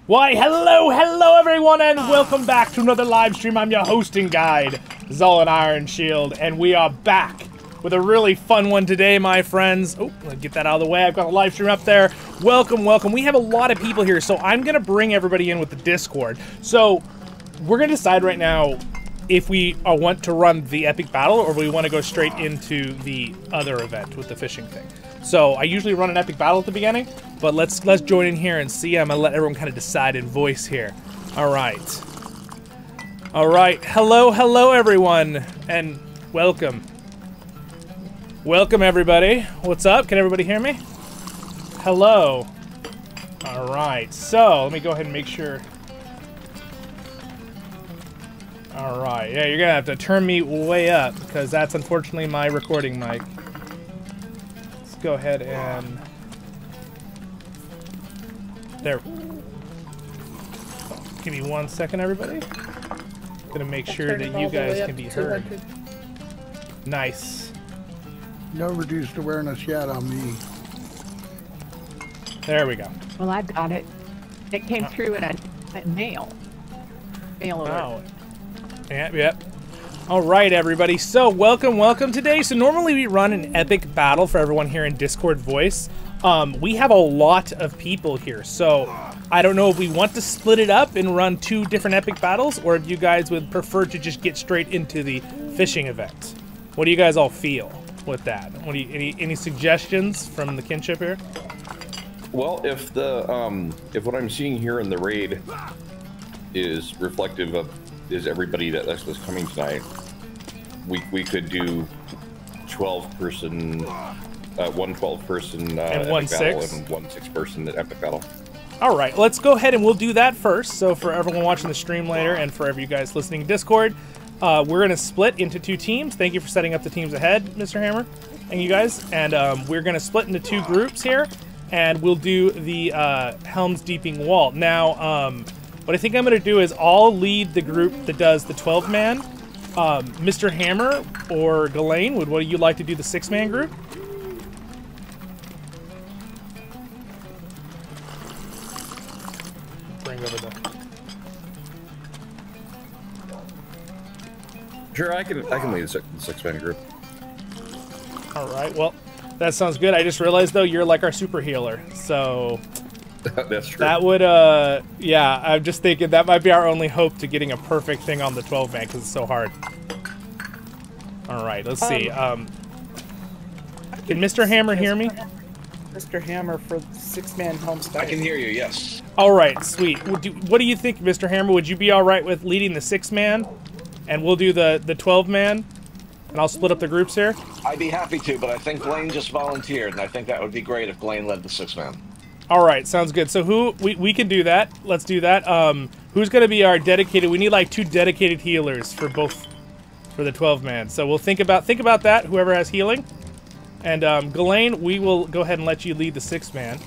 Why, hello everyone, and welcome back to another live stream. I'm your hosting guide, Zollin Ironshield, and we are back with a really fun one today, my friends. Oh, let's get that out of the way. I've got a live stream up there. Welcome, welcome. We have a lot of people here, so I'm gonna bring everybody in with the Discord. So we're gonna decide right now if we want to run the epic battle or we want to go straight into the other event with the fishing thing. So I usually run an epic battle at the beginning, but let's join in here and see. I'm gonna let everyone kind of decide in voice here. All right. Hello everyone, and welcome. Welcome everybody. What's up? Can everybody hear me? Hello. All right. So let me go ahead and make sure. All right. Yeah, you're gonna have to turn me way up because that's unfortunately my recording mic. Go ahead and there. Give me 1 second, everybody. Gonna make sure that you guys can be heard. Nice. No reduced awareness yet on me. There we go. Well, I've got it. It came through in a mail. Mail alert. Oh. Yep. All right, everybody. So welcome today. So normally we run an epic battle for everyone here in Discord voice. We have a lot of people here, so I don't know if we want to split it up and run 2 different epic battles, or if you guys would prefer to just get straight into the fishing event. What do you guys all feel with that? What do you, any suggestions from the Kinship here? Well, if the if what I'm seeing here in the raid is reflective of everybody that's coming tonight, we could do 12-person, one 12-person and one 6 and one 6-person epic battle. All right, let's go ahead and we'll do that first. So for everyone watching the stream later, and for every you guys listening in Discord, we're gonna split into 2 teams. Thank you for setting up the teams ahead, Mr. Hammer, and you guys. And we're gonna split into 2 groups here, and we'll do the Helm's Deeping Wall. Now, what I think I'm going to do is I'll lead the group that does the 12-man. Mr. Hammer or Ghislaine, would one of you like to do the 6-man group? Bring over the... Sure, I can lead the 6-man group. All right, well, that sounds good. I just realized, though, you're like our super healer, so... That's true. That would, yeah, I'm just thinking that might be our only hope to getting a perfect thing on the 12-man because it's so hard. All right, let's see. Can Mr. Hammer hear me? Mr. Hammer for 6-man home style. I can hear you, yes. All right, sweet. What do you think, Mr. Hammer? Would you be all right with leading the 6-man, and we'll do the 12-man, and I'll split up the groups here? I'd be happy to, but I think Ghislaine just volunteered, and I think that would be great if Ghislaine led the 6-man. All right, sounds good. So we can do that. Let's do that. Who's going to be our dedicated? We need like 2 dedicated healers for the 12-man. So we'll think about that. Whoever has healing, and Ghislaine, we will go ahead and let you lead the 6-man.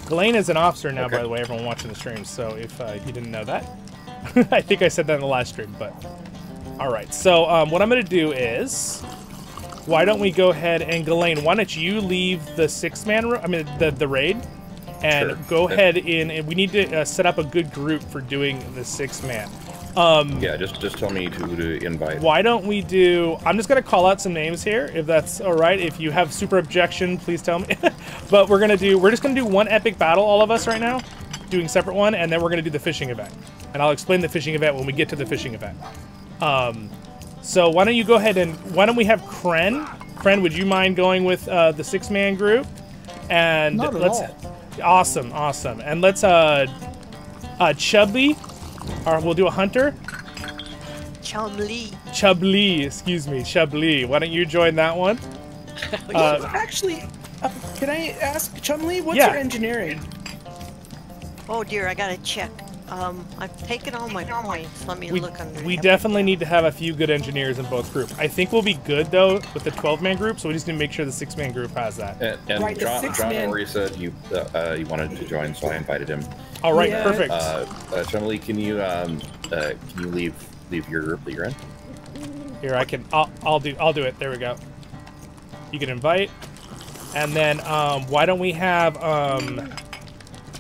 Ghislaine is an officer now, okay. By the way, everyone watching the stream. So if you didn't know that, I think I said that in the last stream. But all right. So what I'm going to do is, why don't we go ahead and Ghislaine? Why don't you leave the 6-man? I mean the raid. And sure. Go ahead in, and we need to set up a good group for doing the 6-man. Yeah, just tell me who to invite. Why don't we do? I'm just gonna call out some names here, if that's all right. If you have super objection, please tell me. But we're just gonna do 1 epic battle, all of us right now, doing separate one, and then we're gonna do the fishing event. And I'll explain the fishing event when we get to the fishing event. So why don't you go ahead and why don't we have Kren? Kren, would you mind going with the 6-man group? And Not at let's. all. Awesome. And let's Chubby, or we'll do a hunter. Chubly, excuse me, Chubly. Why don't you join that one? Actually, can I ask Chumley, what's your engineering? Oh dear, I gotta check. I've taken all my points. Let me look under. We definitely need to have a few good engineers in both groups. I think we'll be good though with the 12-man group, so we just need to make sure the 6-man group has that. And right, John already said he wanted to join, so I invited him. All right, yeah. Perfect. Chumley, can you leave your group that you're in? Here, I can. I'll do it. There we go. You can invite, and then why don't we have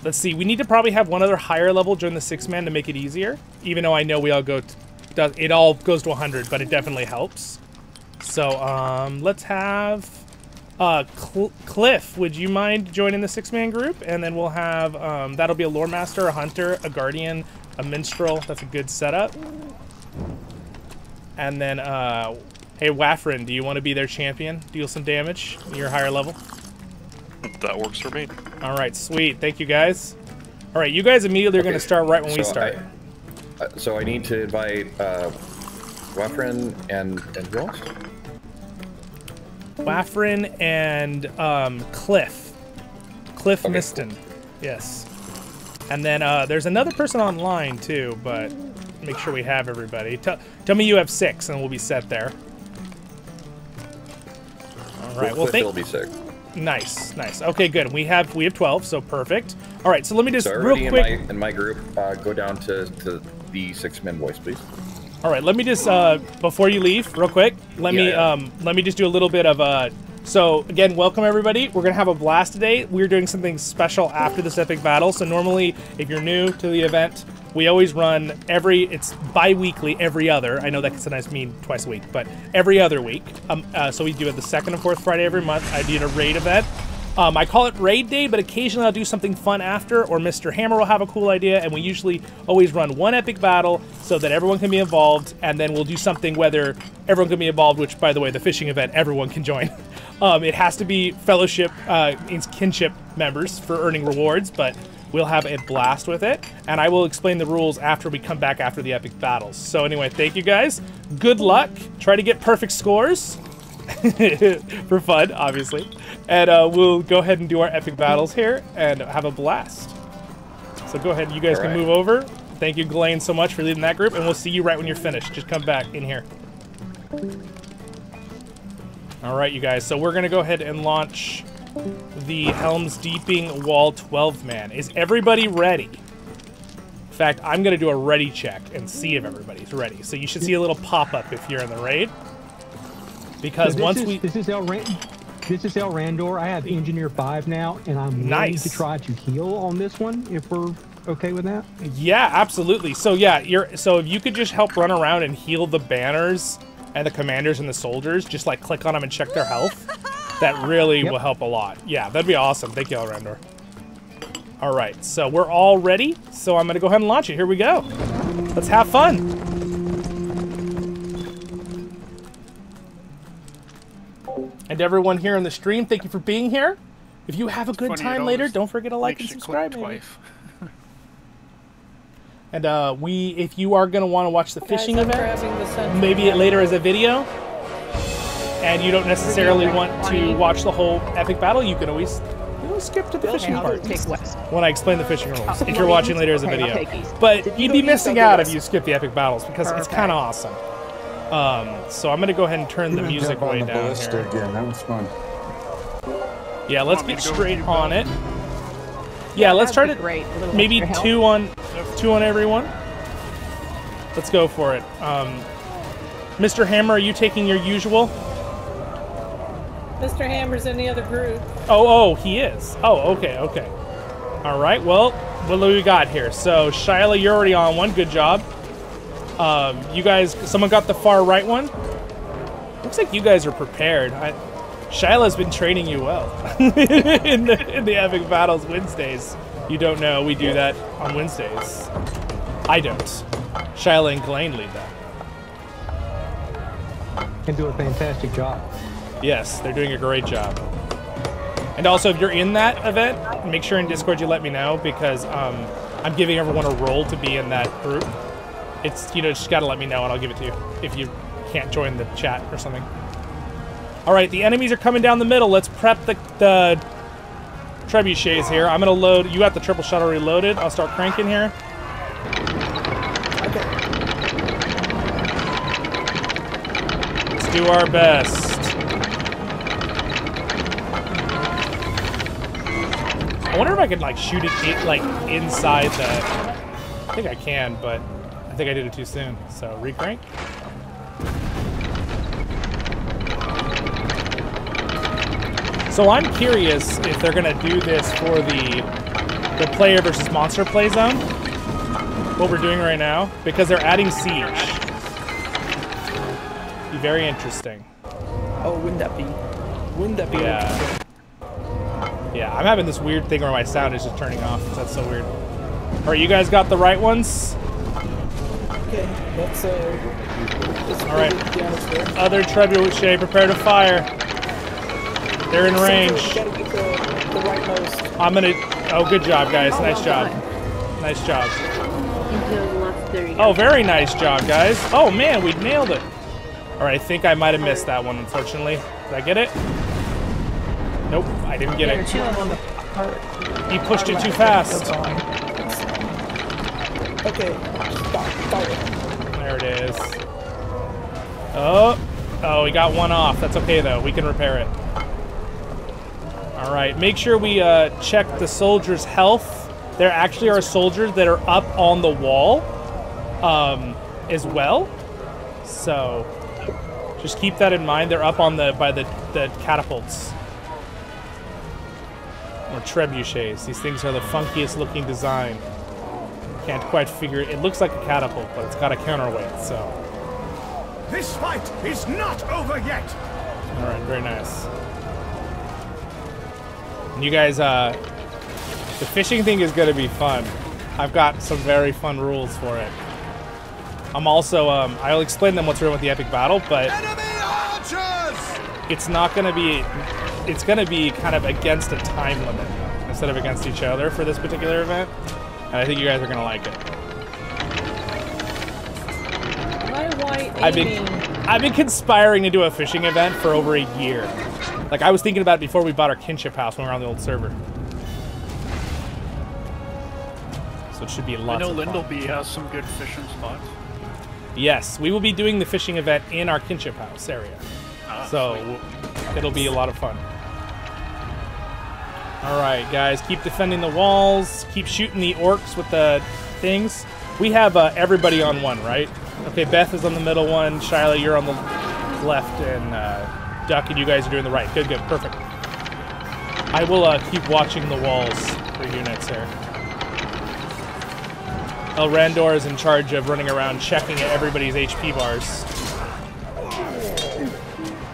Let's see. We need to probably have one other higher level join the 6-man to make it easier. Even though I know we all go. It all goes to 100, but it definitely helps. So let's have Cliff. Would you mind joining the 6-man group? And then we'll have that'll be a lore master, a hunter, a guardian, a minstrel. That's a good setup. And then hey Waffrin, do you want to be their champion? Deal some damage. You're higher level. That works for me. All right, sweet. Thank you, guys. All right, you guys immediately are going to start right when we start. So I need to invite Waffrin and who else? Waffrin and Cliff. Cliff Okay, Miston. Cool. Yes. And then there's another person online too, but make sure we have everybody. Tell me you have 6, and we'll be set there. All right. Well, Cliff will be 6. Nice, nice. Okay, good. We have 12, so perfect. All right, so let me just real quick in my group go down to the 6-man voice, please. All right, let me just before you leave, real quick. Let me just do a little bit of so again, welcome everybody. We're gonna have a blast today. We're doing something special after this epic battle. So normally, if you're new to the event, we always run it's bi-weekly, every other. I know that can sometimes mean twice a week, but every other week. So we do it the 2nd and 4th Friday every month. I did a raid event. I call it raid day, but occasionally I'll do something fun after, or Mr. Hammer will have a cool idea, and we usually always run one epic battle so that everyone can be involved, and then we'll do something whether everyone can be involved, which, by the way, the fishing event, everyone can join. It has to be fellowship, kinship members for earning rewards, but we'll have a blast with it, and I will explain the rules after we come back after the epic battles. So anyway, thank you guys. Good luck. Try to get perfect scores. For fun, obviously. And we'll go ahead and do our epic battles here and have a blast. So go ahead, you guys can move over. Thank you, Glenn, so much for leading that group, and we'll see you right when you're finished. Just come back in here. All right, you guys, so we're gonna go ahead and launch the Helm's Deeping Wall 12-man. Is everybody ready? In fact, I'm gonna do a ready check and see if everybody's ready. So you should see a little pop-up if you're in the raid. Because so once this is Elraandor. I have Engineer 5 now, and I'm ready to try to heal on this one, if we're okay with that. Yeah, absolutely. So yeah, so if you could just help run around and heal the banners and the commanders and the soldiers, just like click on them and check their health, that really will help a lot. Yeah, that'd be awesome. Thank you, Elraandor. All right, so we're all ready. So I'm gonna go ahead and launch it. Here we go. Let's have fun. And everyone here on the stream, thank you for being here. If you have a good time later, don't forget to like and subscribe. And if you are going to want to watch the fishing event, maybe later as a video, and you don't necessarily want to watch the whole epic battle, you can always skip to the fishing part when I explain the fishing rules, if you're watching later as a video. But you'd be missing out if you skip the epic battles, because it's kind of awesome. So I'm gonna go ahead and turn the music way down here. Again. That was fun. Yeah, let's get straight on it. Yeah, let's try to maybe two on everyone. Let's go for it. Mr. Hammer, are you taking your usual? Mr. Hammer's in the other group. Oh, he is. Oh, okay. All right. Well, what do we got here? So, Shyla, you're already on one. Good job. You guys, someone got the far right one? Looks like you guys are prepared. Shyla's been training you well in the epic battles Wednesdays. You don't know we do that on Wednesdays. I don't. Shyla and Glenn lead that. And do a fantastic job. Yes, they're doing a great job. And also, if you're in that event, make sure in Discord you let me know, because I'm giving everyone a role to be in that group. It's, just gotta let me know and I'll give it to you if you can't join the chat or something. All right, the enemies are coming down the middle. Let's prep the trebuchets here. I'm gonna load. You got the triple shot already loaded. I'll start cranking here. Let's do our best. I wonder if I could shoot it inside the. I think I can, but I think I did it too soon. So recrank. So I'm curious if they're gonna do this for the the player versus monster play zone. What we're doing right now, because they're adding siege. Be very interesting. Oh, wouldn't that be? Wouldn't that be? Yeah. Yeah, I'm having this weird thing where my sound is just turning off. That's so weird. All right, you guys got the right ones? Okay, let's all right. Other trebuchet, prepare to fire. They're in range. Gotta get the rightmost. I'm gonna. Oh, good job, guys. Nice job. Nice job. Oh, very nice job, guys. Oh man, we nailed it. All right, I think I might have missed that one, unfortunately. Did I get it? Nope, I didn't get it. He pushed it too fast. Okay, stop. There it is. Oh, we got one off. That's okay though. We can repair it. All right, make sure we check the soldiers' health. There actually are soldiers that are up on the wall, as well. So just keep that in mind. They're up on by the catapults. Or trebuchets. These things are the funkiest looking design. Can't quite figure it. It looks like a catapult, but it's got a counterweight, so. This fight is not over yet. All right, very nice. And you guys, the fishing thing is gonna be fun. I've got some very fun rules for it. I'm also, I'll explain them once we're in with the epic battle, but it's not gonna be. It's going to be kind of against a time limit instead of against each other for this particular event. And I think you guys are going to like it. I've been conspiring to do a fishing event for over a year. Like, I was thinking about it before we bought our kinship house when we were on the old server. So it should be lots of fun. I know Lindleby has some good fishing spots. Yes, we will be doing the fishing event in our kinship house area. So it'll be a lot of fun. All right, guys, keep defending the walls. Keep shooting the orcs with the things. We have everybody on one, right? Okay, Beth is on the middle one. Shyla, you're on the left, and Duck and you guys are doing the right. Good, good, perfect. I will keep watching the walls for units here. Elraandor is in charge of running around checking everybody's HP bars.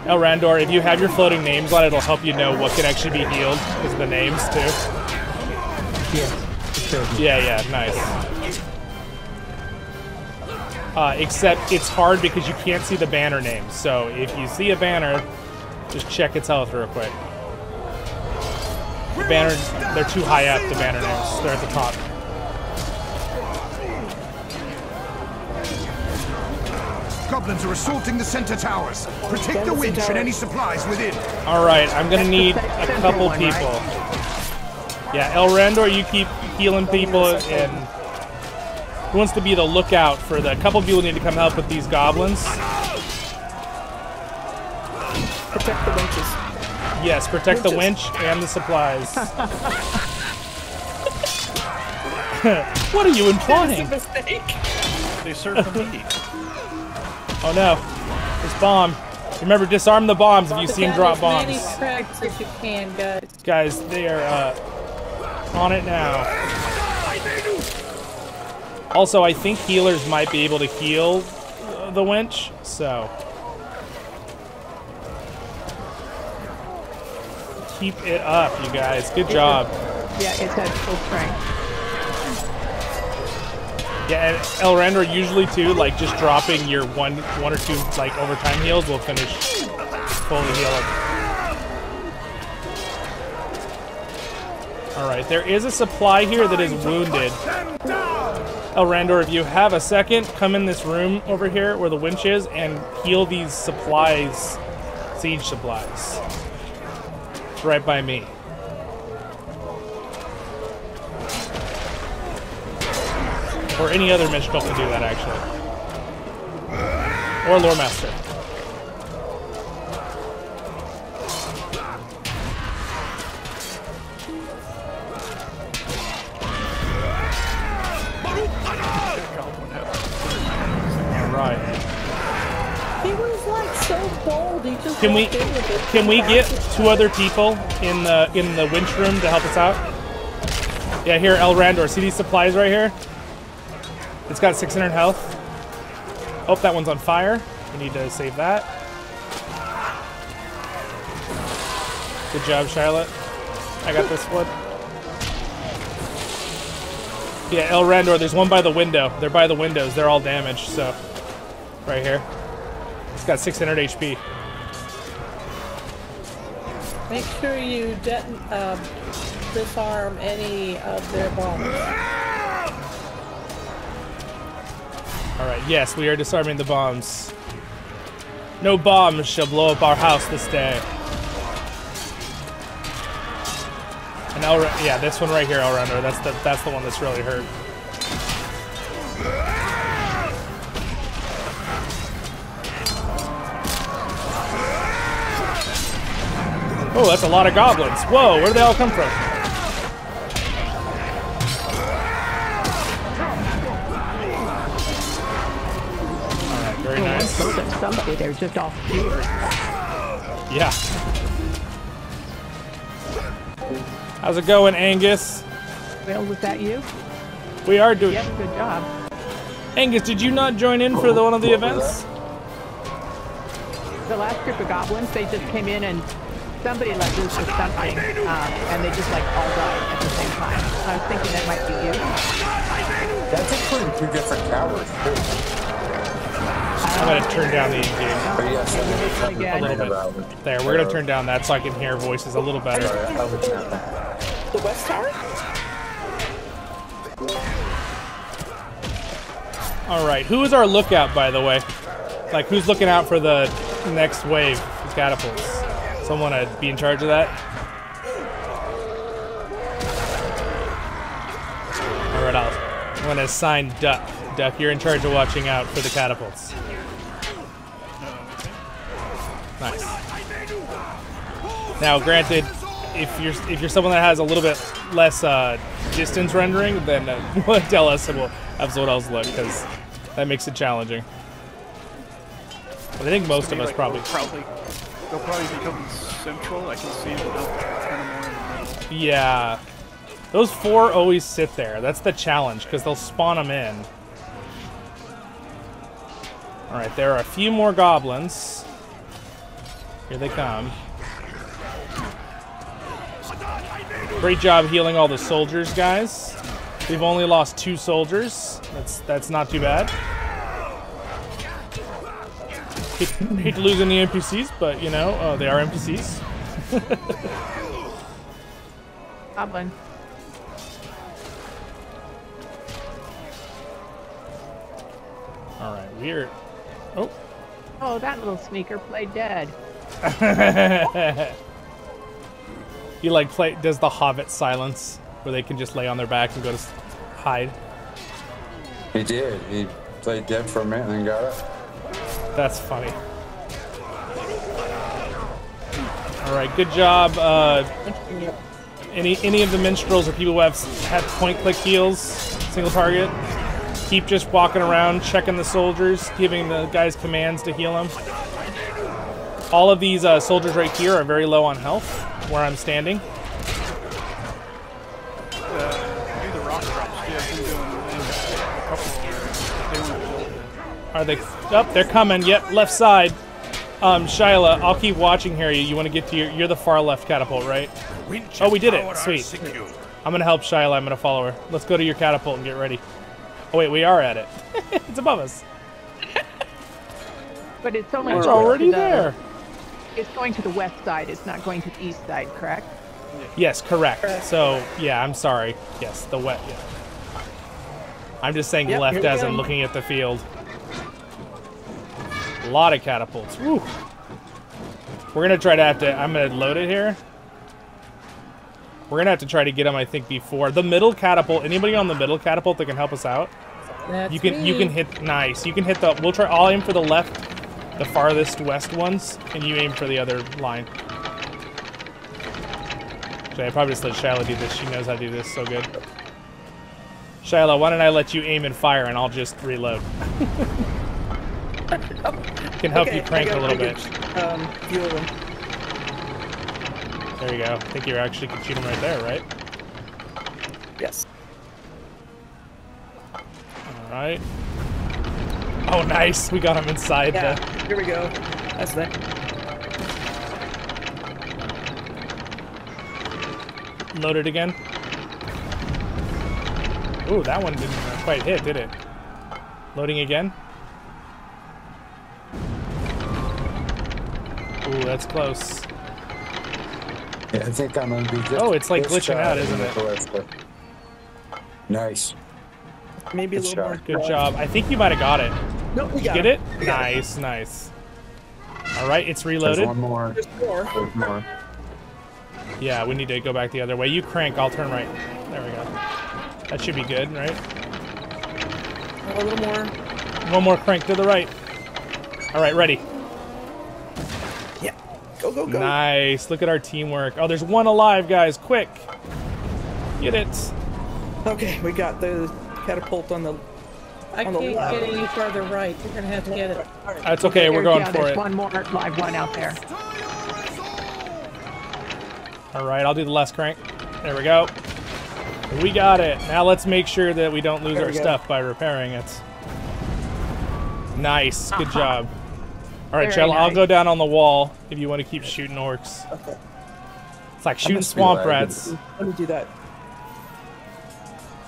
Elraandor, if you have your floating names on it, it'll help you know what can actually be healed because of the names, too. Yeah, nice. Except it's hard because you can't see the banner names. So if you see a banner, just check its health real quick. The banner, they're too high up, the banner names. They're at the top. Goblins are assaulting the center towers. Protect the winch and any supplies within. All right, I'm gonna need a couple people. Yeah, Elraandor, you keep healing people, and who wants to be the lookout for the couple people need to come help with these goblins? Protect the winches. Yes, protect the winch and the supplies. What are you implying? That was a mistake. They serve the meat. Oh no, this bomb. Remember, disarm the bombs if you see them drop bombs. As many cracks as you can, guys. Guys, they are on it now. Also, I think healers might be able to heal the winch, so keep it up, you guys. Good job. Yeah, it's at full strength. Yeah, and Elraandor usually too, like just dropping your one or two like overtime heals will finish fully healing. All right, there is a supply here that is wounded. Elraandor, if you have a second, come in this room over here where the winch is and heal these supplies, siege supplies. It's right by me. Or any other Mishkal can do that, actually. Or Lore Master. Alright. He was like so bold. He just Can we get two other people in the winch room to help us out? Yeah, here, Elraandor. See these supplies right here? It's got 600 health. Oh, that one's on fire. We need to save that. Good job, Charlotte. I got this one. Yeah, Elraandor, there's one by the window. They're by the windows. They're all damaged, so... Right here. It's got 600 HP. Make sure you disarm any of their bombs. Alright, yes, we are disarming the bombs. No bombs shall blow up our house this day. And yeah, this one right here, Elraandor, that's the one that's really hurt. Oh, that's a lot of goblins. Whoa, where did they all come from? Alright, very nice. Somebody, they're just all skewered. Yeah. How's it going, Angus? Well, was that you? We are doing... Yes, good job. Angus, did you not join in for one of the events? The last group of goblins, they just came in and somebody let loose with something, and they just like all died at the same time. I was thinking that might be you. That's including 2 different towers, too. I'm going to turn down the in-game a little bit. There, we're going to turn down that so I can hear voices a little better. The West Tower? Alright, who is our lookout, by the way? Like, who's looking out for the next wave of catapults? Someone to be in charge of that? Alright, I'm going to assign Duck. Duck, you're in charge of watching out for the catapults. Nice. Now, granted, if you're someone that has a little bit less distance rendering, then tell us and we'll have someone else look, because that makes it challenging. But I think most of us probably. They'll probably become central. I can see them kind of more in the middle. Yeah, those 4 always sit there. That's the challenge, because they'll spawn them in. All right, there are a few more goblins. Here they come. Great job healing all the soldiers, guys. We've only lost 2 soldiers. That's not too bad. Hate to lose any NPCs, but you know, they are NPCs. Goblin. All right, weird. Oh. Oh, that little sneaker played dead. He like does the Hobbit silence, where they can just lay on their back and go to hide. He did. He played dead for a minute and then got up. That's funny. All right, good job. Any of the minstrels or people who have point-click heals, single target, keep just walking around, checking the soldiers, giving the guys commands to heal them. All of these soldiers right here are very low on health, where I'm standing. Are they up? They're coming. Yep, left side. Shyla, I'll keep watching here. You want to get to you're the far left catapult, right? Oh, we did it. Sweet. I'm gonna help Shyla. I'm gonna follow her. Let's go to your catapult and get ready. Oh wait, we are at it. It's above us. But it's only We're already there. It's going to the west side. It's not going to the east side, correct? Yes, correct. So yeah, I'm sorry. Yes, the west. Yeah. I'm just saying left as I'm looking at the field. A lot of catapults. Woo. We're gonna try to I'm gonna load it here. We're gonna have to try to get them, I think, before the middle catapult. Anybody on the middle catapult that can help us out? That's you can hit. Nice. You can hit the. We'll try. I'll aim for the left, the farthest west ones, and you aim for the other line. Actually, I probably just let Shyla do this. She knows how to do this so good. Shyla, why don't I let you aim and fire, and I'll just reload. Can help you crank a little bit. Few of them. There you go. I think you actually can shoot them right there, right? Yes. Right. Oh, nice. We got him inside. Yeah. Here we go. That's that. Load it again. Ooh, that one didn't quite hit, did it? Loading again. Ooh, that's close. Yeah, I think I'm gonna be just. Oh, it's like glitching out, isn't it? Nice. Maybe a little more. Good job. I think you might have got it. Nope, we got Get it. it? Nice, nice. All right, it's reloaded. There's one more. There's more. There's more. Yeah, we need to go back the other way. You crank, I'll turn right. There we go. That should be good, right? A little more. One more crank to the right. All right, ready. Yeah. Go, go, go. Nice. Look at our teamwork. Oh, there's one alive, guys. Quick. Get it. Okay, we got the catapult on the. I can't get any further right. You're gonna have to get it. That's okay. We're going for there's it. one more live one out there. All right, I'll do the last crank. There we go. We got it. Now let's make sure that we don't lose our stuff by repairing it. Nice. Good job. All right, Very Shell, I'll nice. go down on the wall if you want to keep shooting orcs. Okay. It's like shooting swamp rats. Let me do that.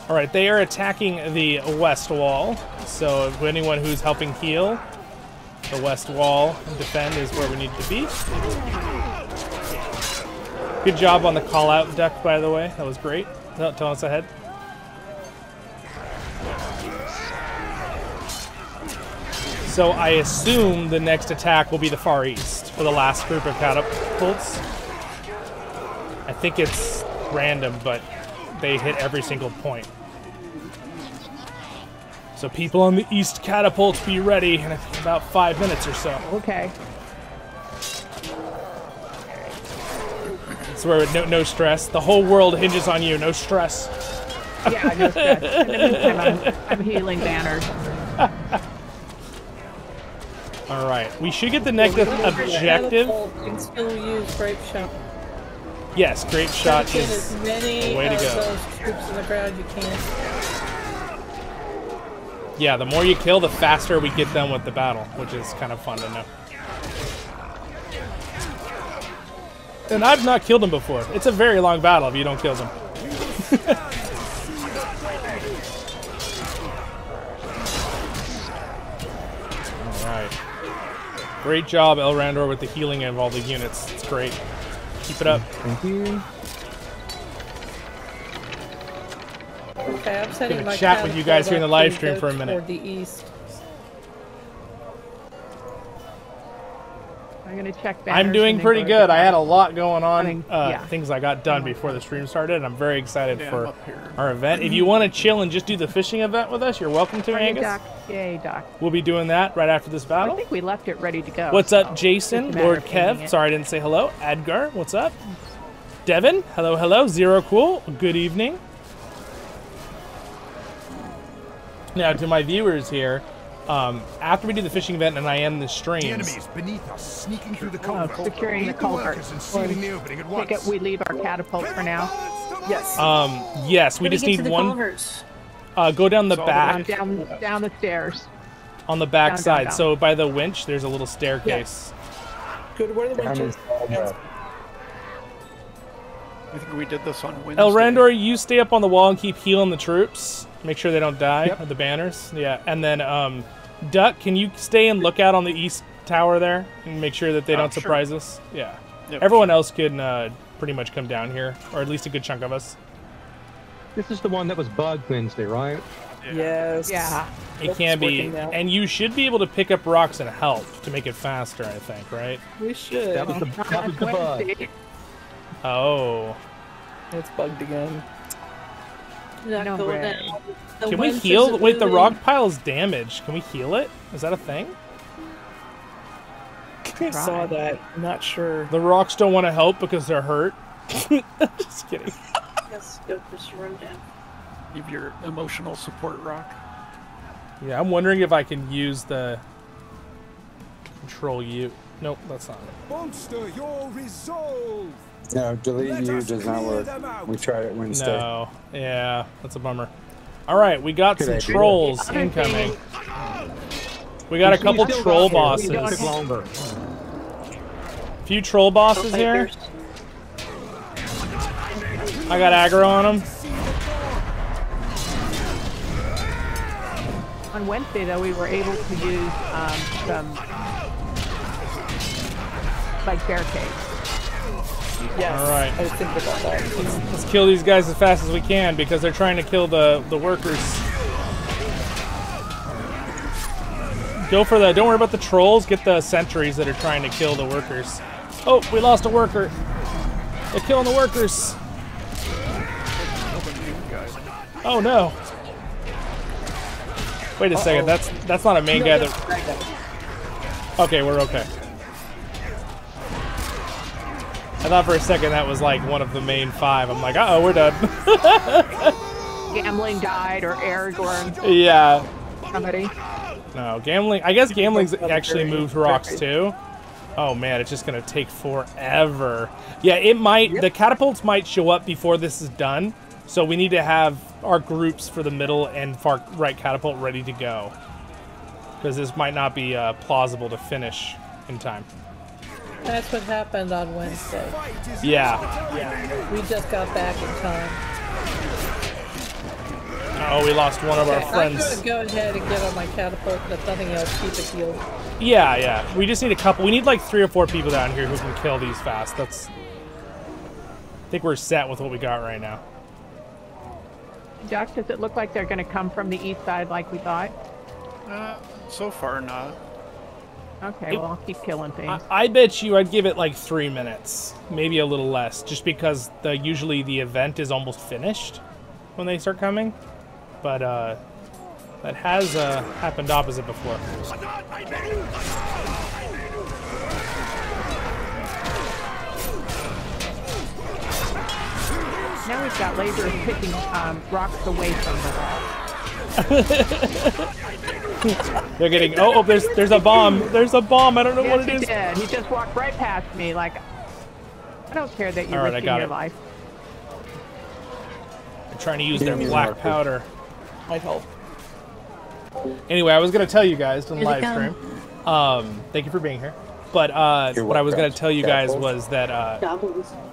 All right, they are attacking the west wall. So if anyone who's helping heal, the west wall and defend is where we need to be. Good job on the call-out duck, by the way. That was great. Tell us ahead. So I assume the next attack will be the Far East for the last group of catapults. I think it's random, but they hit every single point. So people on the East catapult, be ready in about 5 minutes or so. Okay. It's where no stress. The whole world hinges on you. No stress. Yeah, no stress. In the meantime, I'm healing banners. All right, we should get the next objective. You can still use grape shot. Yes, grape shot Get is as many the way to of go. those troops in the crowd you can. Yeah, the more you kill, the faster we get done with the battle, which is kind of fun to know. And I've not killed them before. It's a very long battle if you don't kill them. Alright. Great job, Elraandor, with the healing of all the units. It's great. Keep it up. Thank you. Okay, I'm setting Gonna my chat with you guys here in the live stream catapult for a minute. toward the east. I'm gonna check banners. I'm doing and then pretty go good. to I had a lot going on, yeah. things I got done before the stream started, and I'm very excited Yeah, for I'm up here. our event. If you want to chill and just do the fishing event with us, you're welcome to, Hey, Angus. Doc. Yay, Doc. We'll be doing that right after this I battle. think we left it ready to go. What's so up, Jason? it's a matter Lord of painting Kev. it. Sorry I didn't say hello. Adgar, what's up? Devin, hello, hello. Zero Cool, good evening. Now, to my viewers here, after we do the fishing event and I end the The streams, enemies beneath us, sneaking through the culvert. Securing the Aid culvert. workers and sealing the opening at Take it, once. we leave our catapult for now. Yes. yes, we just need one. Go down the back, Down the stairs. on the back down, side. down. So by the winch, there's a little staircase. Good. Where are the winches? I think we did this on Wednesday. Elraandor, you stay up on the wall and keep healing the troops. Make sure they don't die. Yep. The banners. Yeah, and then Duck, can you stay and look out on the east tower there and make sure that they don't sure. surprise us? Yeah. Yep. Everyone else can pretty much come down here, or at least a good chunk of us. This is the one that was bugged Wednesday, right? Yes. Yeah. It can be, working now. and you should be able to pick up rocks and help to make it faster. I think, right? We should. That was the bug. Wednesday. Oh. It's bugged again. Not No going way. in. The Can we winch heal? isn't Wait, the moving. rock pile's damaged. Can we heal it? Is that a thing? I saw that. I'm not sure. The rocks don't want to help because they're hurt. Just kidding. Yes, go push your run down. Give your emotional support rock. Yeah, I'm wondering if I can use the control U. Nope, that's not it. Monster, your resolve. No, delete you does not work. We tried it Wednesday. No. Yeah, that's a bummer. All right, we got some trolls incoming. We got a couple troll bosses. Few troll bosses here. I got aggro on them. On Wednesday, though, we were able to use some like barricades. Yes. All right. I was thinking about that. Let's kill these guys as fast as we can because they're trying to kill the workers. Go for the. Don't worry about the trolls. Get the sentries that are trying to kill the workers. Oh, we lost a worker. They're killing the workers. Oh no. Wait a second. That's not a main guy. That. Okay, we're okay. I thought for a second that was like one of the main 5. I'm like, uh-oh, we're done. Gambling died or Aragorn. Yeah. Somebody. No, Gambling. I guess Gambling's actually moved rocks too. Oh man, it's just gonna take forever. Yeah, it might. The catapults might show up before this is done. So we need to have our groups for the middle and far right catapult ready to go. Because this might not be plausible to finish in time. That's what happened on Wednesday. Yeah. We just got back in time. Oh, we lost one of our friends. I could go ahead and get on my catapult, but if nothing else, keep it healed. Yeah, yeah. We just need a couple. We need like 3 or 4 people down here who can kill these fast. I think we're set with what we got right now. Josh, does it look like they're going to come from the east side like we thought? So far, not. Okay, well, I'll keep killing things. I bet you I'd give it like 3 minutes, maybe a little less, just because usually the event is almost finished when they start coming. But that has happened opposite before. Now we've got laborers picking rocks away from the wall. They're getting. Oh, there's a bomb. There's a bomb. I don't know what it is. He did. He just walked right past me. Like, I don't care that you're risking your life. They're trying to use their black powder. Might help. Anyway, I was gonna tell you guys in the live stream. Thank you for being here. But what I was gonna tell you guys was that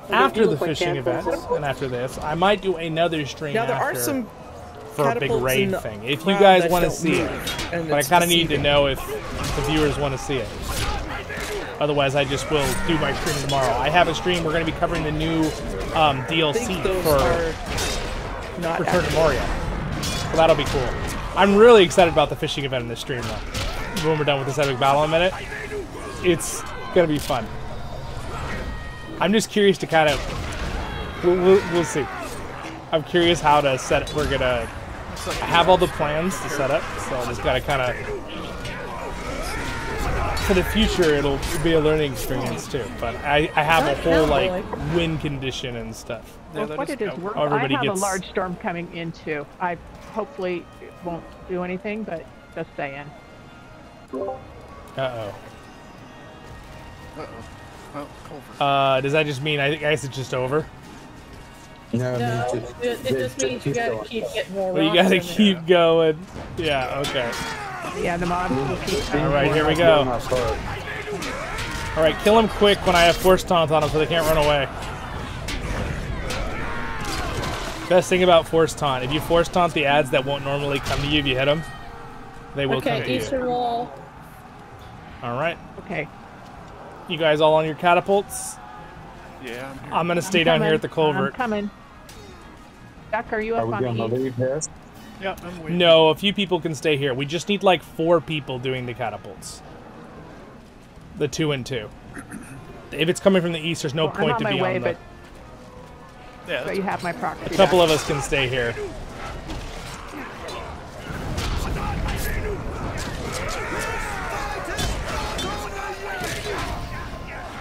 after the fishing event and after this, I might do another stream Now there are some for a big raid thing. If you guys want to see it, but I kind of need to know if the viewers want to see it. Otherwise, I just will do my stream tomorrow. I have a stream. We're going to be covering the new DLC for Return to Moria. So that'll be cool. I'm really excited about the fishing event in this stream, though. When we're done with this epic battle in a minute, it's going to be fun. I'm just curious to kind of... We'll see. I'm curious how to set it. We're going to... I have all the plans to set up, so I just got to kind of... For the future, it'll be a learning experience, too. But I have a whole, like, wind condition and stuff. Well, what it is, I have a large storm coming in, too. I hopefully won't do anything, but just saying. Uh-oh. Oh, over. Does that just mean, I guess it's just over? No, it just means you gotta keep getting more rocks. You gotta keep going. Yeah, okay. Yeah, the mobs will keep coming. Alright, here we go. Alright, kill him quick when I have Force Taunt on him so they can't run away. Best thing about Force Taunt, if you Force Taunt the ads that won't normally come to you if you hit them, they will come to you. Okay, eastern wall. Alright. Okay. You guys all on your catapults? Yeah, I'm gonna stay down here at the culvert. I'm coming. Duck, are you up on the east? Yeah, I'm waiting. No, a few people can stay here. We just need like 4 people doing the catapults. The 2 and 2. If it's coming from the east, there's no point to be on the... Yeah, so you have my proxy. A couple of us can stay here.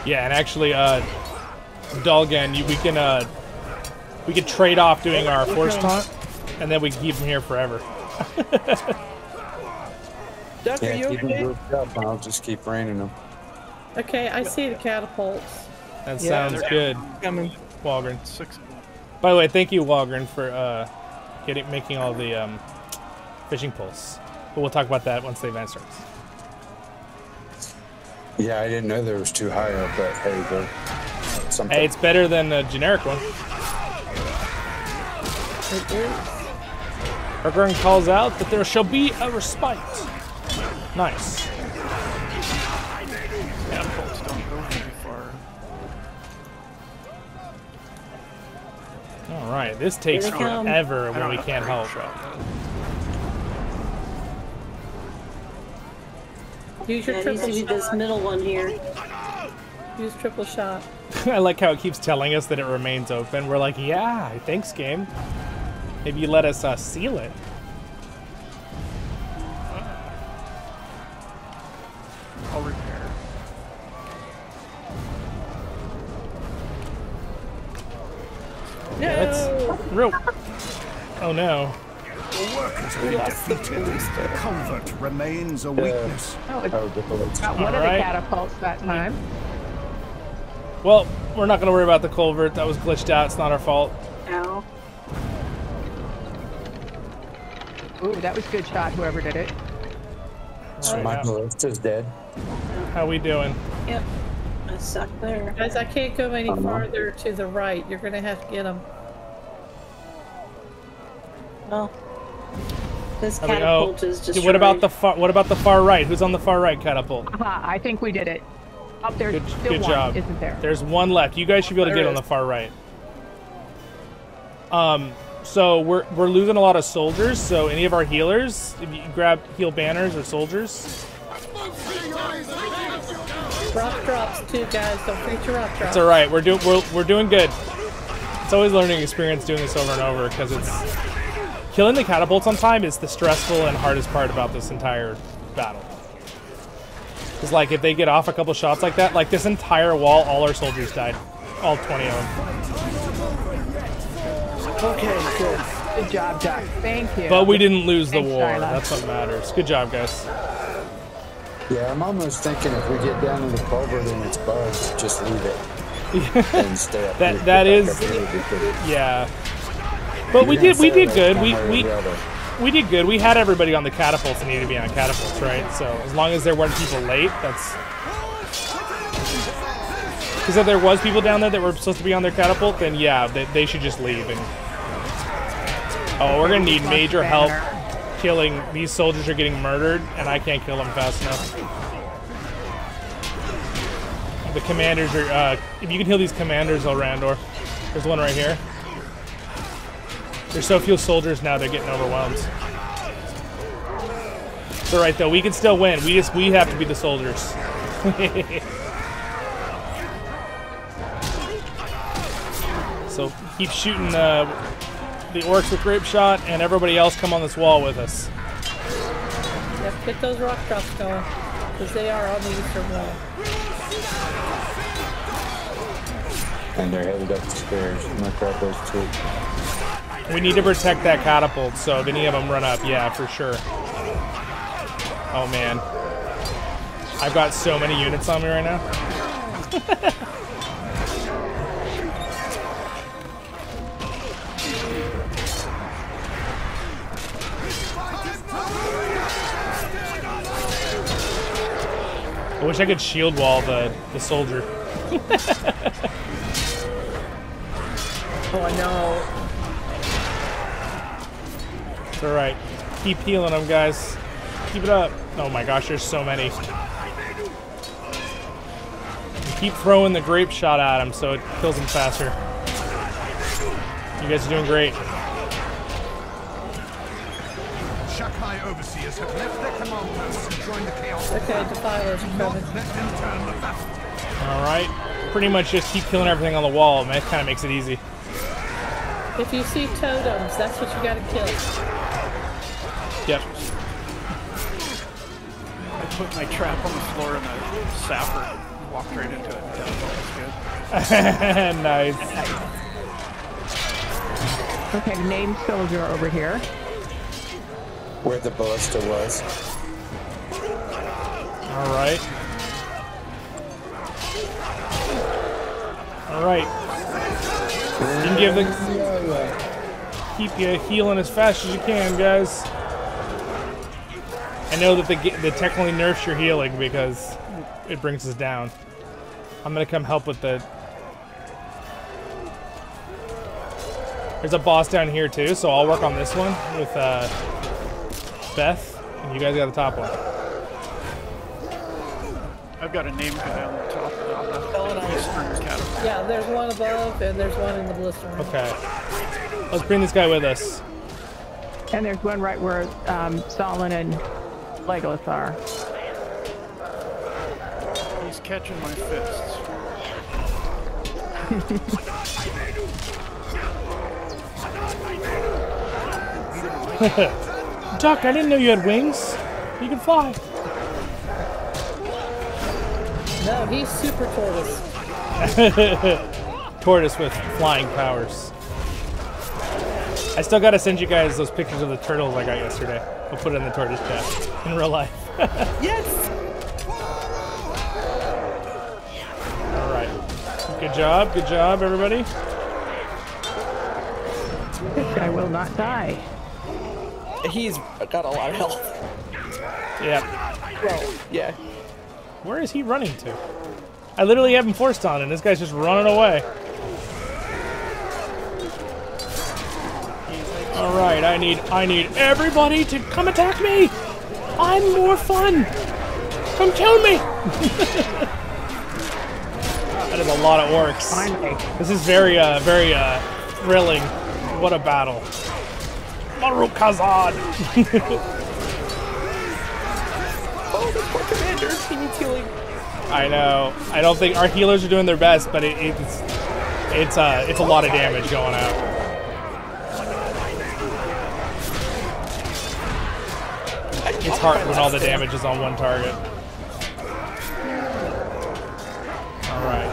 Yeah, and actually, Dolgan, we can trade off doing our Force Taunt, and then we can keep him here forever. Duck, are you okay? I'll just keep raining them. Okay, I see the catapults. That sounds good. Coming. Walgren. 6 of them. By the way, thank you, Walgren, for making all the fishing poles. But we'll talk about that once the event starts. Yeah, I didn't know there was too high up, but hey, something. Hey, it's better than a generic one. It is. Urgrun calls out that there shall be a respite. Nice. Catapults don't go very far. All right, this takes forever when we can't help. Use your triple shot. This middle one here. Use triple shot. I like how it keeps telling us that it remains open. We're like, yeah, thanks, game. Maybe you let us seal it. I'll repair. No! Yeah, that's real. Oh no. The workers have been defeated. The convert remains a weakness. Got one of the catapults that time. Well, we're not going to worry about the culvert. That was glitched out. It's not our fault. Ow. Ooh, that was a good shot, whoever did it. So my ballista's dead. How we doing? Yep. I suck there. Guys, I can't go any farther to the right. You're going to have to get them. Well, this catapult is just. What about the far right? Who's on the far right catapult? I think we did it. Up there, good job. Isn't there? There's one left. You guys should be able to get on the far right. So we're losing a lot of soldiers. So any of our healers, if you grab heal banners or soldiers. Rock drops too, guys. Don't forget your rock drops. It's all right. We're doing good. It's always learning experience doing this over and over because it's killing the catapults on time is the stressful and hardest part about this entire battle. Because like if they get off a couple shots like that, like this entire wall, all our soldiers died, all 20 of them. Okay, good. Good job, Doc. Thank you. But we didn't lose the Thanks, war. Darla. That's what matters. Good job, guys. Yeah, I'm almost thinking if we get down to the culvert and it's bugged, just leave it and stay up. That is, yeah. But we did good. We did good. We had everybody on the catapults that needed to be on catapults, right? So as long as there weren't people late, that's. Because if there was people down there that were supposed to be on their catapult, then yeah, they should just leave. And oh, we're gonna need major help killing. These soldiers are getting murdered, and I can't kill them fast enough. The commanders are. If you can heal these commanders, Elraandor. There's one right here. There's so few soldiers now; they're getting overwhelmed. It's all right though. We can still win. We have to be the soldiers. So keep shooting the orcs with grape shot, and everybody else come on this wall with us. Yep, get those rock drops going, because they are on the eastern wall. And they're headed up the stairs. I'm gonna grab those two. We need to protect that catapult, so if any of them run up, yeah, for sure. Oh man, I've got so many units on me right now. I wish I could shield wall the soldier. Oh, I know. It's alright. Keep healing them, guys. Keep it up. Oh my gosh, there's so many. Keep throwing the grape shot at them so it kills them faster. You guys are doing great. Shakai overseers have left their command posts and joined the chaos. Okay, defilers are coming. Alright. Pretty much just keep killing everything on the wall, man. It kind of makes it easy. If you see totems, that's what you gotta kill. Yep. I put my trap on the floor and the sapper walked right into it. That was good. Nice. Okay, named soldier over here. Where the ballista was. Alright. keep you healing as fast as you can, guys. I know that the tech only nerfs your healing because it brings us down. I'm gonna come help with the... There's a boss down here too, so I'll work on this one with Beth, and you guys got the top one. I've got a name guy on the top of the Eastern Catapult. Yeah, there's one above and there's one in the blister room. Okay. Let's bring this guy with us. And there's one right where Zollin and Legolas are. He's catching my fists. Duck, I didn't know you had wings. You can fly. No, he's super tortoise. Tortoise with flying powers. I still gotta send you guys those pictures of the turtles I got yesterday. I'll put it in the tortoise chat in real life. Yes! Alright. Good job, everybody. This guy will not die. He's got a lot of health. Yeah. Well, yeah. Where is he running to? I literally have him forced on, and this guy's just running away. All right, I need everybody to come attack me. I'm more fun. Come kill me. That is a lot of orcs. This is very thrilling. What a battle. Marukazad. Oh, the poor commander. He needs healing. I know. I don't think our healers are doing their best, but it's a lot of damage going out. It's hard when all the damage is on one target. All right.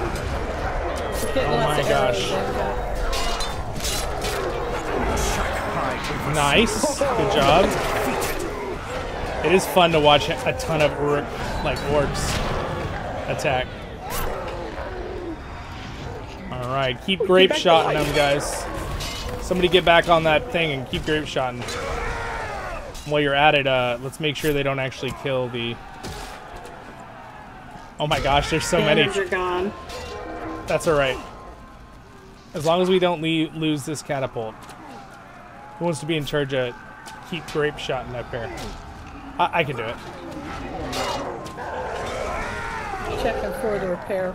Oh my gosh. Nice. Good job. It is fun to watch a ton of orcs attack. All right, keep grape shotting them, guys. Somebody get back on that thing and keep grape shotting. While you're at it, let's make sure they don't actually kill the... Oh my gosh, there's so many. Are gone. That's all right. As long as we don't lose this catapult. Who wants to be in charge of keep grape shotting up here? I can do it. Checking for the repair.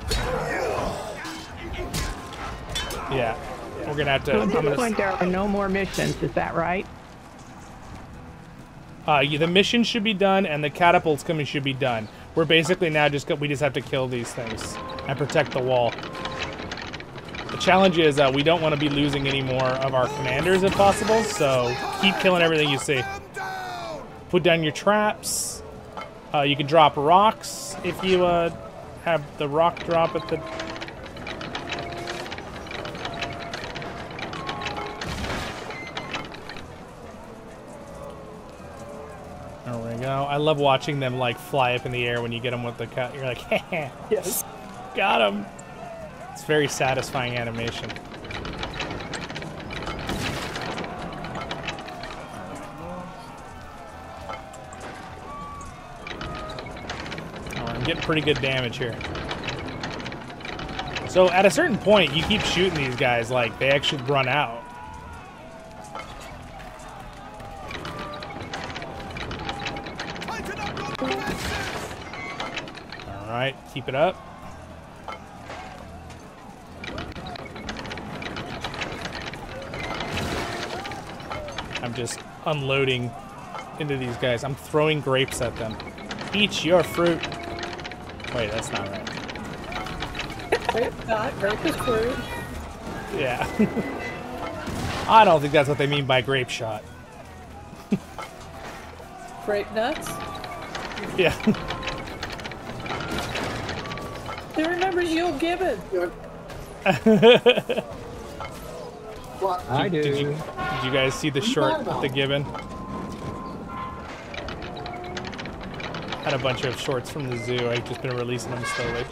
Yeah, we're gonna have to. So at this point, there are no more missions. Is that right? Yeah, the mission should be done, and the catapults coming should be done. We're basically now we just have to kill these things and protect the wall. The challenge is we don't want to be losing any more of our commanders if possible. So keep killing everything you see. Put down your traps. You can drop rocks if you have the rock drop at the... There we go. I love watching them like fly up in the air when you get them with the cut. You're like, heh, yes, got him. It's very satisfying animation. I'm getting pretty good damage here. So at a certain point, you keep shooting these guys like they actually run out. All right, keep it up. I'm just unloading into these guys. I'm throwing grapes at them. Eat your fruit. Wait, that's not right. Grape not. Grape is fruit. Yeah. I don't think that's what they mean by grape shot. Grape nuts? Yeah. He remembers Yule Gibbon. What? I do. Did you guys see the short with the gibbon? Had a bunch of shorts from the zoo. I've just been releasing them slowly.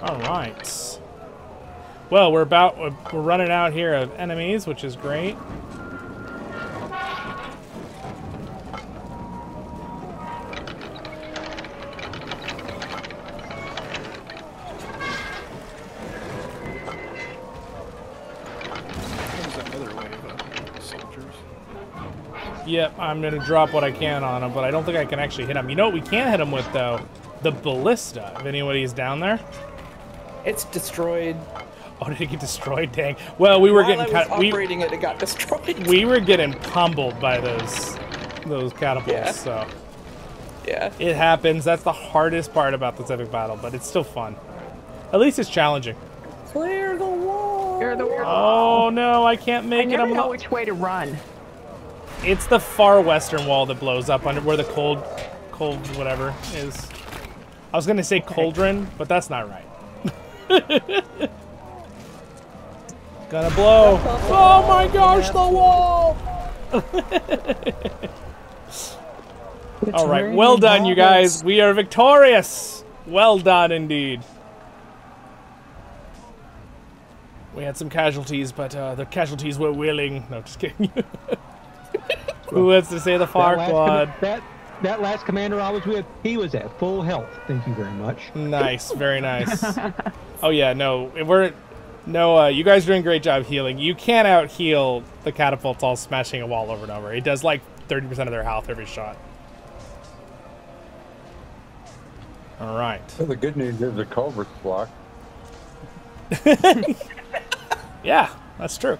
All right. Well, we're running out here of enemies, which is great. Yep, I'm going to drop what I can on them, but I don't think I can actually hit them. You know what we can hit them with, though? The ballista, if anybody's down there. It's destroyed. Oh, did it get destroyed? Dang. Well, we were getting... operating it got destroyed. We were getting pummeled by those catapults, so... Yeah. It happens. That's the hardest part about this epic battle, but it's still fun. At least it's challenging. Clear the wall! Clear the wall! Oh, no, I can't make it. I never know which way to run. It's the far western wall that blows up under where the cold whatever is. I was gonna say cauldron, but that's not right. Gonna blow. Oh my gosh, the wall! All right, well done, you guys. We are victorious. Well done indeed. We had some casualties, but the casualties were willing. No, just kidding. Who wants to say the Farquad? That last commander I was with, he was at full health. Thank you very much. Nice, very nice. Oh yeah, no, you guys are doing a great job healing. You can't out heal the catapults all smashing a wall over and over. It does like 30% of their health every shot. All right. Well, the good news is the culvert's blocked. Yeah, that's true.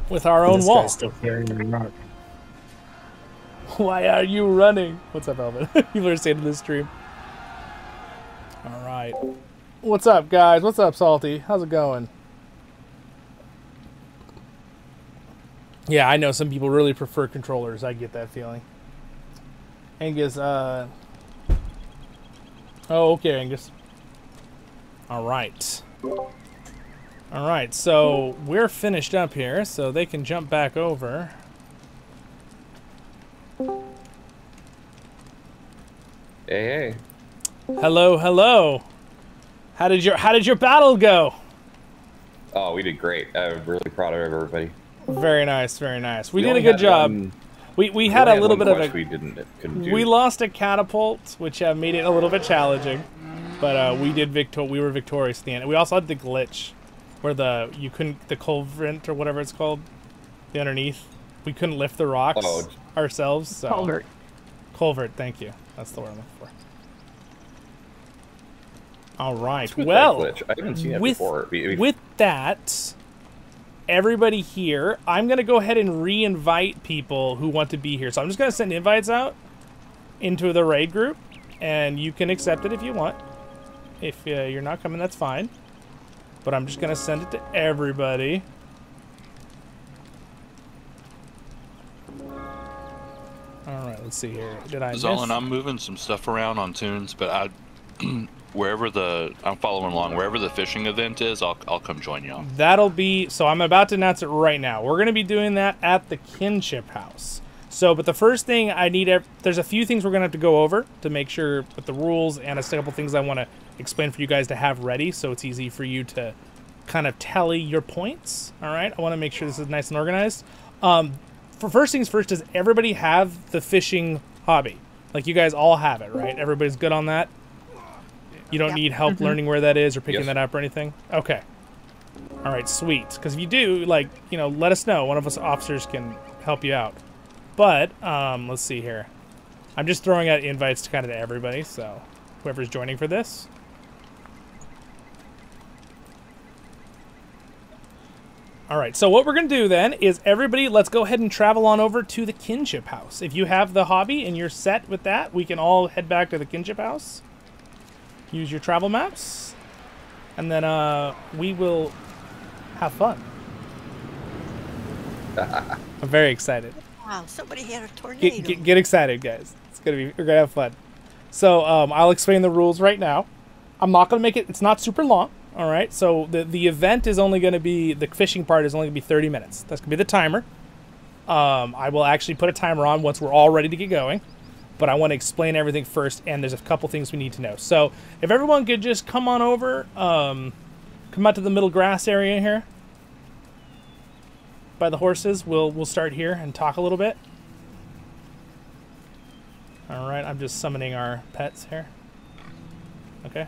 With our own wall. Still carrying the rock. Why are you running? What's up, Alvin? People are saying in this stream. All right. What's up, guys? What's up, Salty? How's it going? Yeah, I know some people really prefer controllers. I get that feeling. Angus, Oh, okay, Angus. All right. All right, so we're finished up here, so they can jump back over. Hey, hey. Hello, hello. How did your battle go? Oh, we did great. I'm really proud of everybody. Very nice, very nice. We did a good job. We had a little bit of a... We lost a catapult, which made it a little bit challenging. But we were victorious at the end. We also had the glitch where the culvert or whatever it's called, the underneath. We couldn't lift the rocks ourselves. So. Culvert. Culvert, thank you. That's the word I'm looking for. All right. Well, I haven't seen it before. With that, everybody here, I'm going to go ahead and re-invite people who want to be here. So I'm just going to send invites out into the raid group, and you can accept it if you want. If you're not coming, that's fine. But I'm just going to send it to everybody. All right, let's see here. Did I Zollin, I'm moving some stuff around on Tunes, but I'm following along. Wherever the fishing event is, I'll come join y'all. That'll be, so I'm about to announce it right now. We're going to be doing that at the Kinship house. So, but the first thing I need, there's a few things we're going to have to go over to make sure with the rules, and a couple things I want to explain for you guys to have ready so it's easy for you to kind of tally your points. All right, I want to make sure this is nice and organized. For first things first, does everybody have the fishing hobby? Like you guys all have it, right? Everybody's good on that? You don't need help learning where that is or picking that up or anything? Okay. All right, sweet. Because if you do, like, you know, let us know. One of us officers can help you out. But, let's see here. I'm just throwing out invites to kind of to everybody, so whoever's joining for this. All right, so what we're going to do then is everybody, let's go ahead and travel on over to the Kinship house. If you have the hobby and you're set with that, we can all head back to the Kinship house. Use your travel maps, and then we will have fun. I'm very excited. Wow, somebody had a tornado. Get excited, guys. We're gonna have fun. So I'll explain the rules right now. I'm not gonna make it. It's not super long. All right. So the event is only gonna be, the fishing part is only gonna be 30 minutes. That's gonna be the timer. I will actually put a timer on once we're all ready to get going. but I want to explain everything first, and there's a couple things we need to know. So if everyone could just come on over, come out to the middle grass area here by the horses. We'll start here and talk a little bit. All right, I'm just summoning our pets here. Okay.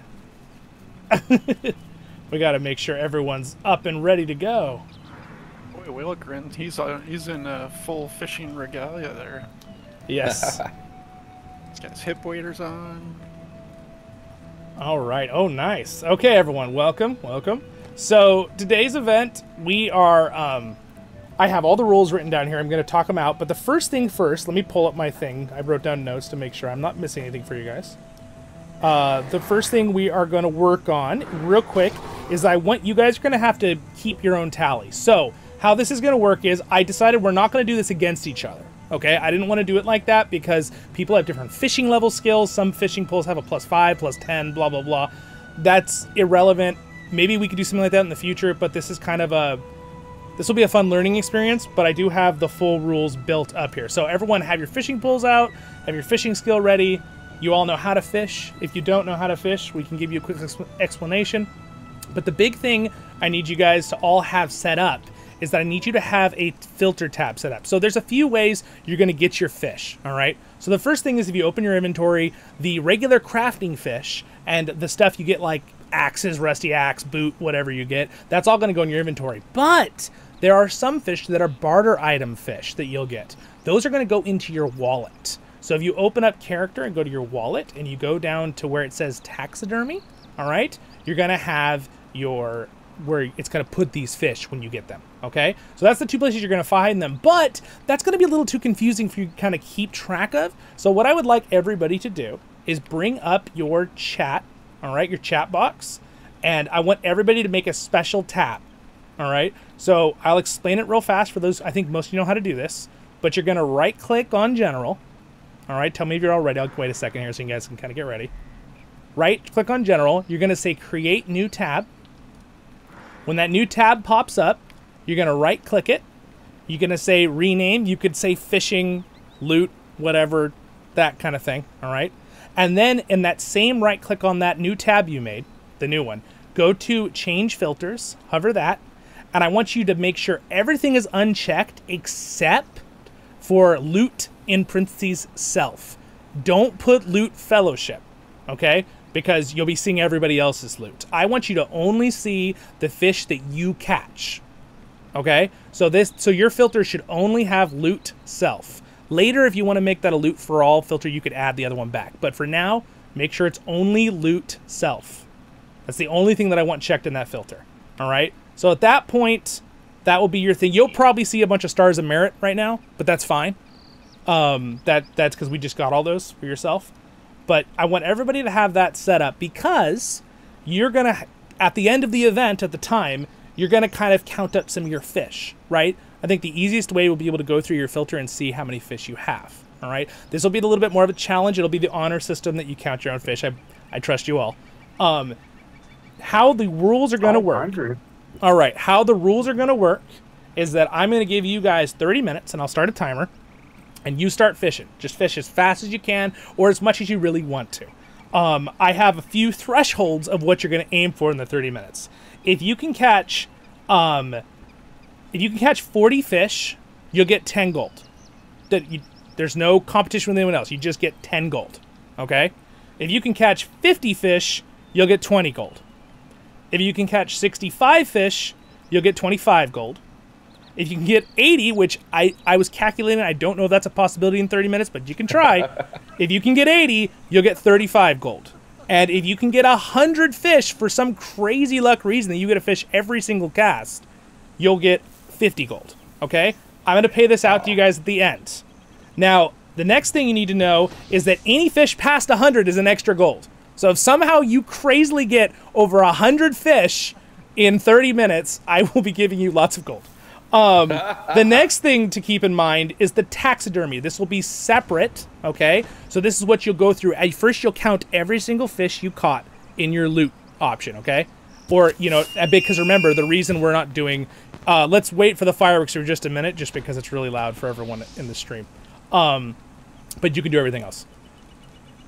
We got to make sure everyone's up and ready to go. Boy, Whalgrin, he's in full fishing regalia there. Yes. He's got his hip waders on. All right. Oh, nice. Okay, everyone, welcome, welcome. So today's event, we are. I have all the rules written down here. I'm going to talk them out. But the first thing first, let me pull up my thing. I wrote down notes to make sure I'm not missing anything for you guys. The first thing we are going to work on real quick is you guys are going to have to keep your own tally. So how this is going to work is I decided we're not going to do this against each other. Okay, I didn't want to do it like that because people have different fishing level skills. Some fishing poles have a +5, +10, blah, blah, blah. That's irrelevant. Maybe we could do something like that in the future, but this is kind of this will be a fun learning experience, but I do have the full rules built up here. So everyone have your fishing poles out, have your fishing skill ready. You all know how to fish. If you don't know how to fish, we can give you a quick explanation. But the big thing I need you guys to all have set up is that I need you to have a filter tab set up. So there's a few ways you're going to get your fish, all right? So the first thing is if you open your inventory, the regular crafting fish and the stuff you get like axes, rusty axe, boot, whatever you get, that's all going to go in your inventory. But there are some fish that are barter item fish that you'll get. Those are going to go into your wallet. So if you open up character and go to your wallet and you go down to where it says taxidermy, all right, you're going to have where it's going to put these fish when you get them, okay? So that's the two places you're going to find them, but that's going to be a little too confusing for you to kind of keep track of. So what I would like everybody to do is bring up your chat, all right, your chat box, and I want everybody to make a special tab, all right? So I'll explain it real fast for those. I think most of you know how to do this, but you're going to right-click on General, all right? Tell me if you're all ready. I'll wait a second here so you guys can kind of get ready. Right-click on General. You're going to say Create New Tab. When that new tab pops up, you're going to right-click it. You're going to say Rename. You could say Fishing, Loot, whatever, that kind of thing, all right? And then in that same right-click on that new tab you made, the new one, go to Change Filters, hover that, and I want you to make sure everything is unchecked except for Loot in parentheses Self. Don't put Loot Fellowship, okay? Because you'll be seeing everybody else's loot. I want you to only see the fish that you catch, okay? So your filter should only have Loot Self. Later, if you want to make that a Loot for All filter, you could add the other one back. But for now, make sure it's only Loot Self. That's the only thing that I want checked in that filter, all right? So at that point, that will be your thing. You'll probably see a bunch of stars of merit right now, but that's fine. That's because we just got all those for yourself. But I want everybody to have that set up because you're going to, at the end of the event, at the time, you're going to kind of count up some of your fish, right? I think the easiest way will be able to go through your filter and see how many fish you have, all right? This will be a little bit more of a challenge. It'll be the honor system that you count your own fish. I trust you all. How the rules are going to work. All right, how the rules are going to work is that I'm going to give you guys 30 minutes, and I'll start a timer. And you start fishing. Just fish as fast as you can or as much as you really want to. I have a few thresholds of what you're going to aim for in the 30 minutes. If you can catch 40 fish, you'll get 10 gold. There's no competition with anyone else. You just get 10 gold. Okay? If you can catch 50 fish, you'll get 20 gold. If you can catch 65 fish, you'll get 25 gold. If you can get 80, which I was calculating, I don't know if that's a possibility in 30 minutes, but you can try. If you can get 80, you'll get 35 gold. And if you can get 100 fish for some crazy luck reason that you get to fish every single cast, you'll get 50 gold, okay? I'm going to pay this out to you guys at the end. Now, the next thing you need to know is that any fish past 100 is an extra gold. So if somehow you crazily get over 100 fish in 30 minutes, I will be giving you lots of gold. The next thing to keep in mind is the taxidermy. This will be separate, okay? So this is what you'll go through. First, you'll count every single fish you caught in your loot option, okay? Or, you know, because remember, the reason we're not doing... let's wait for the fireworks for just a minute, just because it's really loud for everyone in the stream. But you can do everything else.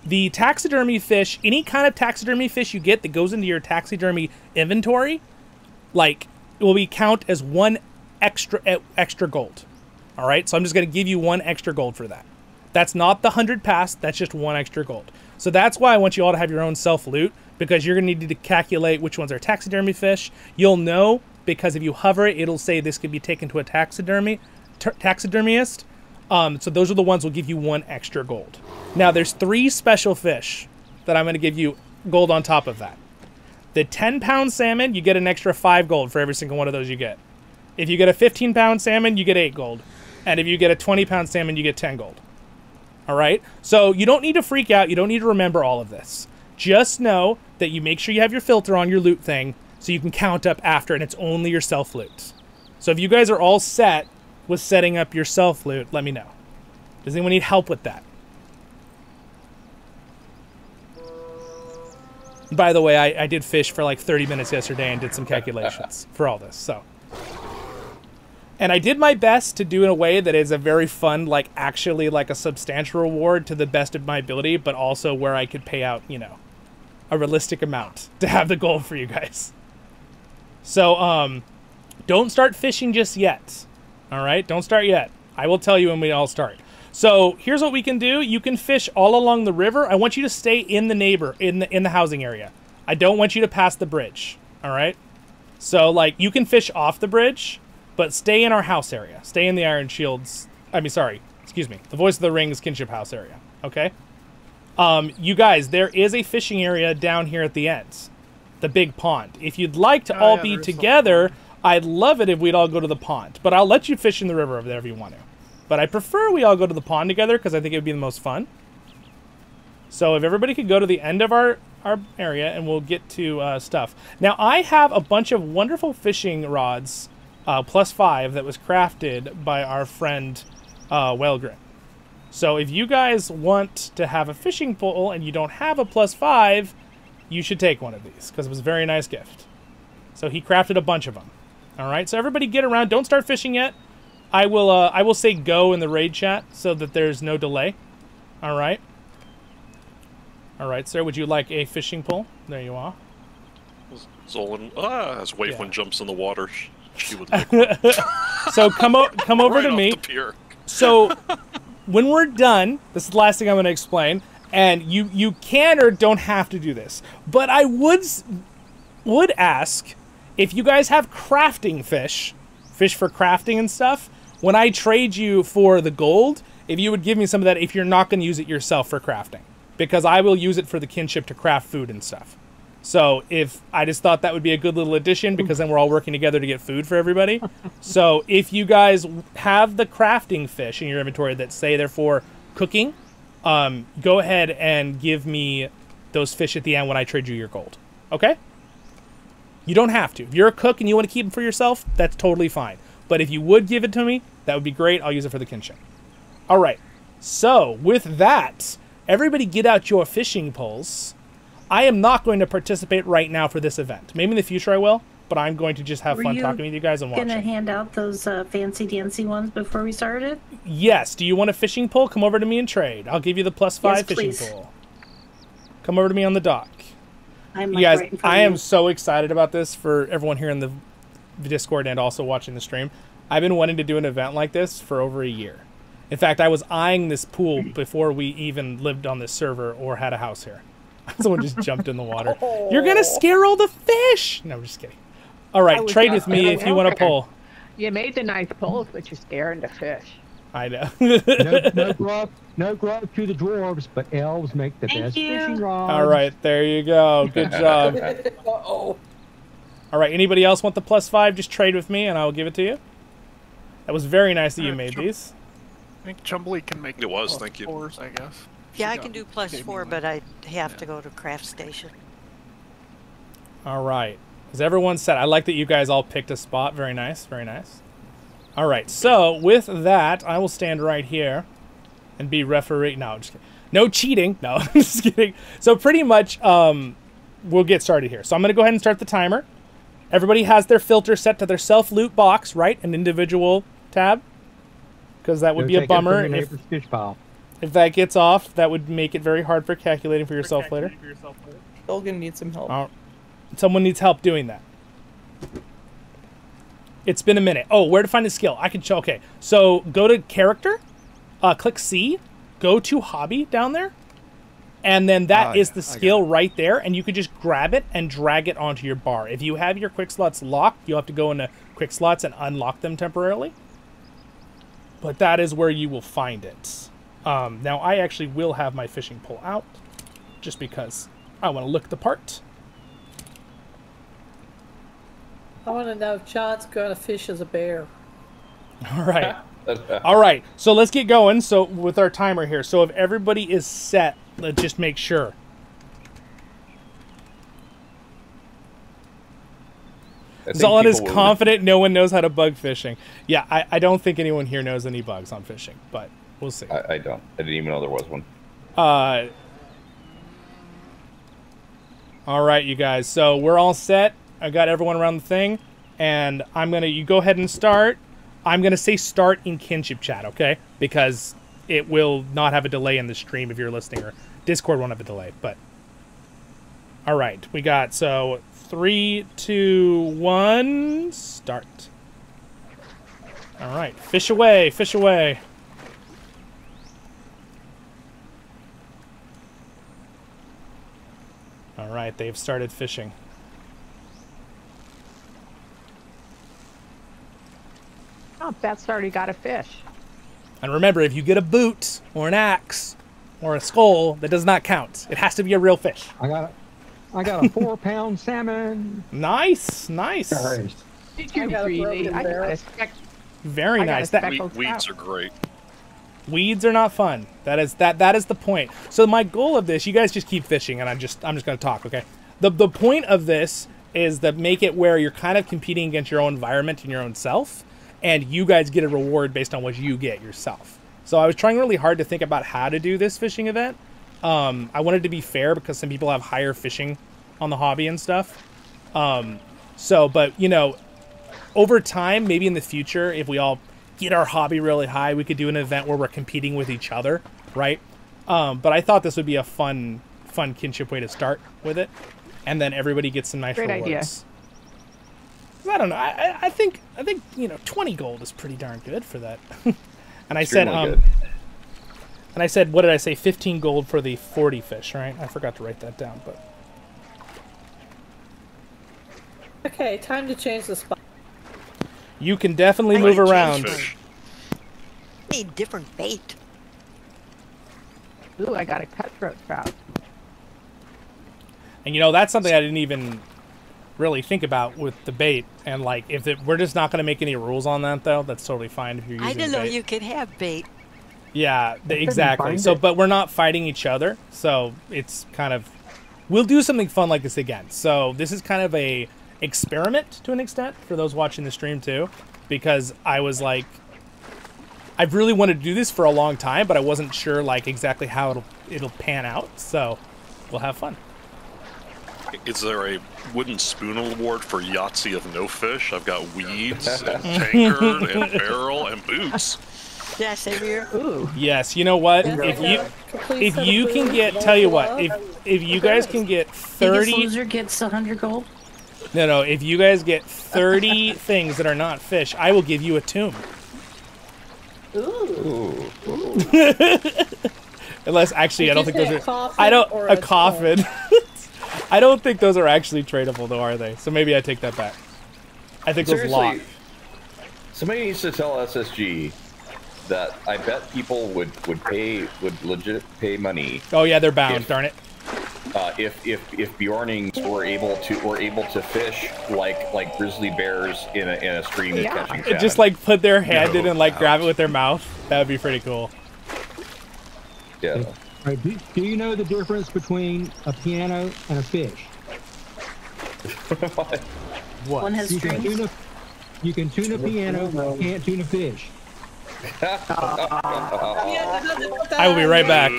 the taxidermy fish, any kind of taxidermy fish you get that goes into your taxidermy inventory, like, it will be count as 1 extra gold. All right, so I'm just going to give you 1 extra gold for that. That's not the 100 pass, that's just 1 extra gold. So that's why I want you all to have your own self-loot, because you're going to need to calculate which ones are taxidermy fish. You'll know, because if you hover it, it'll say this could be taken to a taxidermist. So those are the ones that will give you 1 extra gold. Now, there's 3 special fish that I'm going to give you gold on top of that. The 10-pound salmon, you get an extra 5 gold for every single one of those you get. If you get a 15-pound salmon, you get 8 gold. And if you get a 20-pound salmon, you get 10 gold. All right? So you don't need to freak out. You don't need to remember all of this. Just know that you make sure you have your filter on your loot thing so you can count up after, and it's only your self-loot. So if you guys are all set with setting up your self-loot, let me know. Does anyone need help with that? By the way, I did fish for like 30 minutes yesterday and did some calculations for all this, so. And I did my best to do in a way that is a very fun, like actually like a substantial reward to the best of my ability, but also where I could pay out, you know, a realistic amount to have the goal for you guys. So, don't start fishing just yet. All right, don't start yet. I will tell you when we all start. So here's what we can do. You can fish all along the river. I want you to stay in the housing area. I don't want you to pass the bridge. All right. So like you can fish off the bridge, but stay in our house area. Stay in the Ironshield's. I mean, sorry. Excuse me. The Voice of the Rings Kinship house area. Okay. You guys, there is a fishing area down here at the end, the big pond. If you'd like to all be together, I'd love it if we'd all go to the pond. But I'll let you fish in the river over there if you want to. But I prefer we all go to the pond together because I think it would be the most fun. So if everybody could go to the end of our area and we'll get to stuff. Now I have a bunch of wonderful fishing rods, +5, that was crafted by our friend Wellgrin. So if you guys want to have a fishing pole and you don't have a +5, you should take one of these because it was a very nice gift. So he crafted a bunch of them. All right, so everybody get around. Don't start fishing yet. I will say go in the raid chat so that there's no delay. All right. All right, sir. Would you like a fishing pole? There you are. Zollin, as Waveland jumps in the water, she would like one. So come over right to me. Off the pier. So when we're done, this is the last thing I'm going to explain, and you can or don't have to do this, but I would ask if you guys have crafting fish for crafting and stuff. When I trade you for the gold, if you would give me some of that if you're not going to use it yourself for crafting. Because I will use it for the kinship to craft food and stuff. So if I just thought that would be a good little addition because then we're all working together to get food for everybody. So if you guys have the crafting fish in your inventory that say they're for cooking, go ahead and give me those fish at the end when I trade you your gold. Okay? You don't have to. If you're a cook and you want to keep them for yourself, that's totally fine. But if you would give it to me, that would be great. I'll use it for the kinship. All right. So with that, everybody get out your fishing poles. I am not going to participate right now for this event. Maybe in the future I will, but I'm going to just have fun talking with you guys and watching. Gonna hand out those fancy dancy ones before we started? Yes. Do you want a fishing pole? Come over to me and trade. I'll give you the +5 fishing pole. Come over to me on the dock. You guys, I am so excited about this for everyone here in the Discord and also watching the stream. I've been wanting to do an event like this for over a year. In fact, I was eyeing this pool before we even lived on this server or had a house here. Someone just jumped in the water. You're going to scare all the fish! No, I'm just kidding. All right, trade with me if you want a pole. You made the nice poles, but you're scaring the fish. I know. no grub to the dwarves, but elves make the best fishing rods. All right, there you go. Good job. Uh-oh. All right, anybody else want the +5? Just trade with me and I'll give it to you. That was very nice that you made these. I think Chumbly can make it was, thank you. +4s, I guess. Yeah, I can do +4, but I have to go to craft station. All right. Is everyone set? I like that you guys all picked a spot. Very nice, very nice. All right, so with that, I will stand right here and be referee. No, just kidding. No cheating. No, I'm just kidding. So pretty much, we'll get started here. So I'm going to go ahead and start the timer. Everybody has their filter set to their self-loot box, right? An individual tab. Because that would be a bummer. If that gets off, that would make it very hard for calculating for yourself later. Dolgan needs some help. Someone needs help doing that. It's been a minute. Oh, where to find the skill? I can show. Okay, so go to character, click C, go to hobby down there, and then that is the skill right there, and you could just grab it and drag it onto your bar. If you have your quick slots locked, you'll have to go into quick slots and unlock them temporarily. But that is where you will find it. Now, I actually will have my fishing pole out, just because I want to look the part. I want to know if John's going to fish as a bear. All right. All right. So let's get going. So with our timer here. So if everybody is set, let's just make sure. Zollin is confident no one knows how to bug fishing. Yeah, I don't think anyone here knows any bugs on fishing, but we'll see. I don't. I didn't even know there was one. All right, you guys. So we're all set. I got everyone around the thing, and you go ahead and start. I'm gonna say start in Kinship chat, okay? Because it will not have a delay in the stream if you're listening, or Discord won't have a delay. But all right, we got 3, 2, 1, start. All right, fish away, fish away. All right, they've started fishing. Oh, that's already got a fish. And remember, if you get a boot or an axe or a skull, that does not count. It has to be a real fish. I got a 4-pound salmon. Nice, nice. Did you really? I got a speck. Very nice. Weeds are great. Weeds are not fun. That is the point. So my goal of this, you guys just keep fishing, and I'm just going to talk, okay? The point of this is to make it where you're kind of competing against your own environment and your own self, and you guys get a reward based on what you get yourself. So I was trying really hard to think about how to do this fishing event. I wanted to be fair because some people have higher fishing on the hobby and stuff. But, you know, over time, maybe in the future, if we all get our hobby really high, we could do an event where we're competing with each other, right? But I thought this would be a fun Kinship way to start with it. And then everybody gets some nice rewards. Idea. I don't know. I think you know, 20 gold is pretty darn good for that. And I said and I said, what did I say? 15 gold for the 40 fish, right? I forgot to write that down, but okay, time to change the spot. You can definitely move around. Need different bait. Ooh, I got a cutthroat trout. And you know, that's something I didn't even really think about with the bait. And like, we're just not going to make any rules on that, though. That's totally fine if you're using bait. I didn't know you could have bait. Yeah, exactly. So, but we're not fighting each other. So it's kind of, we'll do something fun like this again. So this is kind of a experiment to an extent for those watching the stream too, because I was like, I've really wanted to do this for a long time, but I wasn't sure like exactly how it'll pan out. So we'll have fun. Is there a wooden spoon award for Yahtzee of no fish? I've got weeds and tankard and barrel and boots. Yeah, same here. Ooh. Yes, you know what? If you can get, tell you what, if you guys can get 30. Biggest loser gets 100 gold. No, if you guys get 30 things that are not fish, I will give you a tomb. Ooh. Unless, actually, I don't think those are. A coffin. I don't think those are actually tradable, though, are they? So maybe I take that back. I think those lock. Somebody needs to tell SSG that I bet people would legit pay money. Oh yeah, they're bound. Darn it. If Bjornings were able to fish like grizzly bears in a stream that's catching salmon. Just like put their hand in and like grab it with their mouth. That would be pretty cool. Yeah. Right, do you know the difference between a piano and a fish? What? One has strings. You can tune a piano, you can't tune a fish. I will be right back.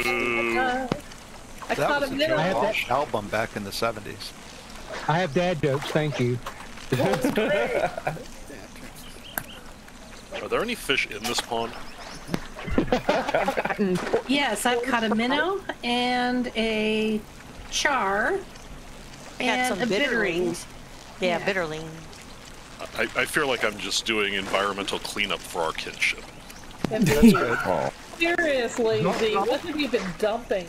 That was a Joe Walsh album back in the 70s. I have dad jokes, thank you. Are there any fish in this pond? Yes, I've caught a minnow and a char and a bitterling. Yeah, bitterling. I feel like I'm just doing environmental cleanup for our kinship. Indeed. Oh. Seriously, Z, what have you been dumping?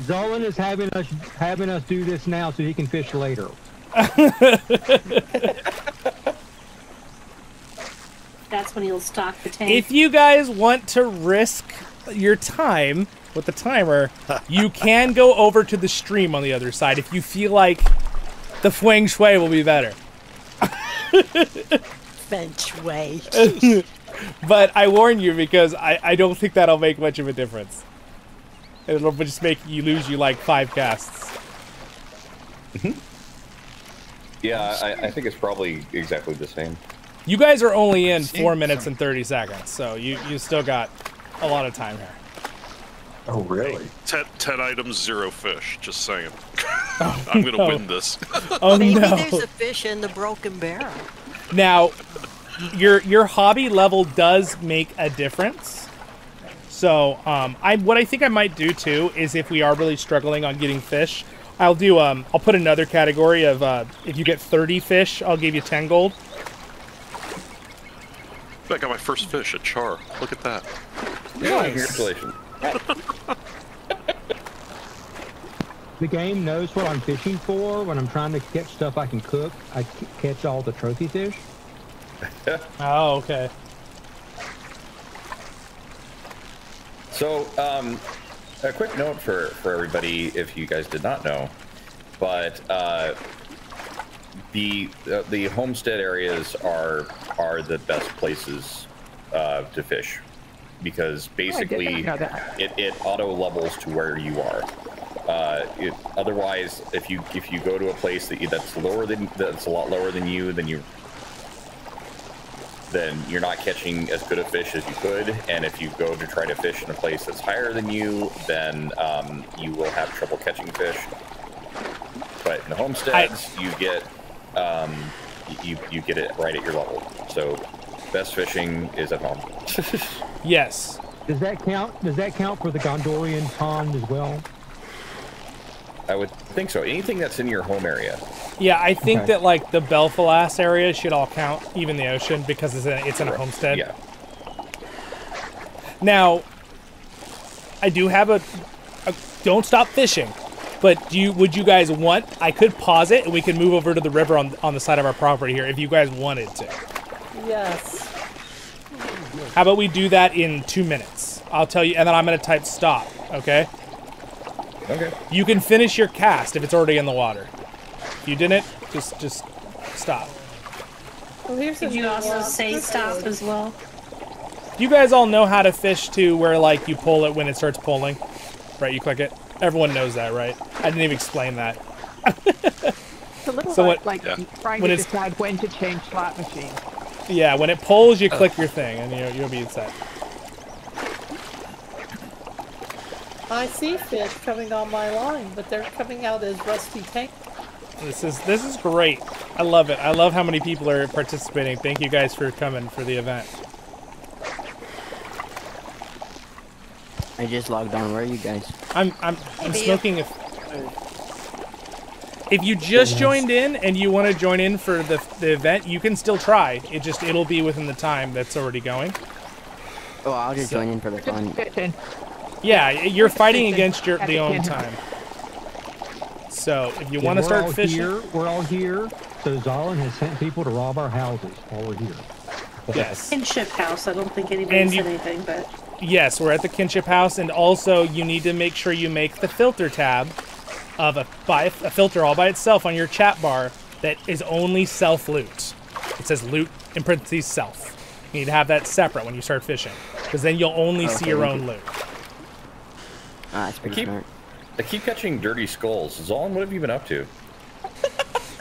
Zollin is having us do this now so he can fish later. That's when he'll stock the tank. If you guys want to risk your time with the timer, you can go over to the stream on the other side if you feel like the feng shui will be better. Feng shui. But I warn you because I don't think that'll make much of a difference. It'll just make you lose like 5 casts. Yeah, I think it's probably exactly the same. You guys are only in 4 minutes and 30 seconds, so you still got a lot of time here. Oh, really? 10 items, 0 fish. Just saying. I'm gonna win this. Oh, Maybe no. there's a fish in the broken barrel. Now, your hobby level does make a difference. So, what I think I might do too is if we are really struggling on getting fish, I'll put another category of if you get 30 fish, I'll give you 10 gold. I got my first fish, a char. Look at that. Nice. Congratulations. The game knows what I'm fishing for. When I'm trying to catch stuff I can cook, I catch all the trophy fish. Oh, okay. So, a quick note for everybody, if you guys did not know, but the homestead areas are the best places to fish, because basically it auto levels to where you are. Otherwise, if you go to a place that's a lot lower than you, then you're not catching as good a fish as you could, and if you go to try to fish in a place that's higher than you, then you will have trouble catching fish. But in the homesteads, you get you get it right at your level. So best fishing is at home. Yes. Does that count? Does that count for the Gondorian pond as well? I would think so. Anything that's in your home area. Yeah, I think that like the Belfalas area should all count, even the ocean, because it's in a homestead. Yeah. Now, I do have a don't stop fishing, but would you guys want? I could pause it and we can move over to the river on the side of our property here if you guys wanted to. Yes. How about we do that in 2 minutes? I'll tell you, and then I'm going to type stop. Okay. Okay. You can finish your cast if it's already in the water. If you didn't, just stop. Well, here's Did you also say stop as well? You guys all know how to fish to where like you pull it when it starts pulling, right? You click it. Everyone knows that, right? I didn't even explain that. It's a little like trying to decide when to change slot machine. Yeah, when it pulls, you click your thing, and you'll be set. I see fish coming on my line, but they're coming out as rusty tank. This is great. I love it. I love how many people are participating. Thank you guys for coming for the event. I just logged on. Where are you guys? I'm smoking. If you just joined in and you want to join in for the event, you can still try. It'll be within the time that's already going. Oh, I'll just join in for the fun. Yeah, you're fighting against the own time. So if you want to start fishing, we're all here. So Zollin has sent people to rob our houses while we're here. Yes. Kinship house. I don't think anybody said anything, but yes, we're at the Kinship house, and also you need to make sure you make the filter tab of a filter all by itself on your chat bar that is only self loot. It says loot in parentheses self. You need to have that separate when you start fishing, because then you'll only see your own loot. That's pretty smart. I keep catching dirty skulls. Zollin, what have you been up to?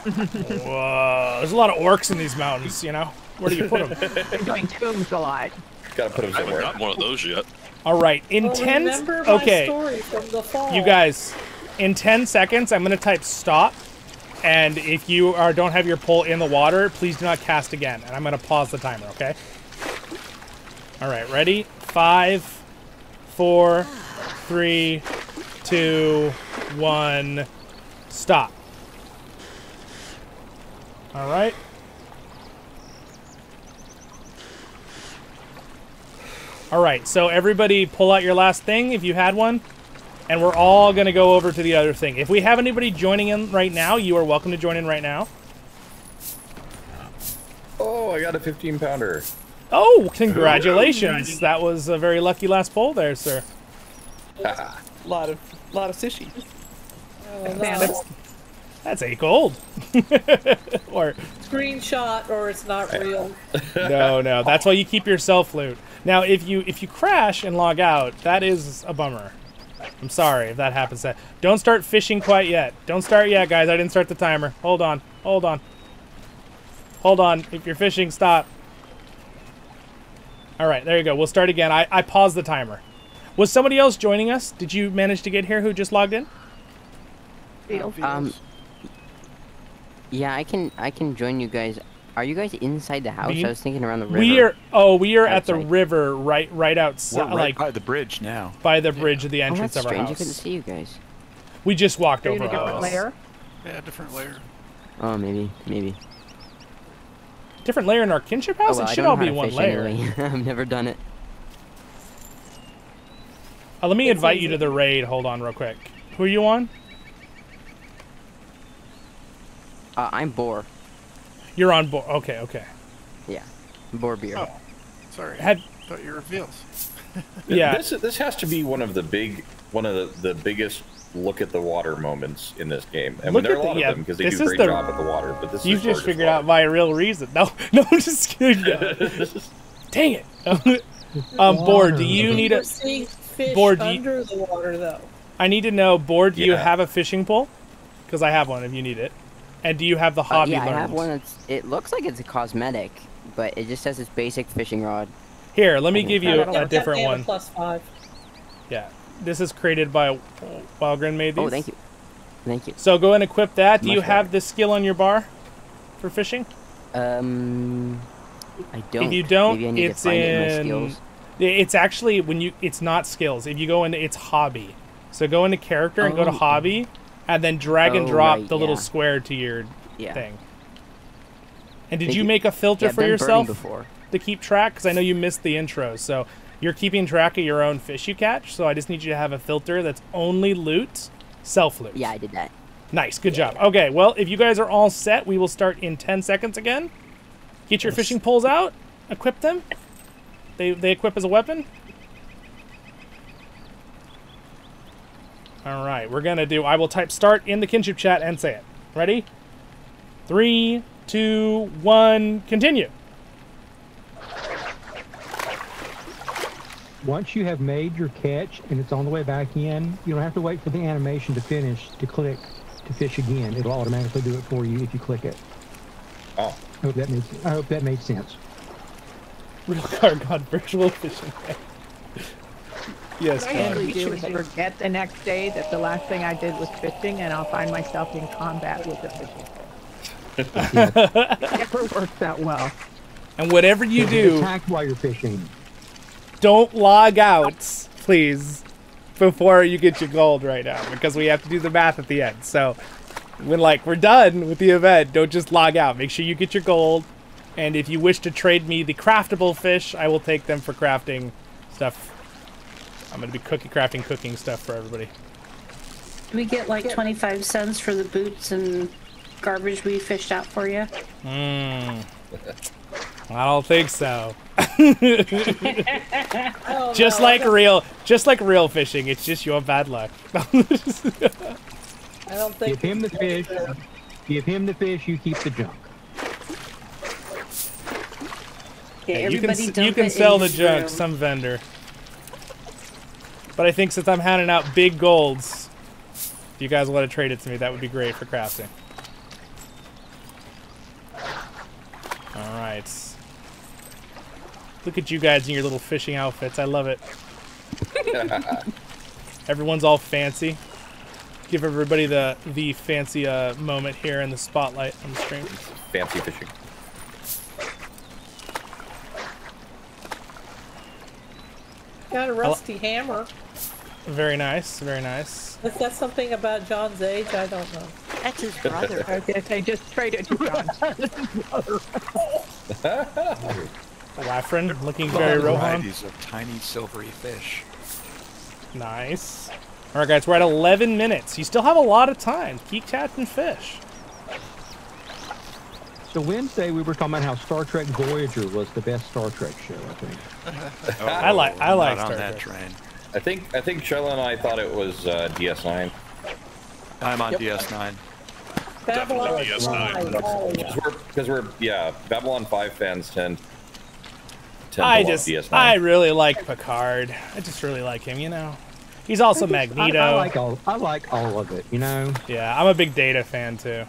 Whoa, there's a lot of orcs in these mountains, you know? Where do you put them? They're doing tombs a lot. Gotta put them I somewhere. haven't gotten one of those yet. All right, in Well, 10... remember my Okay, story from the fall. you guys, in 10 seconds, I'm going to type stop, and if you don't have your pole in the water, please do not cast again, and I'm going to pause the timer, okay? All right, ready? 5, 4, 3, 2, 1, stop. All right. All right, so everybody pull out your last thing if you had one, and we're all going to go over to the other thing. If we have anybody joining in right now, you are welcome to join in right now. Oh, I got a 15-pounder. Oh, congratulations. That was a very lucky last pull there, sir. A lot of sushi. That's 8 gold. Or Screenshot or it's not real. no, that's why you keep your self loot. Now, if you crash and log out, that is a bummer. I'm sorry if that happens. Don't start fishing quite yet. Don't start yet, guys. I didn't start the timer. Hold on. If you're fishing, stop. All right, there you go. We'll start again. I paused the timer. Was somebody else joining us? Did you manage to get here who just logged in? Yeah, I can join you guys. Are you guys inside the house? I was thinking around the river. We are at the river, right outside, We're right by the bridge now. By the bridge of the entrance that's of our strange. house. I couldn't see you guys. We just walked over. A different layer? Yeah, different layer. Oh, maybe. Different layer in our kinship house? Oh, well, it should all be one layer. Anyway. I've never done it. Let me invite you to the raid. Hold on real quick. Who are you on? I'm Boar. You're on Boar. Okay. Yeah. Boar beer. Oh, sorry. I thought you were reveals. Yeah. This has to be one of the biggest look at the water moments in this game. And there are a lot of them because they do a great job at the water. But this you've just figured out my real reason. No, I'm just kidding. Dang it. Boar, do you need a fish Boar? Under the water though. I need to know, Boar. Do you have a fishing pole? Because I have one. If you need it. And do you have the hobby? Yeah, I have one. It looks like it's a cosmetic, but it just says it's basic fishing rod. Here, let me give you a different one. +5. Yeah, this is created by Wildgren made these. Oh, thank you. So go and equip that. Do you have this skill on your bar for fishing? I don't. If you don't, maybe I need it's to find it in my skills. It's actually it's not skills. If you go into it's hobby. So go into character and go to hobby. And then drag and drop the little square to your thing. And did you make a filter for yourself to keep track? Because I know you missed the intro. So you're keeping track of your own fish you catch. So I just need you to have a filter that's only loot, self-loot. Yeah, I did that. Nice. Good job. Okay, well, if you guys are all set, we will start in 10 seconds again. Get your fishing poles out. Equip them. They equip as a weapon. All right, we're going to do... I will type start in the kinship chat and say it. Ready? 3, 2, 1, continue. Once you have made your catch and it's on the way back in, you don't have to wait for the animation to finish to click to fish again. It'll automatically do it for you if you click it. Oh. I hope that made sense. Real card god virtual fishing. Yes, what I usually do is forget the next day that the last thing I did was fishing, and I'll find myself in combat with the fishing. It never works out well. And whatever you do, attack while you're fishing. Don't log out, please, before you get your gold right now, because we have to do the math at the end. So when we're done with the event, don't just log out. Make sure you get your gold, and if you wish to trade me the craftable fish, I will take them for crafting stuff. I'm going to be crafting cooking stuff for everybody. We get like 25 cents for the boots and garbage we fished out for you. I don't think so. Just like real fishing, it's just your bad luck. I don't think. Give him the fish. Give him the fish. You keep the junk. Okay, you can sell the junk, some vendor. But I think since I'm handing out big golds, if you guys want to trade it to me, that would be great for crafting. Alright. Look at you guys in your little fishing outfits. I love it. Everyone's all fancy. Give everybody the fancy moment here in the spotlight on the stream. Fancy fishing. Got a rusty hammer. Very nice, very nice. Is that something about John's age? I don't know. That's his brother. I guess they just traded to John's brother. Lafren looking very Rohan. Varieties of tiny silvery fish. Nice. All right, guys, we're at 11 minutes. You still have a lot of time. Keep catching fish. So Wednesday we were talking about how Star Trek Voyager was the best Star Trek show. I think. I like Star that Trek. train. I think Shella and I thought it was DS9. I'm on DS9. Babylon DS9. Because we're Babylon 5 fans tend to love DS9. I really like Picard. I just really like him, you know. He's also Magneto. I like all of it, you know. Yeah, I'm a big Data fan too.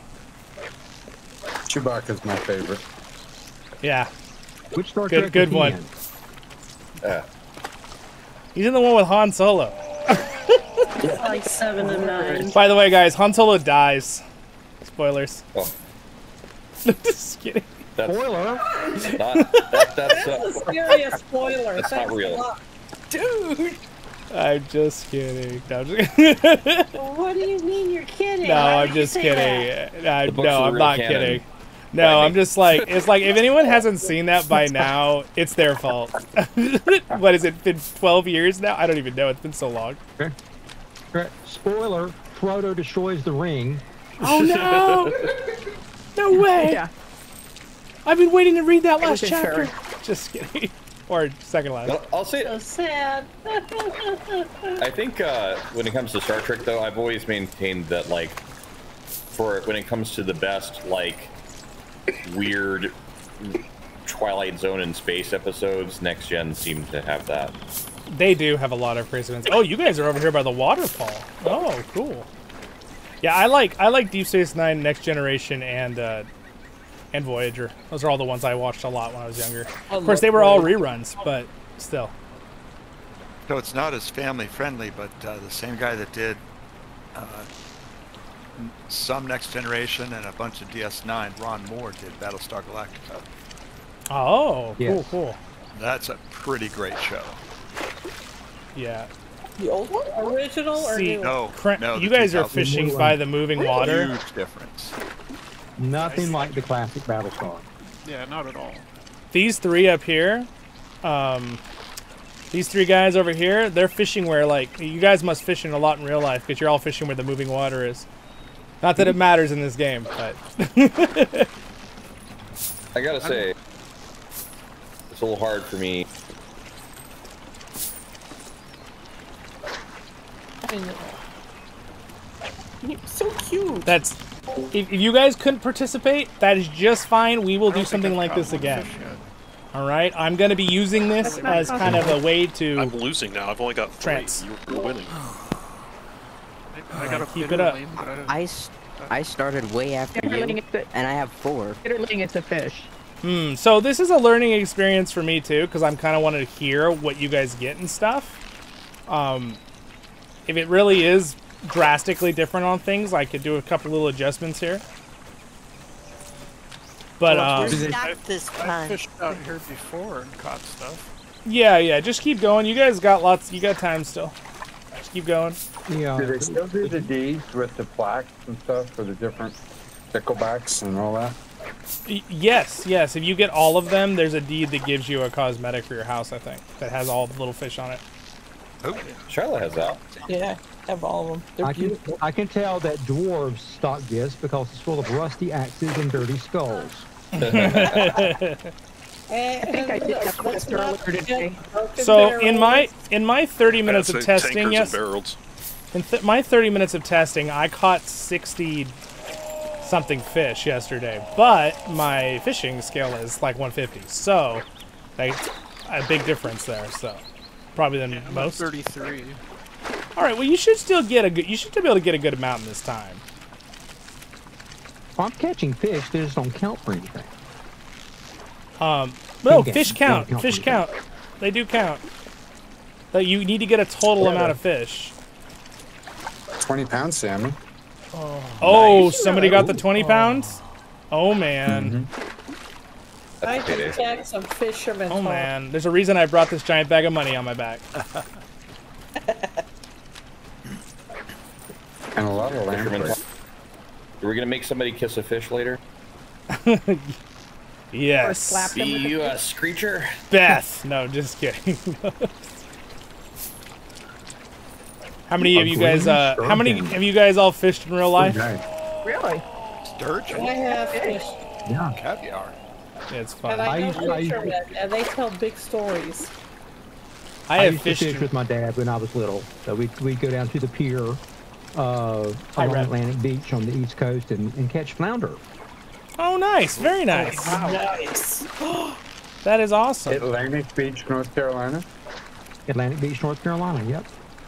Chewbacca's my favorite. Yeah. Which Star Trek? Good one. He's in the one with Han Solo. like 7 and 9. By the way, guys, Han Solo dies. Spoilers. Oh. Just kidding. Spoiler. That's a serious spoiler. That's not real. Dude. I'm just kidding. No, I'm just kidding. What do you mean you're kidding? No, I'm just kidding. No, I'm not kidding. No, I'm just like, it's like if anyone hasn't seen that by now, it's their fault. What has it been 12 years now? I don't even know. It's been so long. Okay. Spoiler, Frodo destroys the ring. Oh no! No way! Yeah. I've been waiting to read that last was chapter. insurance. Just kidding. Or second last. I'll say So sad. I think when it comes to Star Trek, though, I've always maintained that, like, when it comes to the best, like, weird Twilight Zone and space episodes, Next Gen seem to have that. They do have a lot of precedence. Oh, you guys are over here by the waterfall. Oh, cool. Yeah, I like Deep Space Nine, Next Generation, and Voyager. Those are all the ones I watched a lot when I was younger. Of course, they were all reruns, but still. So it's not as family friendly, but the same guy that did some Next Generation and a bunch of DS9, Ron Moore, did Battlestar Galactica. Oh, Yes. cool. That's a pretty great show. Yeah. The old one? Original or See, new? No, you guys are fishing by the moving water. Huge difference. Nothing like the classic Battlestar. Yeah, not at all. These three up here, these three guys over here, they're fishing where, like, you guys must fish in a lot in real life because you're all fishing where the moving water is. Not that it matters in this game, but. I gotta say, it's a little hard for me. So cute. That's. If you guys couldn't participate, that is just fine. We will do something like this again. All right, I'm going to be using this as kind of a way to. I'm losing now. I've only got 3. You're winning. I gotta keep it up. I started way after you, and I have 4. Literally, it's a fish. So this is a learning experience for me too, because I'm kind of wanting to hear what you guys get and stuff. If it really is drastically different on things, I could do a couple little adjustments here. But I fished out here before and caught stuff. yeah, just keep going. You guys got lots. You got time still. Just keep going. Yeah. Do they still do the deeds with the plaques and stuff for the different picklebacks and all that? Yes. If you get all of them, there's a deed that gives you a cosmetic for your house, I think, that has all the little fish on it. Oh, Charlotte has that. Yeah, I have all of them. They're beautiful. I can tell that dwarves stock this because it's full of rusty axes and dirty skulls. I think I did that list earlier today. So in my 30 minutes of testing, yes, in my 30 minutes of testing, I caught 60 something fish yesterday, but my fishing scale is like 150, so like a big difference there. So probably than most. 33. All right, well you should still get a good. You should still be able to get a good amount in this time. I'm catching fish. They just don't count for anything. No, fish count. Fish count. They do count. But you need to get a total amount of fish. 20 pound salmon. Oh, nice. Somebody got the 20 pounds? Oh, man. I just got some fisherman. Oh man, there's a reason I brought this giant bag of money on my back. And a lot of lampreys. Are we gonna make somebody kiss a fish later? Yes. Be you a screecher? Beth. No, just kidding. How many of you guys? How many have you guys all fished in real life? Really? Sturgeon. I have fished. Yeah. Caviar. Yeah, it's fun. And I know fishermen, and they tell big stories. I have used to fish with my dad when I was little. So we'd go down to the pier along Atlantic Beach on the East Coast and catch flounder. Oh, nice. Very nice. Wow. Nice. That is awesome. Atlantic Beach, North Carolina? Atlantic Beach, North Carolina, yep.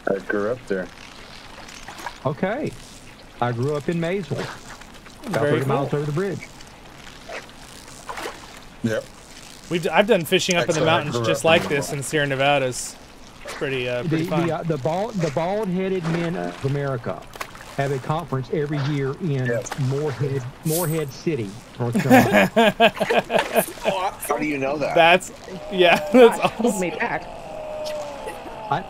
I grew up there. Okay. I grew up in Maysville. About Very 30 miles cool. over the bridge. Yep. I've done fishing up in the Actually, I mountains grew just up like in this in Sierra Nevada. It's pretty fun. The bald-headed men of America have a conference every year in Morehead City, North Carolina. How do you know that? That's awesome. Hold me back.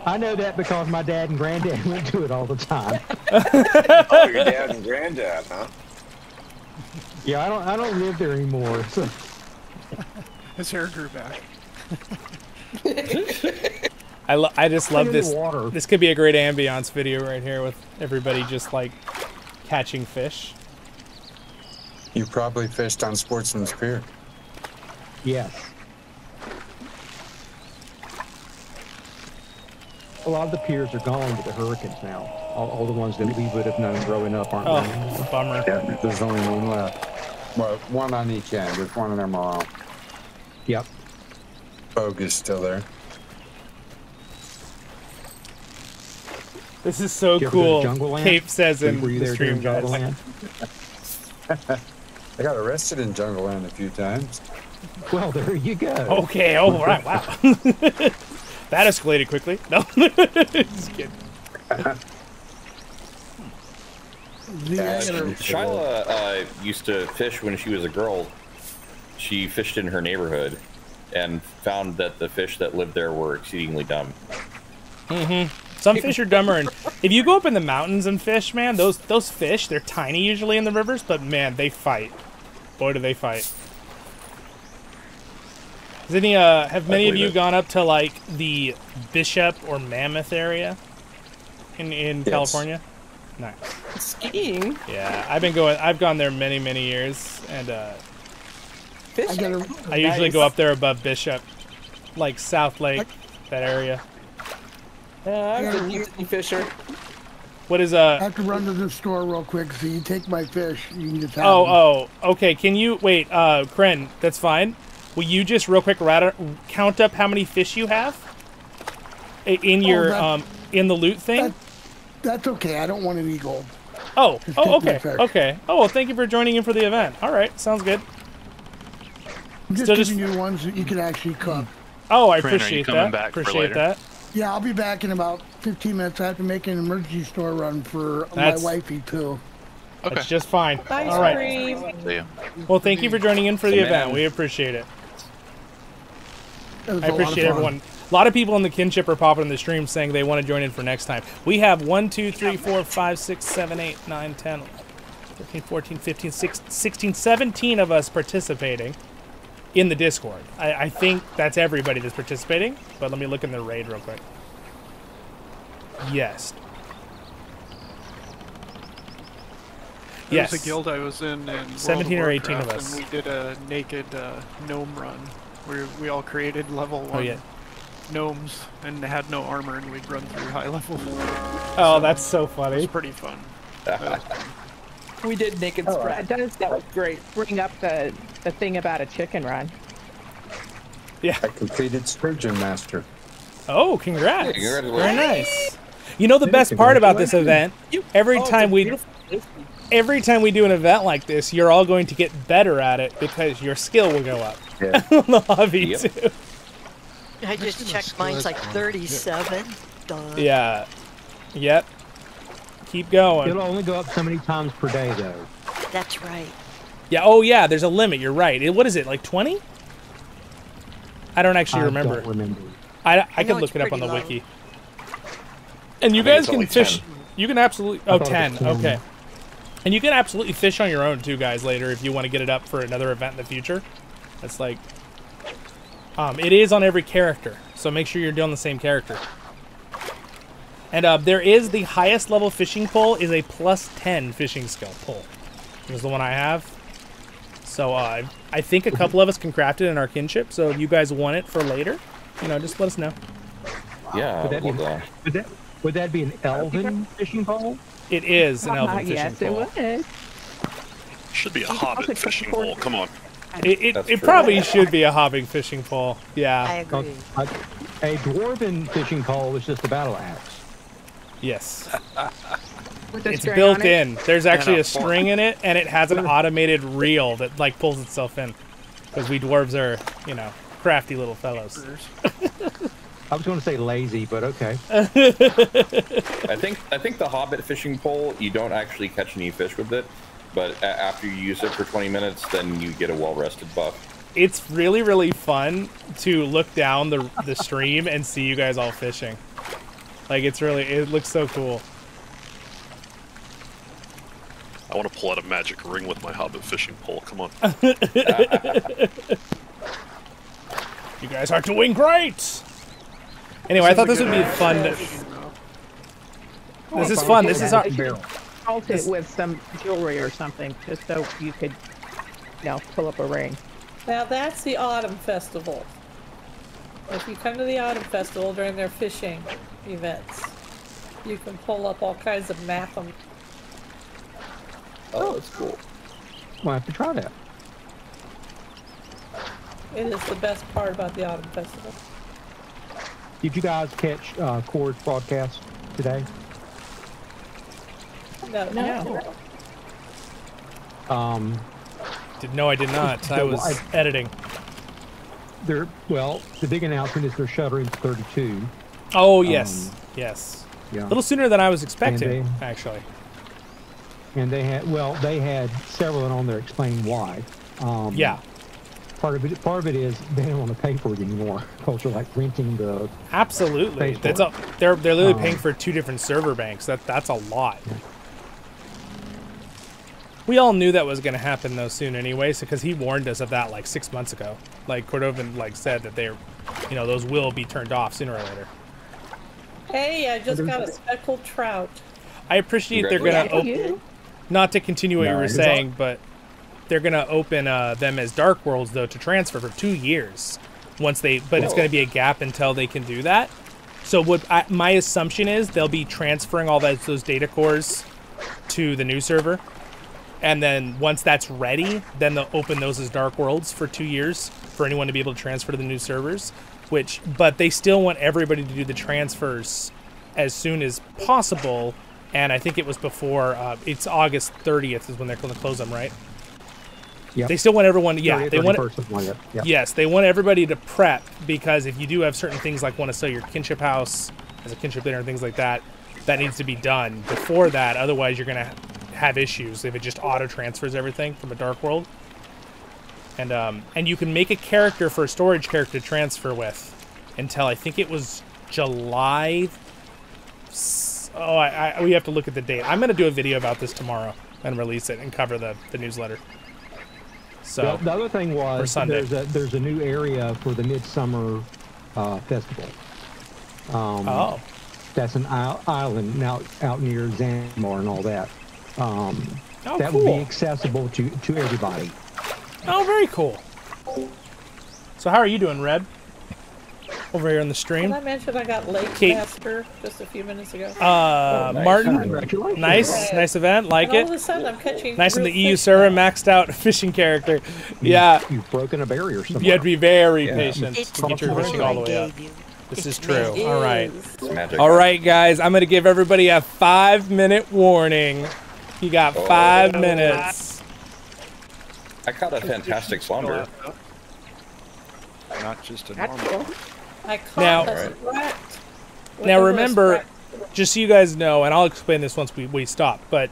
I know that because my dad and granddad went to it all the time. Oh, your dad and granddad, huh? Yeah, I don't live there anymore. So. His hair grew back. I just love Look at this. the water. This could be a great ambiance video right here with everybody just like catching fish. You probably fished on Sportsman's Pier. Yes. A lot of the piers are gone with the hurricanes now. All the ones that we would have known growing up aren't there anymore. Bummer. Yeah, there's only one left. Well, one on each end. There's one in their mall. Yep. Bogue is still there. This is so Did you ever go to cool. Jungleland? Cape says in Were you the there stream, during guys. Jungleland? I got arrested in Jungleland a few times. Well, there you go. Okay, all right, wow. That escalated quickly. No, just kidding. Shyla used to fish when she was a girl. She fished in her neighborhood and found that the fish that lived there were exceedingly dumb. Some fish are dumber, and if you go up in the mountains and fish, man, those fish, they're tiny usually in the rivers, but man, they fight. Boy, do they fight. Have many of you gone up to like the Bishop or Mammoth area in California? Nice. Skiing? Yeah, I've gone there many years, and I usually go up there above Bishop, like South Lake, that area. I'm a Disney fisher. What is I have to run to the store real quick, so you take my fish. You can just have them. Oh, okay. Can you wait, Kren? That's fine. Will you just real quick count up how many fish you have in your in the loot thing? That's okay. I don't want any gold. Oh, Just oh, take my okay, fish. okay. Oh, well, thank you for joining in for the event. All right, sounds good. I'm just giving you ones that you can actually cook. Oh, I Kren, are you appreciate coming that. back for Appreciate later? that. Yeah, I'll be back in about 15 minutes. I have to make an emergency store run for That's- my wifey, too. That's just fine. Ice All right. cream. See ya. Well, thank you for joining in for the Man. event. We appreciate it. It was I a lot of appreciate fun. everyone. A lot of people in the Kinship are popping in the stream saying they want to join in for next time. We have 1, 2, 3, 4, 5, 6, 7, 8, 9, 10, 13, 14, 15, 16, 17 of us participating in the Discord. I think that's everybody that's participating, but let me look in the raid real quick. Yes. There Yes. was a guild I was in 17 World or of 18 of Warcraft, us. and we did a naked gnome run where we all created level 1 gnomes and had no armor, and we'd run through high level. Oh, that's so funny. It was pretty fun. We did naked Oh, spread. that does That was great. bring up the thing about a chicken run. Yeah. I completed Sturgeon Master. Oh, congrats. Hey, congratulations. Very nice. You know the best part about this event? Every time we do an event like this, you're all going to get better at it because your skill will go up. Yeah. On the hobby too. I just checked mine's like 37. Duh. Yeah. Yep. Keep going. It'll only go up so many times per day, though. That's right. Yeah. Oh, yeah. There's a limit. You're right. What is it? Like 20? I don't actually remember. Don't remember. I can look it up on the wiki. And you guys can fish. 10. You can absolutely. Oh, 10. Okay. And you can absolutely fish on your own too, guys. Later, if you want to get it up for another event in the future, that's like. It is on every character, so make sure you're doing the same character. And there is the highest level fishing pole is a +10 fishing skill pole. Is the one I have. So I think a couple of us can craft it in our kinship. So if you guys want it for later, you know, just let us know. Yeah. Would that be an elven fishing pole? It is an elven fishing pole. Yes, it Should be a hobbit fishing pole. Come on. It probably should be a hobbing fishing pole. Yeah. I agree. A dwarven fishing pole is just a battle axe. Yes. With a It's string built on it? in. There's actually And a a string in it, and it has an automated reel that like pulls itself in. Because we dwarves are, you know, crafty little fellows. I was going to say lazy, but okay. I think the hobbit fishing pole, you don't actually catch any fish with it, but after you use it for 20 minutes, then you get a well-rested buff. It's really, really fun to look down the stream and see you guys all fishing. Like, it looks so cool. I want to pull out a magic ring with my hobbit fishing pole. Come on. You guys are doing great! Anyway, I thought this would be fun. This is fun. This is our... Salt it with some jewelry or something, just so you could, you know, pull up a ring. Now that's the autumn festival. If you come to the autumn festival during their fishing events, you can pull up all kinds of macam. Oh, that's cool. We'll have to try that. It is the best part about the autumn festival. Did you guys catch Cord's broadcast today? No. No, I did not. I was editing. Well, the big announcement is they're shuttering 32. Oh, yes. Yes. Yeah. A little sooner than I was expecting, actually. And they had several on there explaining why. Yeah. Part of it is they don't want to pay for it anymore. Culture like renting the. Absolutely. They're literally paying for 2 different server banks. That's a lot. Yeah. We all knew that was going to happen though soon anyway, because he warned us of that like 6 months ago. Like Cordovan said that they're, you know, those will be turned off sooner or later. Hey, I just got a speckled trout. I appreciate they're going to open. Not to continue what you were saying, but they're going to open them as dark worlds though to transfer for 2 years. But it's going to be a gap until they can do that. So my assumption is they'll be transferring all those data cores to the new server. And then once that's ready, then they'll open those as dark worlds for 2 years for anyone to be able to transfer to the new servers. But they still want everybody to do the transfers as soon as possible. And I think it was before, it's August 30th is when they're going to close them, right? Yeah. They still want everyone, yeah. They want Yep. Yes, they want everybody to prep, because if you do have certain things like want to sell your kinship house as a kinship dinner and things like that, that needs to be done before that. Otherwise, you're going to have issues if it just auto transfers everything from a dark world. And you can make a character for a storage character to transfer with until I think it was July. We have to look at the date. I'm going to do a video about this tomorrow and release it and cover the newsletter. So the other thing was there's a new area for the Midsummer Festival. That's an island now out near Zanmar and all that. That would be accessible to everybody. Oh, very cool. So how are you doing, Red? Over here on the stream. Did I mention I got Lake Master just a few minutes ago? Nice. Martin, nice event, like and it. All of a sudden I'm catching nice in the real EU fish server, now. maxed out fishing character. Yeah. You've broken a barrier somewhere. You have to be very patient It's to get your fishing all the way up. This is true. It All right. Magic. All right, guys. I'm going to give everybody a 5-minute warning. You got 5 minutes. I caught a fantastic flounder. Not just a normal. I caught a sprat. Now remember, just so you guys know, and I'll explain this once we stop, but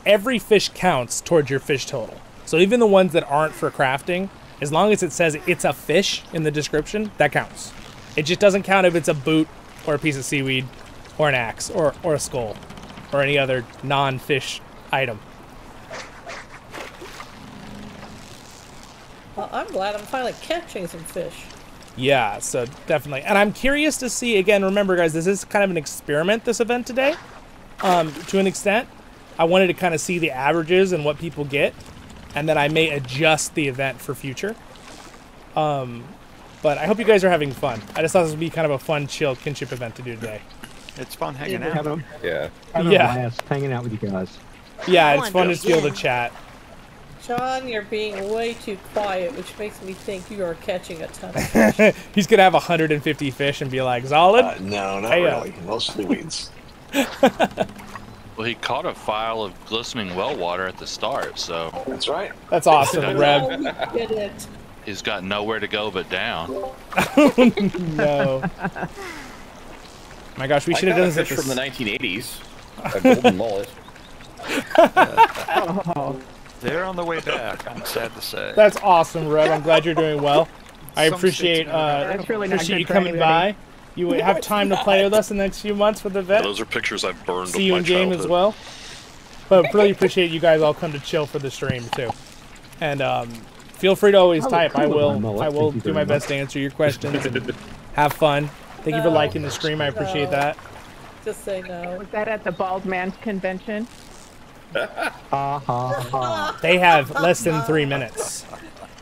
every fish counts towards your fish total. So even the ones that aren't for crafting, as long as it says it's a fish in the description, that counts. It just doesn't count if it's a boot or a piece of seaweed or an axe or a skull or any other non-fish item. Well, I'm glad I'm finally catching some fish. Yeah, so definitely. And I'm curious to see, again, remember guys, this is kind of an experiment, this event today, to an extent. I wanted to kind of see the averages and what people get, and then I may adjust the event for future. But I hope you guys are having fun. I just thought this would be kind of a fun, chill kinship event to do today. It's fun hanging out. Yeah. Hanging out with you guys. Yeah, it's fun to just be able to chat. John, you're being way too quiet, which makes me think you are catching a ton of fish. He's gonna have 150 fish and be like, Zollin? No, not really. Mostly weeds. Well, he caught a file of glistening well water at the start, so... That's right. That's awesome, Reb. Oh, we did it. He's got nowhere to go but down. No. My gosh, we should have done this from the 1980s. A golden mullet. They're on the way back, I'm sad to say. That's awesome, Reb. I'm glad you're doing well. I Some appreciate states really not appreciate good you for coming anybody. by. You have time to play with us in the next few months with the vet. Those are pictures I burned See of you my in game childhood. as well. But really appreciate you guys all come to chill for the stream too. And feel free to always type. I will do my best to answer your questions and have fun. Thank you for liking the stream. I appreciate that. Just say no. Was that at the Bald Man's Convention? They have less than 3 minutes.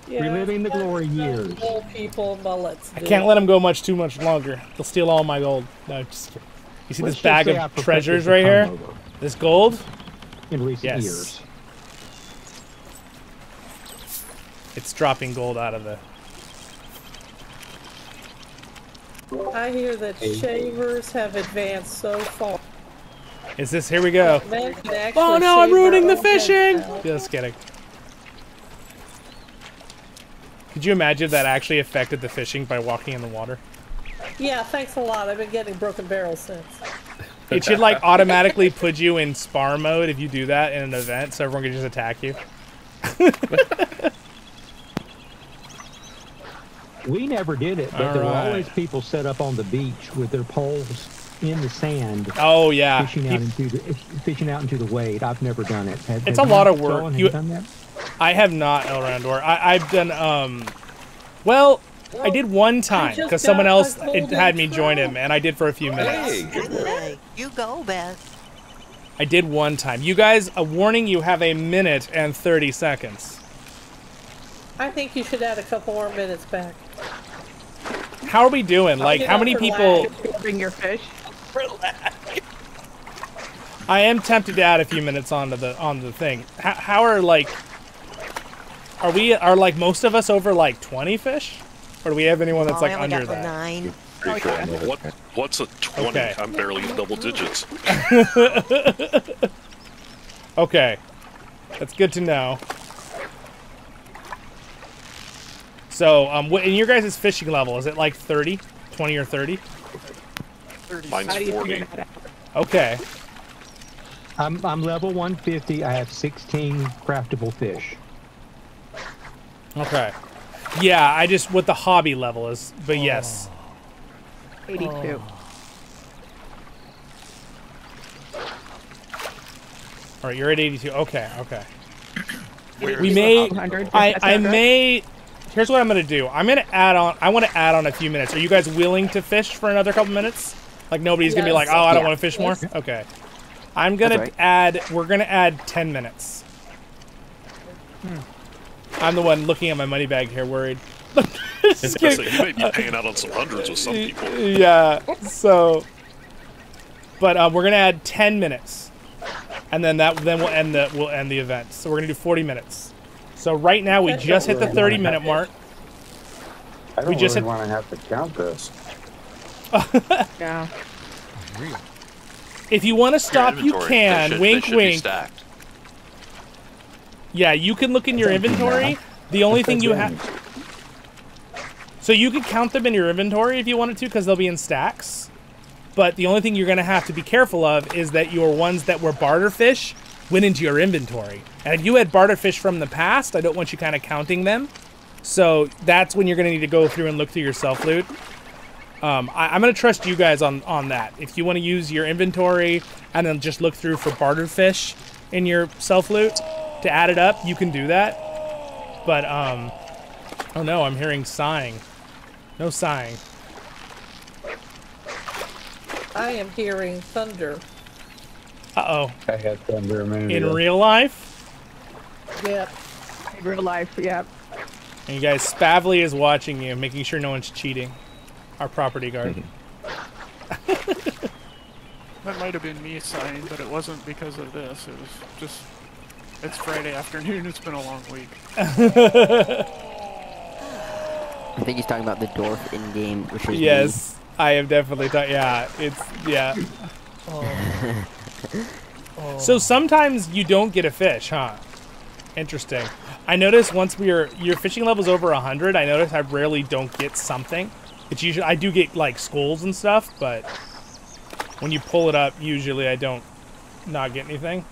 Yeah, Reliving the glory years. Old people, mullets. I can't let them go too much longer. They'll steal all my gold. No, just kidding. You see this bag of treasures right here? This gold? In recent years. It's dropping gold out of the... I hear that shavers have advanced so far. Is this... Here we go. Men can actually Oh no, I'm shave ruining their the own heads fishing! now. Just kidding. Could you imagine if that actually affected the fishing by walking in the water? Yeah, thanks a lot. I've been getting broken barrels since. It should like automatically put you in spar mode if you do that in an event, so everyone can just attack you. We never did it, but there were always people set up on the beach with their poles in the sand. Oh yeah, fishing out into the wade. I've never done it. It's a lot of work. Have you done that? I have not, Elraandor. I've done well, I did one time because someone else had me join him, and I did for a few minutes. Hey, you go, Beth. I did one time. You guys, a warning: you have 1 minute and 30 seconds. I think you should add a couple more minutes back. How are we doing? Like, how many people? Bring your fish. I am tempted to add a few minutes onto the thing. How are like? Are like most of us over like 20 fish, or do we have anyone that's like under that? 9. What's a 20? Okay. I'm barely in double digits. Okay, that's good to know. So, in your guys' fishing level, is it like 30, 20 or 30? Mine's 40. Okay. I'm level 150. I have 16 craftable fish. Okay. Yeah, I just what the hobby level is, but yes. 82. All right, you're at 82. Okay, okay. Where We is may. it? 100? I may. Here's what I'm gonna do. I'm gonna add on. I want to add on a few minutes. Are you guys willing to fish for another couple minutes? Like nobody's gonna be like, oh, I don't want to fish more. Okay. I'm gonna add. We're gonna add 10 minutes. I'm the one looking at my money bag here, worried. Just So kidding. you may be paying out on some hundreds with some people. Yeah. So. But we're gonna add 10 minutes, and then we'll end the event. So we're gonna do 40 minutes. So right now we just hit the 30-minute mark. I don't really want to have to count this. Yeah. If you want to stop, you can. Wink, wink. Yeah, you can look in your inventory. The only thing you have... So you could count them in your inventory if you wanted to, because they'll be in stacks. But the only thing you're going to have to be careful of is that your ones that were barter fish went into your inventory. And if you had barter fish from the past, I don't want you kind of counting them. So that's when you're going to need to go through and look through your self loot. I'm going to trust you guys on that. If you want to use your inventory and then just look through for barter fish in your self loot to add it up, you can do that. But, oh no, I'm hearing sighing. No sighing. I am hearing thunder. Uh-oh. I had thunder a minute In ago. real life? Yep. In real life, yep. And you guys, Spavly is watching you, making sure no one's cheating. Our property guard. That might have been me sighing, but it wasn't because of this. It was just... It's Friday afternoon. It's been a long week. I think he's talking about the dwarf in-game, which is Yes, I am definitely talking. Yeah, it's... Yeah. Oh. So sometimes you don't get a fish, huh? Interesting. I noticed once your fishing level's over 100, I notice I rarely don't get something. It's usually, I do get like skulls and stuff, but when you pull it up, usually I don't not get anything.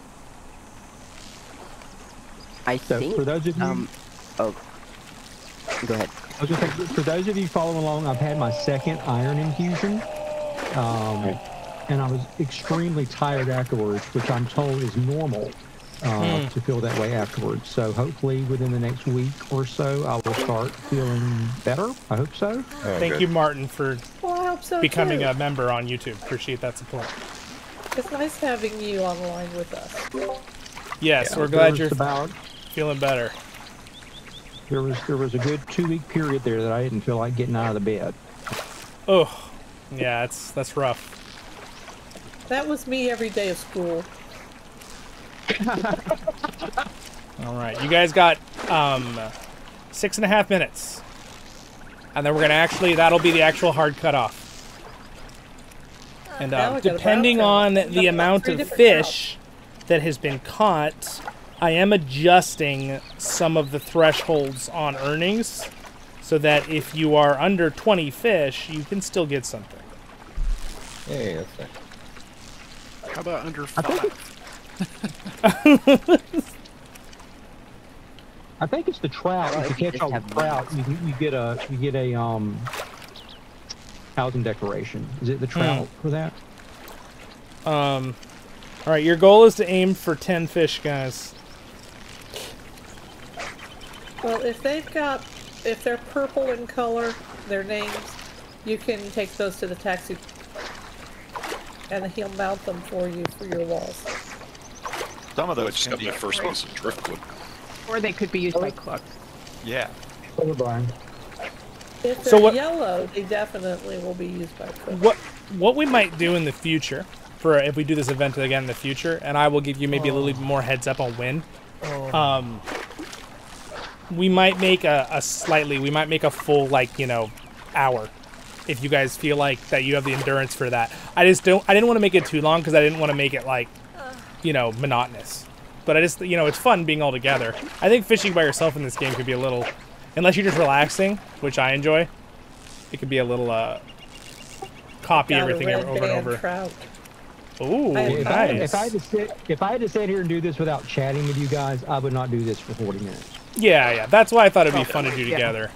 I think, for those of you, oh, go ahead. I was just saying, for those of you following along, I've had my second iron infusion, and I was extremely tired afterwards, which I'm told is normal to feel that way afterwards. So hopefully within the next week or so, I will start feeling better. I hope so. Thank you, Martin, for Well, I hope so becoming too. a member on YouTube. Appreciate that support. It's nice having you online with us. Yes, Yeah, we're glad there you're was about- feeling better. There was a good 2-week period there that I didn't feel like getting out of the bed. Oh, yeah, that's rough. That was me every day of school. All right, you guys got 6.5 minutes, and then we're gonna that'll be the actual hard cutoff. And Now I got a depending brown on trout. the amount Three of different fish that has been caught, I am adjusting some of the thresholds on earnings, so that if you are under 20 fish, you can still get something. Hey, that's nice. How about under 5? I think it's the trout. If you catch all the trout, you get a housing decoration. Is it the trout for that? All right, your goal is to aim for 10 fish, guys. Well, if they're purple in color, their names, you can take those to the taxi, and he'll mount them for you for your walls. Some of those just got my first piece of driftwood. Or they could be used by cooks. Yeah. If So they're yellow, they definitely will be used by cooks. What we might do in the future, for if we do this event again in the future, and I will give you maybe a little bit more heads up on when. We might make a full, like, hour, if you guys feel like that you have the endurance for that. I didn't want to make it too long because I didn't want to make it like, monotonous. But it's fun being all together. I think fishing by yourself in this game could be a little, unless you're just relaxing, which I enjoy, it could be a little copy Got a everything red over and band over. trout. Ooh, nice. If I had to sit here and do this without chatting with you guys, I would not do this for 40 minutes. Yeah, that's why I thought it'd be fun to do together.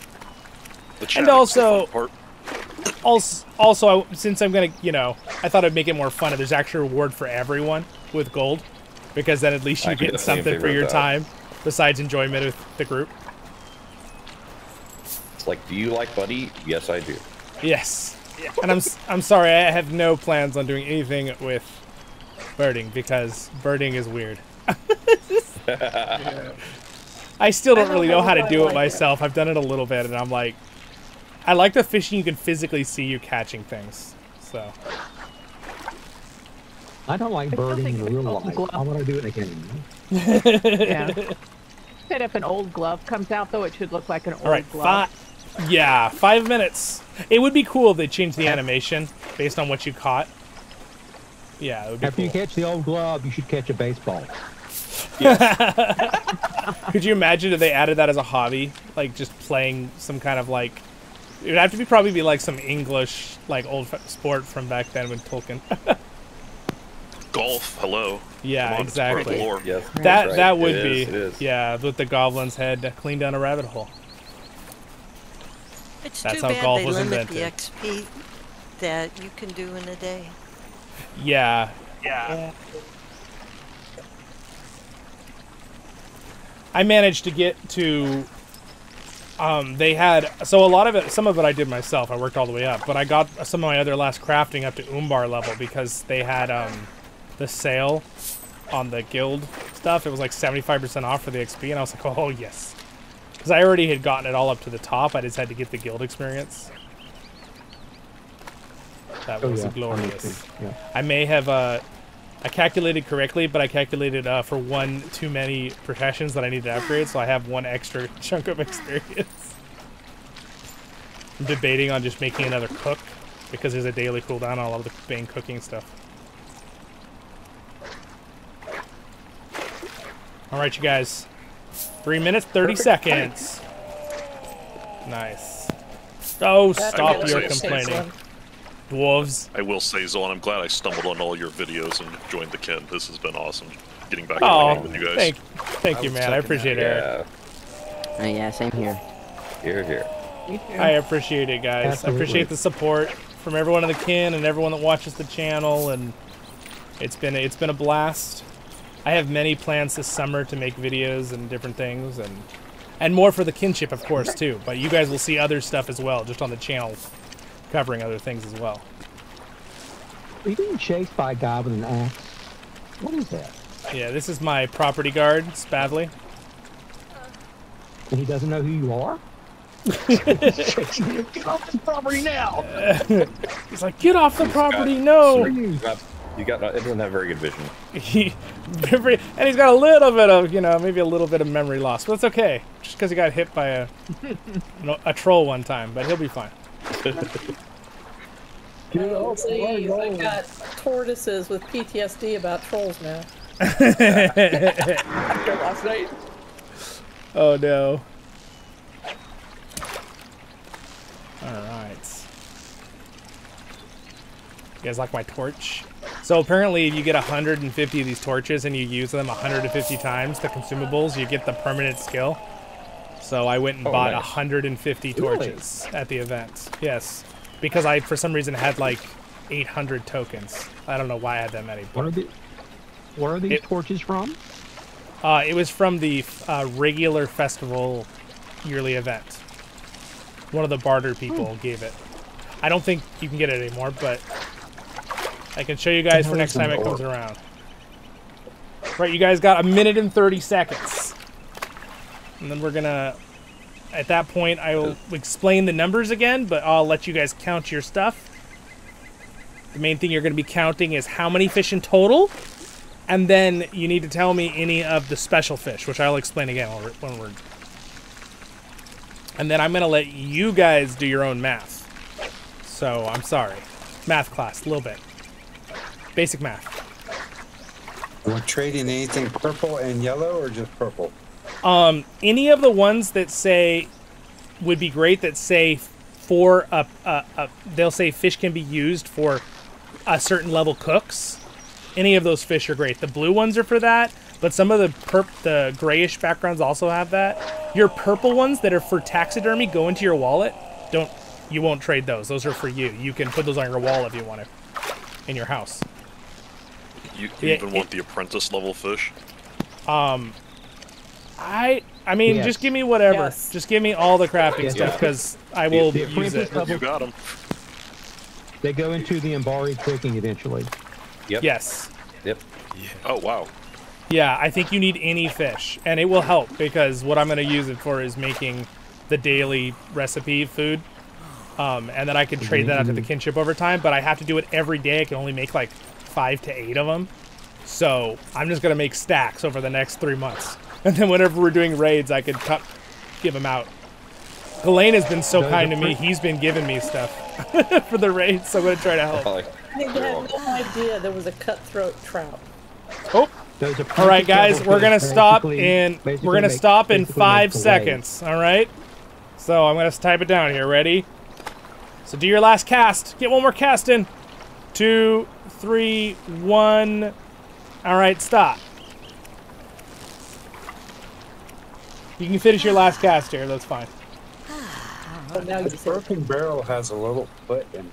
And also, since I'm gonna, I thought I'd make it more fun. If there's actually a reward for everyone with gold, because then at least you get something for your time besides enjoyment with the group. It's like, do you like Buddy? Yes, I do. Yes. And I'm sorry, I have no plans on doing anything with birding because birding is weird. I still don't really know how to do it myself. I've done it a little bit, and I'm like, I like the fishing you can physically see you catching things. So I don't like birding in real life. I want to do it in a game. Yeah. Said if an old glove comes out, though, it should look like an old glove. 5 minutes. It would be cool if they changed the animation based on what you caught. Yeah, it would be After you catch the old glove, you should catch a baseball. Could you imagine if they added that as a hobby? Like, just playing some kind of, like... It would have to probably be, like, some English, like, old sport from back then with Tolkien. Golf, hello. Yeah, on, exactly. Yes, that right. that would It be is. Yeah, with the goblin's head clean down a rabbit hole. It's That's too how bad golf they was limit invented. the XP that you can do in a day. Yeah. I managed to get to. They had so a lot of it. Some of it I did myself. I worked all the way up, but I got some of my other last crafting up to Umbar level because they had the sale on the guild stuff. It was like 75% off for the XP, and I was like, oh yes, because I already had gotten it all up to the top. I just had to get the guild experience. That was glorious. Yeah. I may have I calculated correctly, but I calculated for one too many professions that I need to upgrade, so I have one extra chunk of experience. I'm debating on just making another cook because there's a daily cooldown on a lot of the main cooking stuff. All right, you guys. 3 minutes, 30 seconds. Nice. Oh, stop your complaining. Dwarves. I will say, Zollin, I'm glad I stumbled on all your videos and joined the kin. This has been awesome. Getting back into the game with you guys. Thank you, man. I appreciate it. Yeah, same here. Here. I appreciate it, guys. Absolutely. I appreciate the support from everyone in the kin and everyone that watches the channel, and it's been a blast. I have many plans this summer to make videos and different things, and more for the kinship, of course, too. But you guys will see other stuff as well, just on the channel, covering other things as well. Are you being chased by a guy with an axe? What is that? Yeah, this is my property guard, Spadley. And he doesn't know who you are? Get off the property now! He's like, get off the property, no! It doesn't have very good vision. And he's got a little bit of, maybe a little bit of memory loss, but it's okay. Just because he got hit by a troll one time, but he'll be fine. I got tortoises with PTSD about trolls now. After last night. Oh no. Alright. You guys like my torch? So apparently if you get 150 of these torches and you use them 150 times, the consumables, you get the permanent skill. So I went and bought 150 torches at the event. Yes. Because I, for some reason, had like 800 tokens. I don't know why I had that many. Where are these torches from? It was from the regular festival yearly event. One of the barter people gave it. I don't think you can get it anymore, but I can show you guys for next time it comes around. Right, you guys got 1 minute and 30 seconds. And then we're gonna, at that point, I will explain the numbers again, but I'll let you guys count your stuff. The main thing you're gonna be counting is how many fish in total, and then you need to tell me any of the special fish, which I'll explain again when we're... And then I'm gonna let you guys do your own math. So, I'm sorry. Math class, a little bit. Basic math. We're trading anything purple and yellow, or just purple? Any of the ones that say would be great that say for they'll say fish can be used for a certain level cooks. Any of those fish are great. The blue ones are for that, but some of the grayish backgrounds also have that. Your purple ones that are for taxidermy go into your wallet. You won't trade those. Those are for you. You can put those on your wall if you want to, in your house. You even want the apprentice level fish? I mean, just give me whatever. Yes. Just give me all the crafting stuff, because I will use it. You got them. They go into the Embari cooking eventually. Yep. Yes. Yep. Yeah. Oh, wow. Yeah, I think you need any fish, and it will help, because what I'm going to use it for is making the daily recipe food, and then I can trade that out to the kinship over time, but I have to do it every day. I can only make like 5 to 8 of them, so I'm just going to make stacks over the next 3 months. And then whenever we're doing raids, I could give them out. Ghislaine has been so kind to me. He's been giving me stuff for the raids, so I'm going to try to help. I had no idea there was a cutthroat trout. Oh. All right, guys, we're going to stop in 5 seconds, all right? So I'm going to type it down here. Ready? So do your last cast. Get one more cast in. 2, 3, 1. All right, stop. You can finish your last cast here. That's fine. But now This broken barrel has a little foot in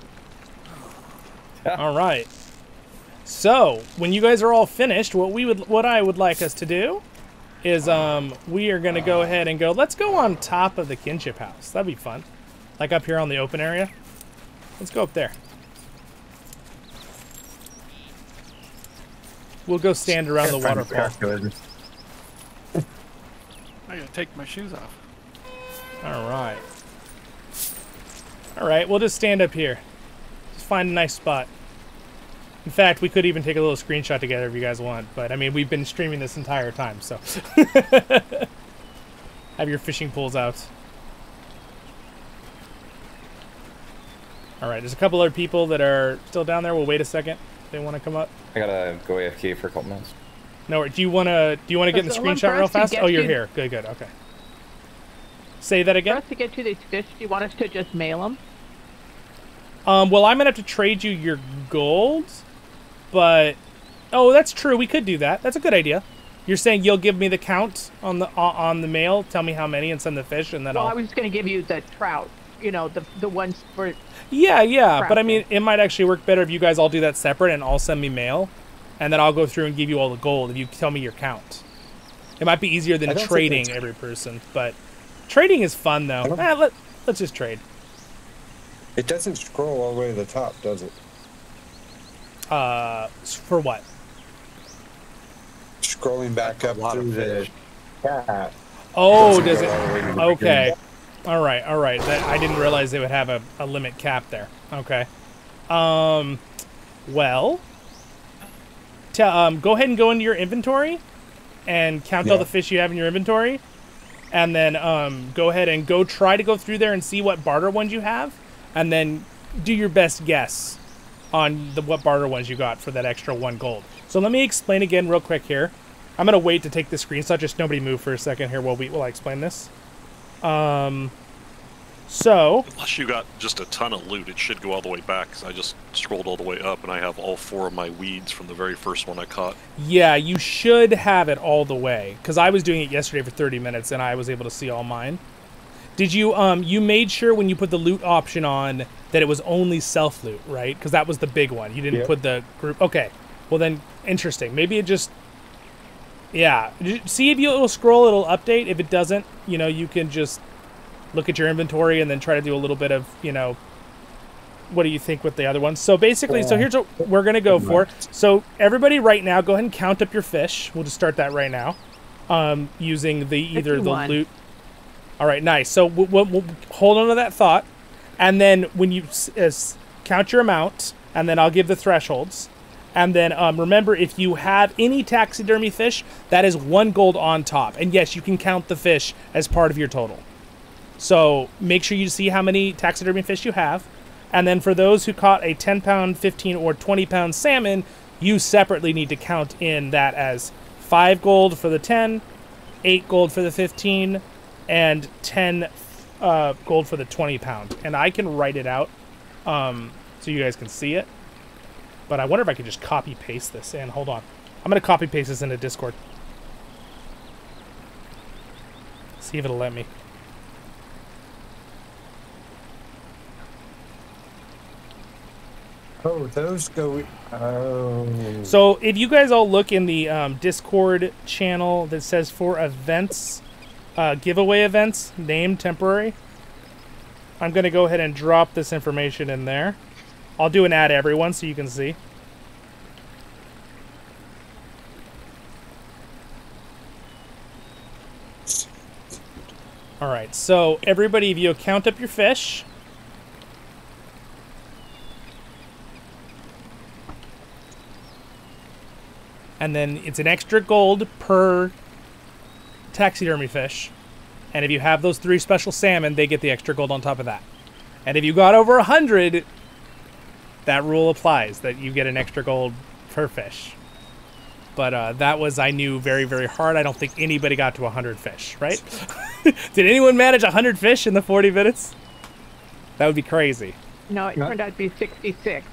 it. All right. So when you guys are all finished, what I would like us to do is we are going to go ahead and go. Let's go on top of the Kinship house. That'd be fun. Like up here on the open area. Let's go up there. We'll go stand around the waterfall. I gotta take my shoes off. All right. All right, we'll just stand up here. Just find a nice spot. In fact, we could even take a little screenshot together if you guys want, but I mean, we've been streaming this entire time, so. Have your fishing poles out. All right, there's a couple other people that are still down there. We'll wait a second if they want to come up. I gotta go AFK for a couple minutes. No, do you want to get in the screenshot real fast? Oh, you're here. Good, okay. Say that again? For us to get to these fish, do you want us to just mail them? Well, I'm going to have to trade you your gold, but... Oh, that's true. We could do that. That's a good idea. You're saying you'll give me the count on the mail, tell me how many, and send the fish, and then I was going to give you the trout, you know, the ones for... Yeah, but I mean, it might actually work better if you guys all do that separate and all send me mail, and then I'll go through and give you all the gold if you tell me your count. It might be easier than trading every person, but trading is fun, though. Let's just trade. It doesn't scroll all the way to the top, does it? For what? Scrolling back up through the chat. Oh, does it? Okay. All right. I didn't realize they would have a limit cap there. Okay. Well, go ahead and go into your inventory and count all the fish you have in your inventory, and then go ahead and try to go through there and see what barter ones you have, and then do your best guess on what barter ones you got for that extra 1 gold. So let me explain again real quick here. I'm gonna wait to take the screenshot. Just nobody move for a second here while I explain this. So unless you got just a ton of loot, it should go all the way back, because I just scrolled all the way up and I have all 4 of my weeds from the very first one I caught. Yeah, you should have it all the way, because I was doing it yesterday for 30 minutes and I was able to see all mine. Did you you made sure when you put the loot option on that it was only self loot, right? Because that was the big one. You didn't put the group. Okay, well then interesting. Maybe it just see if it will scroll. It'll update. If it doesn't, you can just look at your inventory and then try to do a little bit of, what do you think with the other ones? So basically, so here's what we're going to go for. So everybody right now, go ahead and count up your fish. We'll just start that right now using either the loot. All right, nice. So we'll hold on to that thought. And then when you count your amount, and then I'll give the thresholds. And then remember, if you have any taxidermy fish, that is 1 gold on top. And yes, you can count the fish as part of your total. So make sure you see how many taxidermy fish you have. And then for those who caught a 10-pound, 15, or 20-pound salmon, you separately need to count in that as 5 gold for the 10, 8 gold for the 15, and 10 gold for the 20-pound. And I can write it out so you guys can see it. But I wonder if I could just copy-paste this in. Hold on. I'm going to copy-paste this into Discord. See if it'll let me. Oh, those go... Oh. So if you guys all look in the Discord channel that says for events, giveaway events, name temporary, I'm going to go ahead and drop this information in there. I'll do an ad to everyone so you can see. All right, so everybody, if you count up your fish. And then it's an extra gold per taxidermy fish. And if you have those 3 special salmon, they get the extra gold on top of that. And if you got over 100, that rule applies, that you get an extra gold per fish. But that was, I knew, very, very hard. I don't think anybody got to 100 fish, right? Did anyone manage 100 fish in the 40 minutes? That would be crazy. No, it turned out to be 66.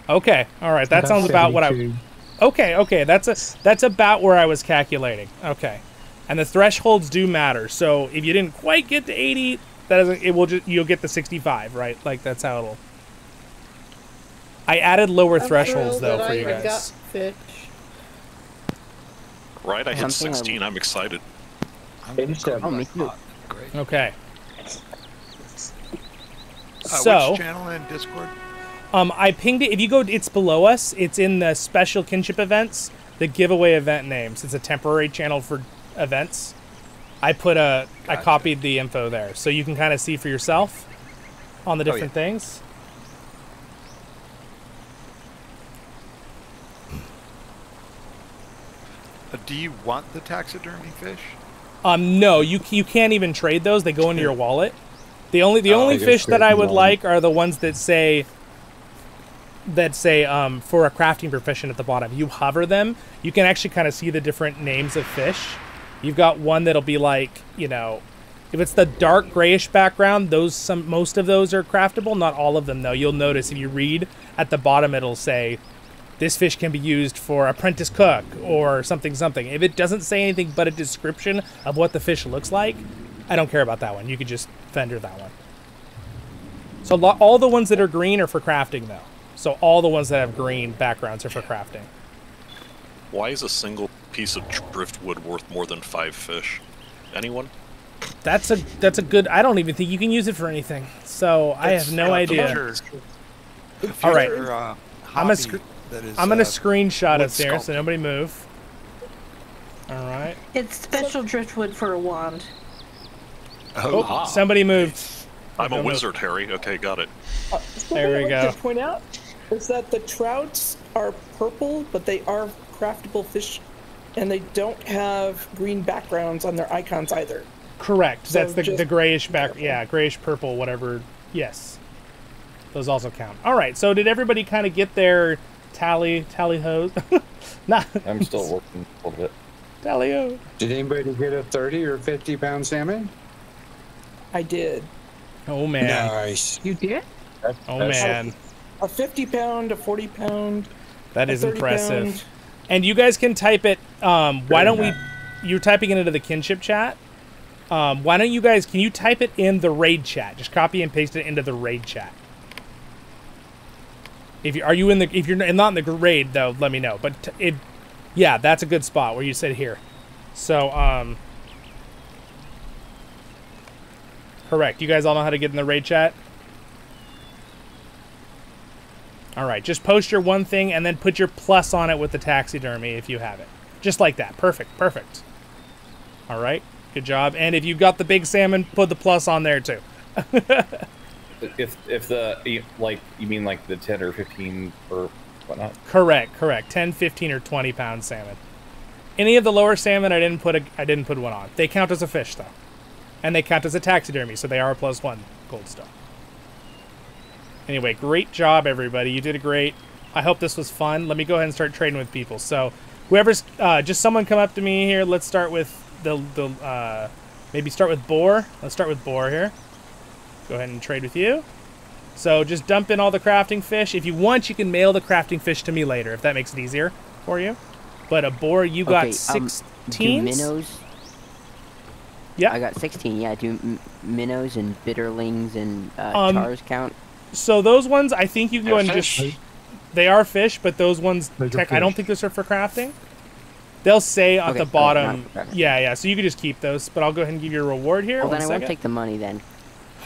Okay, all right. That sounds about what I... Okay. That's about where I was calculating. Okay. And the thresholds do matter. So if you didn't quite get to 80, That doesn't. It will just. You'll get the 65, right? Like that's how it'll. I added lower thresholds though for you guys. Got fish. Right, I hit 16. I'm excited. Oh, me too. Okay. So, which channel in Discord? I pinged it. If you go, it's below us. It's in the special kinship events, the giveaway event names. It's a temporary channel for events. I copied the info there, so you can kind of see for yourself on the different things. Do you want the taxidermy fish? No, you can't even trade those. They go into your wallet. The only fish that I would like are the ones that say for a crafting proficient at the bottom. You hover them, you can actually kind of see the different names of fish. You've got one that'll be like, you know, if it's the dark grayish background, most of those are craftable. Not all of them though. You'll notice if you read at the bottom, it'll say this fish can be used for apprentice cook or something. If it doesn't say anything but a description of what the fish looks like, I don't care about that one. You could just fender that one. So all the ones that are green are for crafting though. So all the ones that have green backgrounds are for crafting. Why is a single piece of driftwood worth more than 5 fish? Anyone? That's a good. I don't even think you can use it for anything. So I have no idea. All right, I'm gonna screenshot us here, so nobody move. All right. It's special driftwood for a wand. Oh, somebody moved. I'm a wizard, Harry. Okay, got it. There we go. To point out is that the trouts are purple, but they are craftable fish, and they don't have green backgrounds on their icons either. Correct. So that's the grayish back. Yeah, grayish purple, whatever. Yes. Those also count. All right. So did everybody kind of get their tally hose? Nah. I'm still working a little bit. Tally ho. Did anybody get a 30 or 50 pound salmon? I did. Oh man. Nice. You did? Oh man. A 50 pound, a 40 pound. That is impressive. Pound. And you guys can type it. Why don't we? You're typing it into the kinship chat. Why don't you guys? Can you type it in the raid chat? Just copy and paste it into the raid chat. If you're not in the raid though, let me know. But yeah, that's a good spot where you said here. So correct. You guys all know how to get in the raid chat? All right, just post your one thing and then put your plus on it with the taxidermy if you have it. Just like that. Perfect. Perfect. All right. Good job. And if you've got the big salmon, put the plus on there too. if the like you mean like the 10 or 15 or whatnot? Correct. 10, 15 or 20 pound salmon. Any of the lower salmon I didn't put one on. They count as a fish though. And they count as a taxidermy, so they are a +1 gold star. Anyway, great job, everybody. You did great. I hope this was fun. Let me go ahead and start trading with people. So, whoever's just someone come up to me here. Let's start with maybe start with Boar. Let's start with Boar here. Go ahead and trade with you. So just dump in all the crafting fish. If you want, you can mail the crafting fish to me later if that makes it easier for you. But a Boar, you got 16. Do minnows? Yeah, I got 16. Yeah, do minnows and bitterlings and chars count? So those ones, I think you can go and just... They are fish, but those ones, I don't think those are for crafting. They'll say at the bottom... Yeah, so you can just keep those, but I'll go ahead and give you a reward here. Well, then I won't take the money then.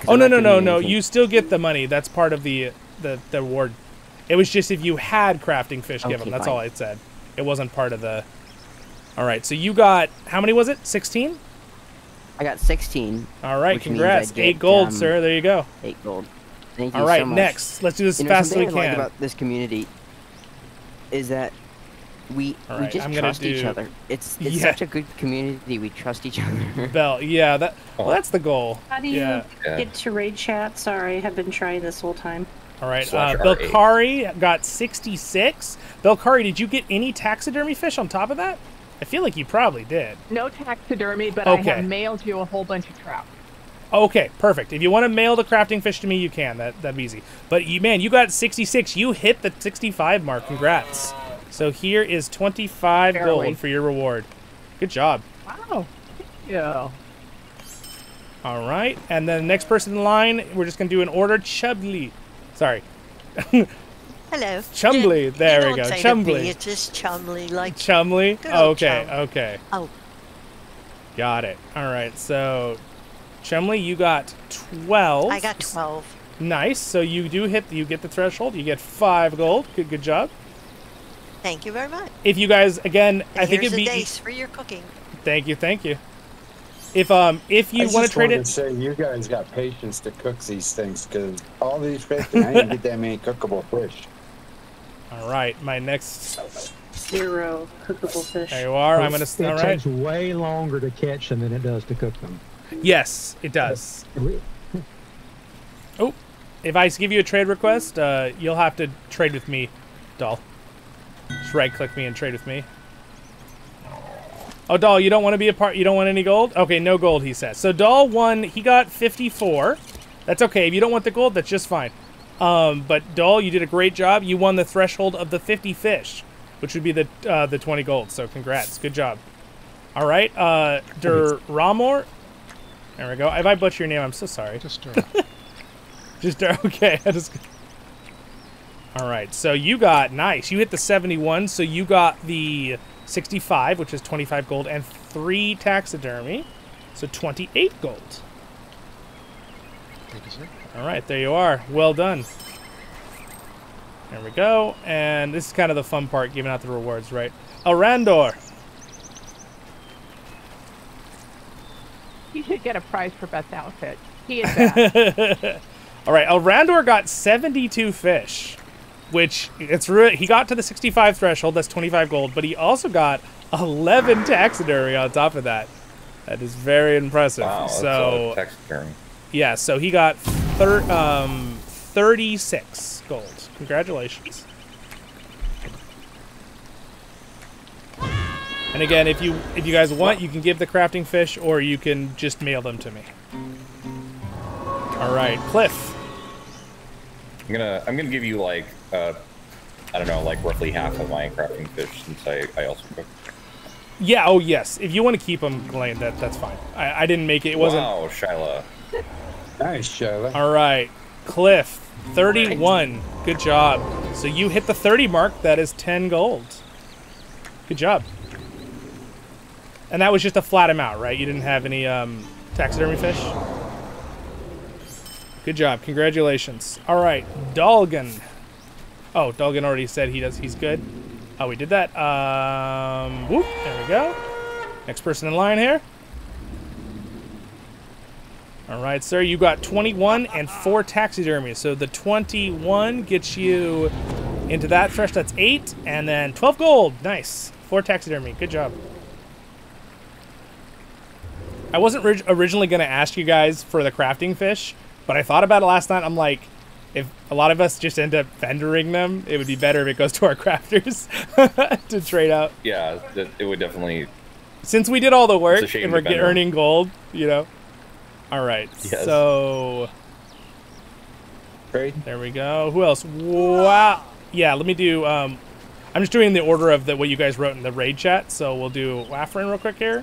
Oh, no. You still get the money. That's part of the reward. It was just if you had crafting fish, give them. That's all I said. It wasn't part of the... All right, so you got... How many was it? 16? I got 16. All right, congrats. 8 gold, sir. There you go. 8 gold. Thank you All right, so much. next. Let's do this as fast as we can. Something I like about this community is that we just trust each other. It's such a good community. We trust each other. Bell, yeah, that's the goal. How do you get to raid chat? Sorry, I have been trying this whole time. All right, Belkari got 66. Belkari, did you get any taxidermy fish on top of that? I feel like you probably did. No taxidermy, but I have mailed you a whole bunch of trout. Okay, perfect. If you want to mail the crafting fish to me, you can. That'd be easy. But you got 66. You hit the 65 mark. Congrats. So here is 25 gold for your reward. Good job. Wow. Yeah. All right, and then the next person in line, we're just gonna do an order. Chumbly. Sorry. Hello. Chumbly. There we go. Chumbly. It's just Chumley, like. Chumley. Good old Okay. Chum. Okay. Oh. Got it. All right. So, Chumley, you got 12. I got 12. Nice. So you do hit. You get the threshold. You get 5 gold. Good job. Thank you very much. If you guys again, I think Here's it'd be. a dice for your cooking. Thank you. Thank you. If you want to trade it, to say you guys got patience to cook these things because all these fish, and I didn't get that many cookable fish. All right, my next 0 cookable fish. There you are. I'm gonna. It All right. takes way longer to catch them than it does to cook them. Yes, it does. Oh, if I give you a trade request, you'll have to trade with me, doll. Just right-click me and trade with me. Oh, doll, you don't want to be a part. You don't want any gold. Okay, no gold. He says. So doll won. He got 54. That's okay. If you don't want the gold, that's just fine. But doll, you did a great job. You won the threshold of the 50 fish, which would be the 20 gold. So congrats. Good job. All right, Ramor. There we go. If I butcher your name, I'm so sorry. Just okay. All right. So you got nice. You hit the 71. So you got the 65, which is 25 gold, and 3 taxidermy. So 28 gold. All right, there you are. Well done. There we go. And this is kind of the fun part, giving out the rewards, right? Elraandor. You should get a prize for best outfit. He is bad. All right, Elraandor got 72 fish, which he got to the 65 threshold. That's 25 gold, but he also got 11 taxidermy on top of that. That is very impressive. Wow, so that's taxidermy. Yeah, so he got 36 gold. Congratulations. And again, if you guys want, you can give the crafting fish, or you can just mail them to me. All right, Cliff. I'm gonna give you like I don't know, like roughly half of my crafting fish since I also cook. Yeah. Oh yes. If you want to keep them, Glenn, that's fine. I didn't make it. It wasn't. Wow, Shyla. Nice, Shyla. All right, Cliff. 31. Good job. So you hit the 30 mark. That is 10 gold. Good job. And that was just a flat amount, right? You didn't have any taxidermy fish? Good job. Congratulations. All right, Dolgan. Oh, Dolgan already said he's good. Oh, we did that. Whoop. There we go. Next person in line here. All right, sir. You got 21 and 4 taxidermy. So the 21 gets you into that thresh. That's 8. And then 12 gold. Nice. 4 taxidermy. Good job. I wasn't originally going to ask you guys for the crafting fish, but I thought about it last night. I'm like, if a lot of us just end up vendoring them, it would be better if it goes to our crafters to trade out. Yeah, it would definitely. Since we did all the work and we're vendor. earning gold, you know. All right, yes. So Great. There we go. Who else? Wow. Yeah, let me do. I'm just doing the order of what you guys wrote in the raid chat. So we'll do Waffrin real quick here.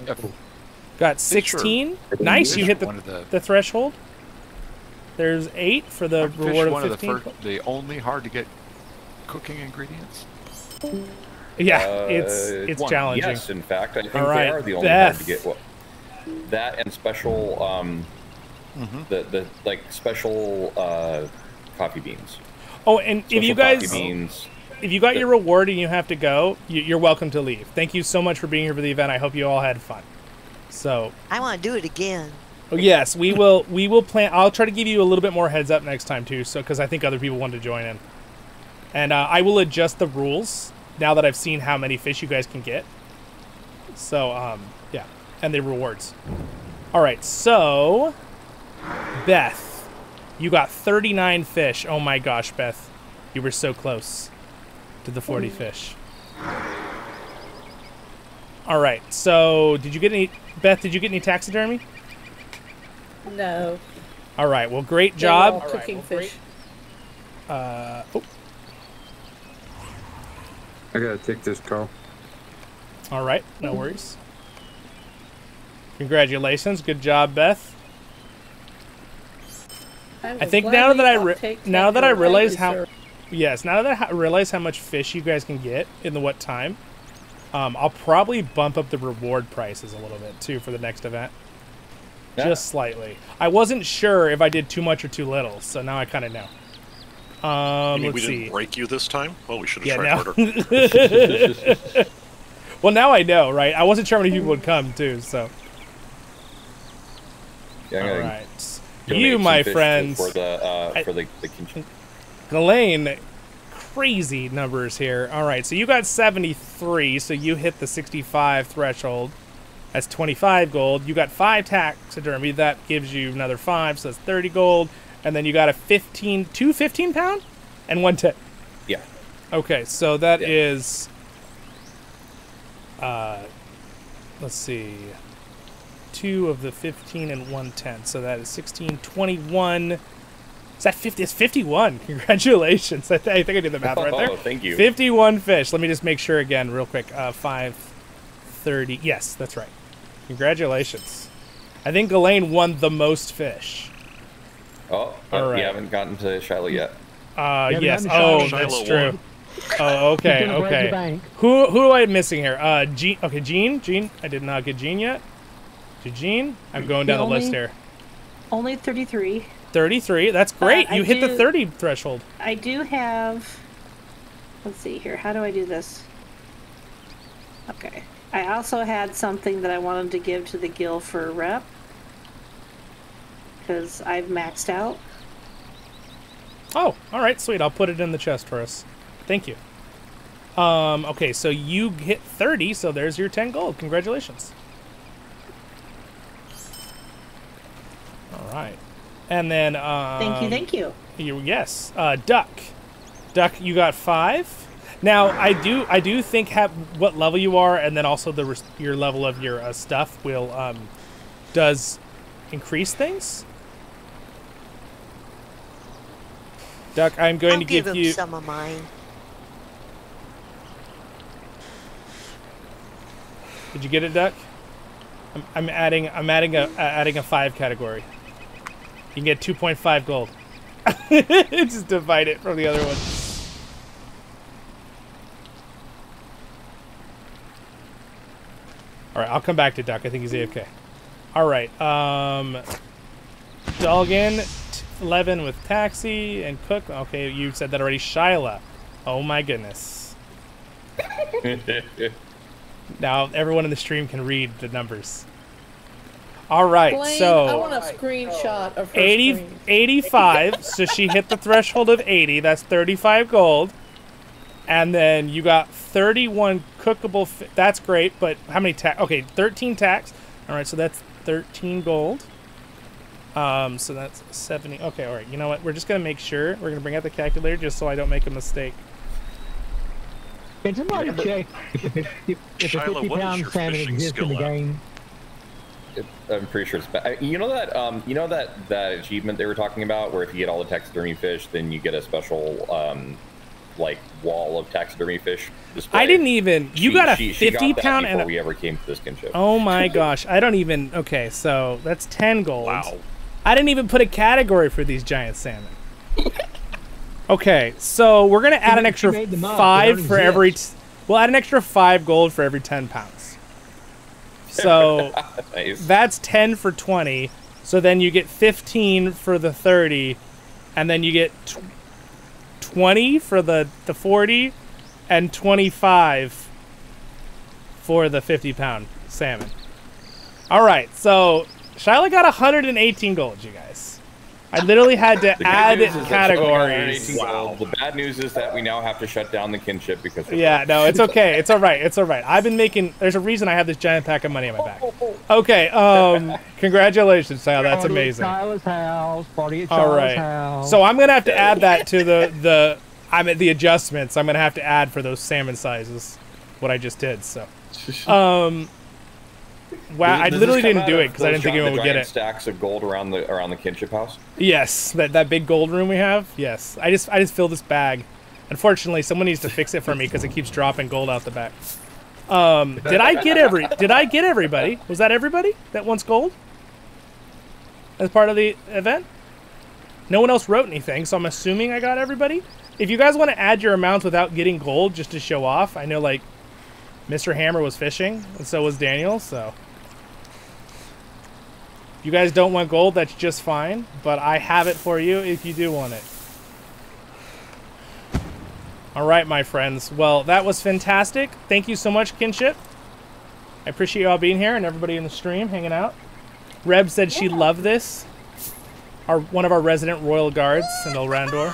Got 16. Nice, you hit the threshold. There's 8 for the reward of 15. The only hard to get cooking ingredients. Yeah, it's challenging. Yes, in fact, I think right, they are the only hard to get. That and special, the like special coffee beans. Oh, and special if you guys, coffee beans, if you got your reward and you have to go, you're welcome to leave. Thank you so much for being here for the event. I hope you all had fun. So I want to do it again. Oh yes, we will. We will plan. I'll try to give you a little bit more heads up next time too, so because I think other people want to join in, and I will adjust the rules now that I've seen how many fish you guys can get. So yeah, and the rewards. All right, so Beth, you got 39 fish. Oh my gosh, Beth, you were so close to the 40 fish. All right, so did you get any, Beth? Did you get any taxidermy? No. All right. Well, great job. All cooking fish. I gotta take this call. All right. No worries. Congratulations. Good job, Beth. I think now that I realize how, now that I realize how much fish you guys can get in the what time, I'll probably bump up the reward prices a little bit too for the next event, just slightly. I wasn't sure if I did too much or too little, so now I kind of know. We didn't break you this time? Well, we should have tried harder. Well, now I know, right? I wasn't sure how many people would come too, so. Yeah, all right, you, my friends, for the Kinship. Ghislaine, crazy numbers here. All right, so you got 73, so you hit the 65 threshold. That's 25 gold. You got 5 taxidermy. That gives you another 5, so that's 30 gold. And then you got a 2 15-pound and 1 10. Yeah. Okay, so that is. Let's see. 2 of the 15 and 1 10. So that is 16, 21. Is that 50? It's 51. Congratulations. I think I did the math right there. Oh, thank you. 51 fish. Let me just make sure again real quick. 530. Yes, that's right. Congratulations. I think Ghislaine won the most fish. Oh, all right. You haven't gotten to Shiloh yet. Yes. Oh, that's true. Oh, okay, okay. Who am I missing here? Jean. Okay, Jean. I did not get Jean yet. Jean. I'm going down the list here. Only 33. 33. That's great. You hit the 30 threshold. I do have. Let's see here. How do I do this? Okay. I also had something that I wanted to give to the guild for rep. Because I've maxed out. Oh, all right, sweet. I'll put it in the chest for us. Thank you. Okay, so you hit 30, so there's your 10 gold. Congratulations. All right, and then thank you. Yes, Duck, you got 5. Now I do think what level you are, and then also your level of your stuff will does increase things. Duck, I'm going to give you some of mine. Did you get it, Duck? I'm adding a 5 category. You can get 2.5 gold. Just divide it from the other one. All right, I'll come back to Duck. I think he's AFK. All right, Dolgan, 11 with Taxi and Cook. Okay, you said that already. Shyla. Oh my goodness. Now everyone in the stream can read the numbers. All right, Blaine, so I want a screenshot of her 85. So she hit the threshold of 80. That's 35 gold. And then you got 31 cookable. That's great, but how many tax? Okay, 13 tax. All right, so that's 13 gold. So that's 70. Okay, all right. You know what? We're just gonna make sure we're gonna bring out the calculator just so I don't make a mistake. Can somebody check if a 50-pound salmon exists in the game? I'm pretty sure it's bad. You know that achievement they were talking about, where if you get all the taxidermy fish, then you get a special like wall of taxidermy fish display. I didn't even. You got a 50-pound before we ever came to this Kinship. Oh my gosh! I don't even. Okay, so that's 10 gold. Wow. I didn't even put a category for these giant salmon. Okay, so we're gonna add an extra 5 for every. We'll add an extra 5 gold for every 10 pounds. So nice. That's 10 for 20. So then you get 15 for the 30, and then you get 20 for the 40, and 25 for the 50-pound salmon. All right, so Shyla got 118 gold, you guys. I literally had to add categories. Wow. The bad news is that we now have to shut down the Kinship because. Yeah, no, it's okay. It's all right. It's all right. I've been making. There's a reason I have this giant pack of money on my back. Okay. Congratulations, Sal. That's amazing. Shyla's house. Party at all Shyla's right. house. So I'm gonna have to add that to the. I'm at the adjustments. I'm gonna have to add for those salmon sizes, what I just did. So. Wow, I literally didn't do it because I didn't think anyone would get it. Stacks of gold around the Kinship house. Yes, that big gold room we have. Yes, I just filled this bag. Unfortunately, someone needs to fix it for me because it keeps dropping gold out the back. Did I get everybody? Was that everybody that wants gold as part of the event? no one else wrote anything, so I'm assuming I got everybody. If you guys want to add your amounts without getting gold just to show off, I know, like, Mr. Hammer was fishing, and so was Daniel, so... If you guys don't want gold, that's just fine, but I have it for you if you do want it. Alright, my friends. Well, that was fantastic. Thank you so much, Kinship. I appreciate you all being here and everybody in the stream hanging out. Reb said she loved this. One of our resident royal guards in Elraandor.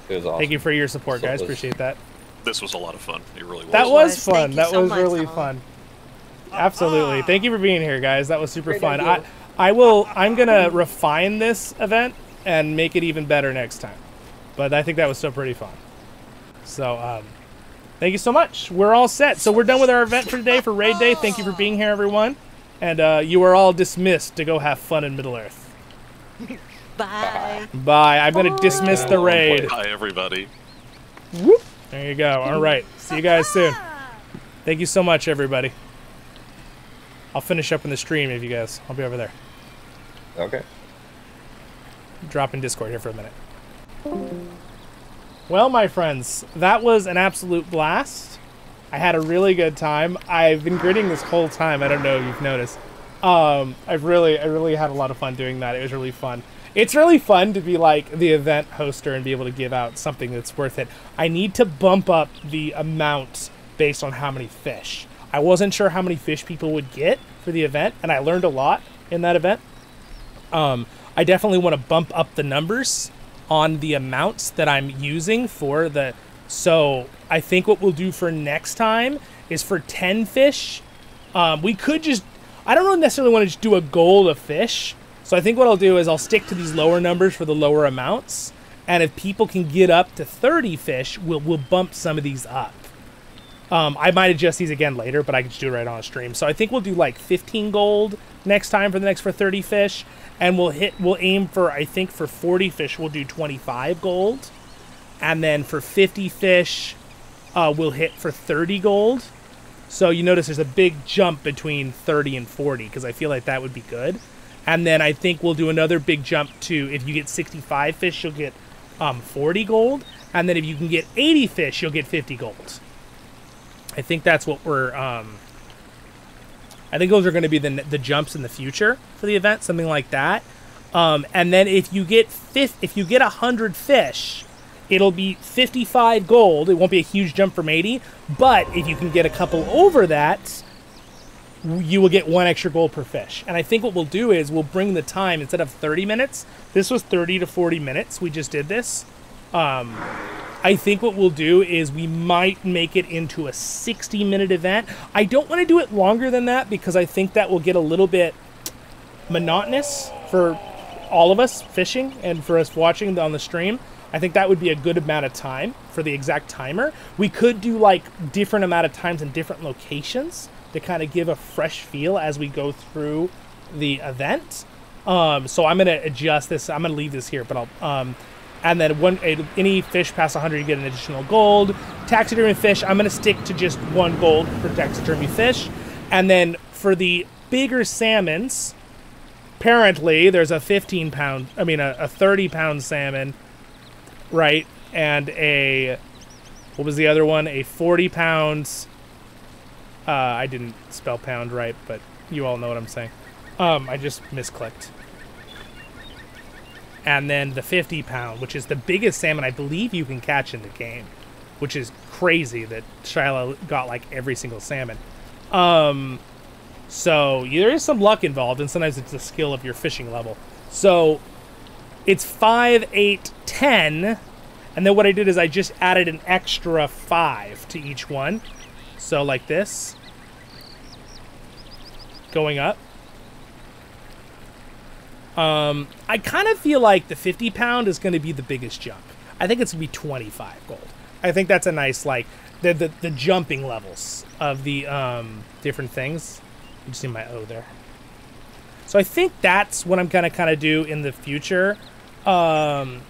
It was awesome. Thank you for your support, guys. Appreciate that. This was a lot of fun. It really was. That was fun. That was really fun. Absolutely. Thank you for being here, guys. That was super fun. I'm gonna refine this event and make it even better next time. But I think that was still pretty fun. So, thank you so much. We're all set. So we're done with our event for today, for Raid Day. Thank you for being here, everyone. And you are all dismissed to go have fun in Middle-earth. Bye. Bye. I'm going to dismiss the raid. Bye, everybody. Whoop. There you go. All right. See you guys soon. Thank you so much, everybody. I'll finish up in the stream if you guys. I'll be over there. Okay. Drop in Discord here for a minute. Well, my friends, that was an absolute blast. I had a really good time. I've been gritting this whole time. I don't know if you've noticed. I really had a lot of fun doing that. It was really fun. It's really fun to be like the event hoster and be able to give out something that's worth it. I need to bump up the amount based on how many fish. I wasn't sure how many fish people would get for the event, and I learned a lot in that event. I definitely want to bump up the numbers on the amounts that I'm using for the... So I think what we'll do for next time is for 10 fish, we could just... I don't necessarily want to just do a goal of fish. So I think what I'll do is I'll stick to these lower numbers for the lower amounts. And if people can get up to 30 fish, we'll bump some of these up. I might adjust these again later, but I can just do it right on a stream. So I think we'll do like 15 gold next time for 30 fish. And we'll aim for, I think for 40 fish, we'll do 25 gold. And then for 50 fish, we'll hit for 30 gold. So you notice there's a big jump between 30 and 40, because I feel like that would be good. And then I think we'll do another big jump to, if you get 65 fish, you'll get 40 gold. And then if you can get 80 fish, you'll get 50 gold. I think that's what we're... I think those are going to be the jumps in the future for the event, something like that. And then if you get 100 fish, it'll be 55 gold. It won't be a huge jump from 80, but if you can get a couple over that, you will get 1 extra gold per fish. And I think what we'll do is we'll bring the time, instead of 30 minutes, this was 30 to 40 minutes. We just did this. I think what we'll do is we might make it into a 60-minute event. I don't want to do it longer than that because I think that will get a little bit monotonous for all of us fishing and for us watching on the stream. I think that would be a good amount of time for the exact timer. We could do like different amount of times in different locations to kind of give a fresh feel as we go through the event. So I'm going to adjust this. I'm going to leave this here, but I'll... and then any fish past 100, you get an additional gold. Taxidermy fish, I'm going to stick to just 1 gold for taxidermy fish. And then for the bigger salmons, apparently there's a 30-pound salmon, right? And what was the other one? A 40-pound, I didn't spell pound right, but you all know what I'm saying. I just misclicked. And then the 50-pound, which is the biggest salmon I believe you can catch in the game, which is crazy that Shiloh got like every single salmon. So there is some luck involved, and sometimes it's the skill of your fishing level. So it's 5, 8, 10, and then what I did is I just added an extra 5 to each one. So like this, going up. I kind of feel like the 50-pound is going to be the biggest jump. I think it's going to be 25 gold. I think that's a nice, like, the jumping levels of the different things. You see my O there. So I think that's what I'm going to kind of do in the future. And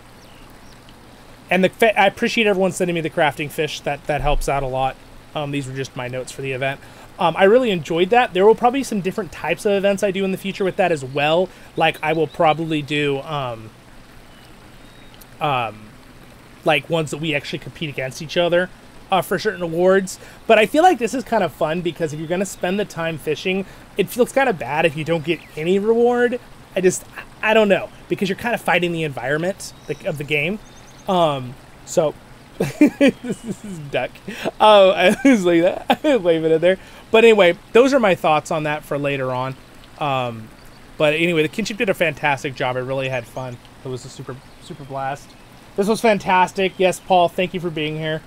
I appreciate everyone sending me the crafting fish. That helps out a lot. These were just my notes for the event. I really enjoyed that. There will probably be some different types of events I do in the future with that as well. Like I will probably do like ones that we actually compete against each other for certain awards. But I feel like this is kind of fun because if you're going to spend the time fishing, it feels kind of bad if you don't get any reward. I don't know, because you're kind of fighting the environment of the game. So this is duck. Oh, I was like that. I was leaving it there. But anyway, those are my thoughts on that for later on. But anyway, the Kinship did a fantastic job. I really had fun. It was a super blast. This was fantastic. Yes, Paul, thank you for being here.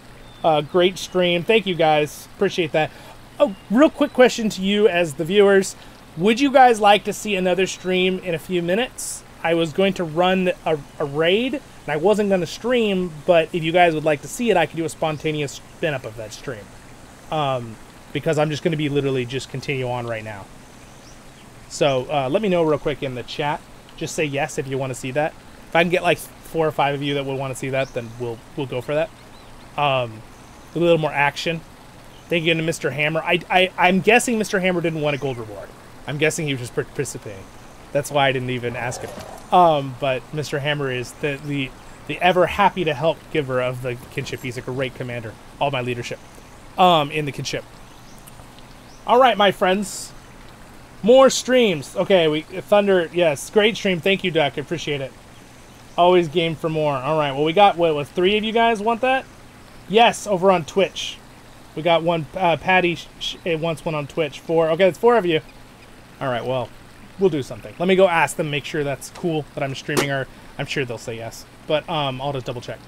Great stream. Thank you guys. Appreciate that. Oh, real quick question to you as the viewers. Would you guys like to see another stream in a few minutes? I was going to run a raid, and I wasn't going to stream, but if you guys would like to see it, I could do a spontaneous spin-up of that stream. Because I'm just going to be literally just continue on right now. So let me know real quick in the chat. Just say yes if you want to see that. If I can get like 4 or 5 of you that would want to see that, then we'll go for that. A little more action. Thank you to Mr. Hammer. I'm guessing Mr. Hammer didn't want a gold reward. I'm guessing he was just participating. That's why I didn't even ask him. But Mr. Hammer is the ever happy to help giver of the Kinship. He's a great commander. All my leadership in the Kinship. All right, my friends. More streams. Okay, Thunder. Yes, great stream. Thank you, Duck. I appreciate it. Always game for more. All right. Well, we got what 3 of you guys want that? Yes, over on Twitch. We got one. Patty wants one on Twitch. 4. Okay, that's 4 of you. All right. Well, we'll do something. Let me go ask them. Make sure that's cool that I'm streaming. Or I'm sure they'll say yes. But I'll just double check.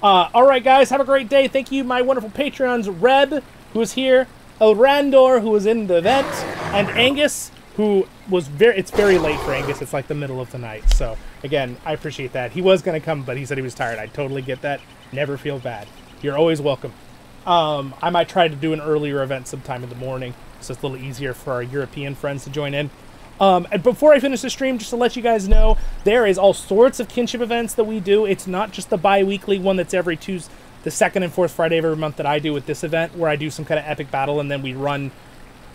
All right, guys. Have a great day. Thank you, my wonderful Patreons. Reb, who is here. Elraandor, who was in the event, and Angus, who was it's very late for Angus. It's like the middle of the night. So again, I appreciate that. He was going to come, but he said he was tired. I totally get that. Never feel bad. You're always welcome. I might try to do an earlier event sometime in the morning, so it's a little easier for our European friends to join in. And before I finish the stream, just to let you guys know, there is all sorts of Kinship events that we do. It's not just the bi-weekly one that's every Tuesday, the 2nd and 4th Friday of every month that I do with this event, where I do some kind of epic battle and then we run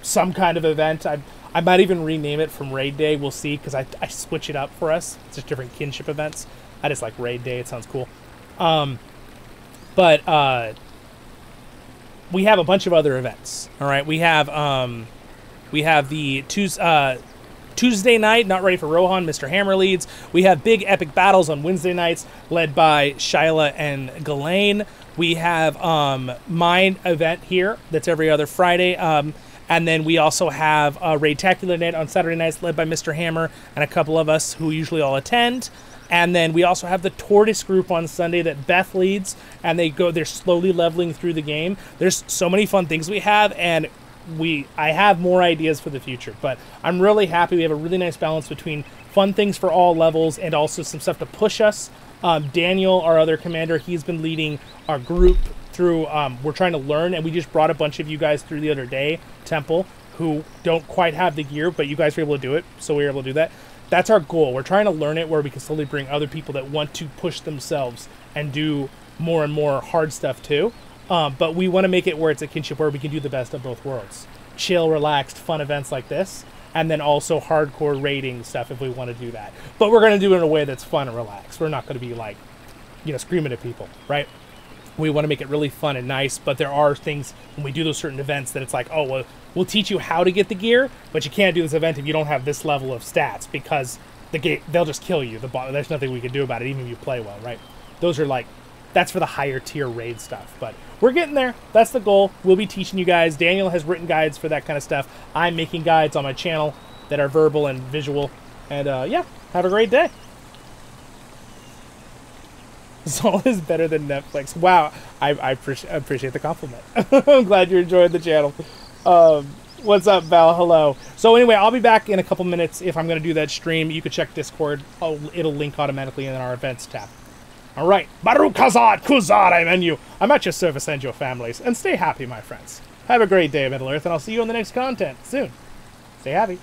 some kind of event. I might even rename it from Raid Day. We'll see, because I switch it up for us. It's just different Kinship events. I just like Raid Day. It sounds cool. But we have a bunch of other events. All right, we have the Tuesday night, Not Ready for Rohan, Mr. Hammer leads. We have big epic battles on Wednesday nights, led by Shyla and Ghislaine. We have mine event here, that's every other Friday. And then we also have a Raid-tacular night on Saturday nights, led by Mr. Hammer and a couple of us who usually all attend. And then we also have the Tortoise group on Sunday that Beth leads, and they're slowly leveling through the game. There's so many fun things we have, and I have more ideas for the future, but I'm really happy. We have a really nice balance between fun things for all levels and also some stuff to push us. Daniel, our other commander, he's been leading our group through, we're trying to learn, and we just brought a bunch of you guys through the other day, Temple, who don't quite have the gear, but you guys were able to do it, so we were able to do that. That's our goal. We're trying to learn it where we can slowly bring other people that want to push themselves and do more and more hard stuff too. But we want to make it where it's a Kinship where we can do the best of both worlds. Chill, relaxed, fun events like this, and then also hardcore raiding stuff if we want to do that. But we're going to do it in a way that's fun and relaxed. We're not going to be like, screaming at people, right? We want to make it really fun and nice, but there are things when we do those certain events that it's like, oh, well, we'll teach you how to get the gear, but you can't do this event if you don't have this level of stats, because they'll just kill you. There's nothing we can do about it, even if you play well, right? Those are that's for the higher tier raid stuff, but we're getting there. That's the goal. We'll be teaching you guys. Daniel has written guides for that kind of stuff. I'm making guides on my channel that are verbal and visual, and yeah, have a great day. Zollin is better than Netflix. Wow, I appreciate the compliment. I'm glad you enjoyed the channel. What's up, Val? Hello. So anyway, I'll be back in a couple minutes if I'm going to do that stream. You can check Discord. It'll link automatically in our events tab. All right. Baruch Hazad Kuzad, I menu. I'm at your service and your families. And stay happy, my friends. Have a great day, Middle Earth, and I'll see you on the next content soon. Stay happy.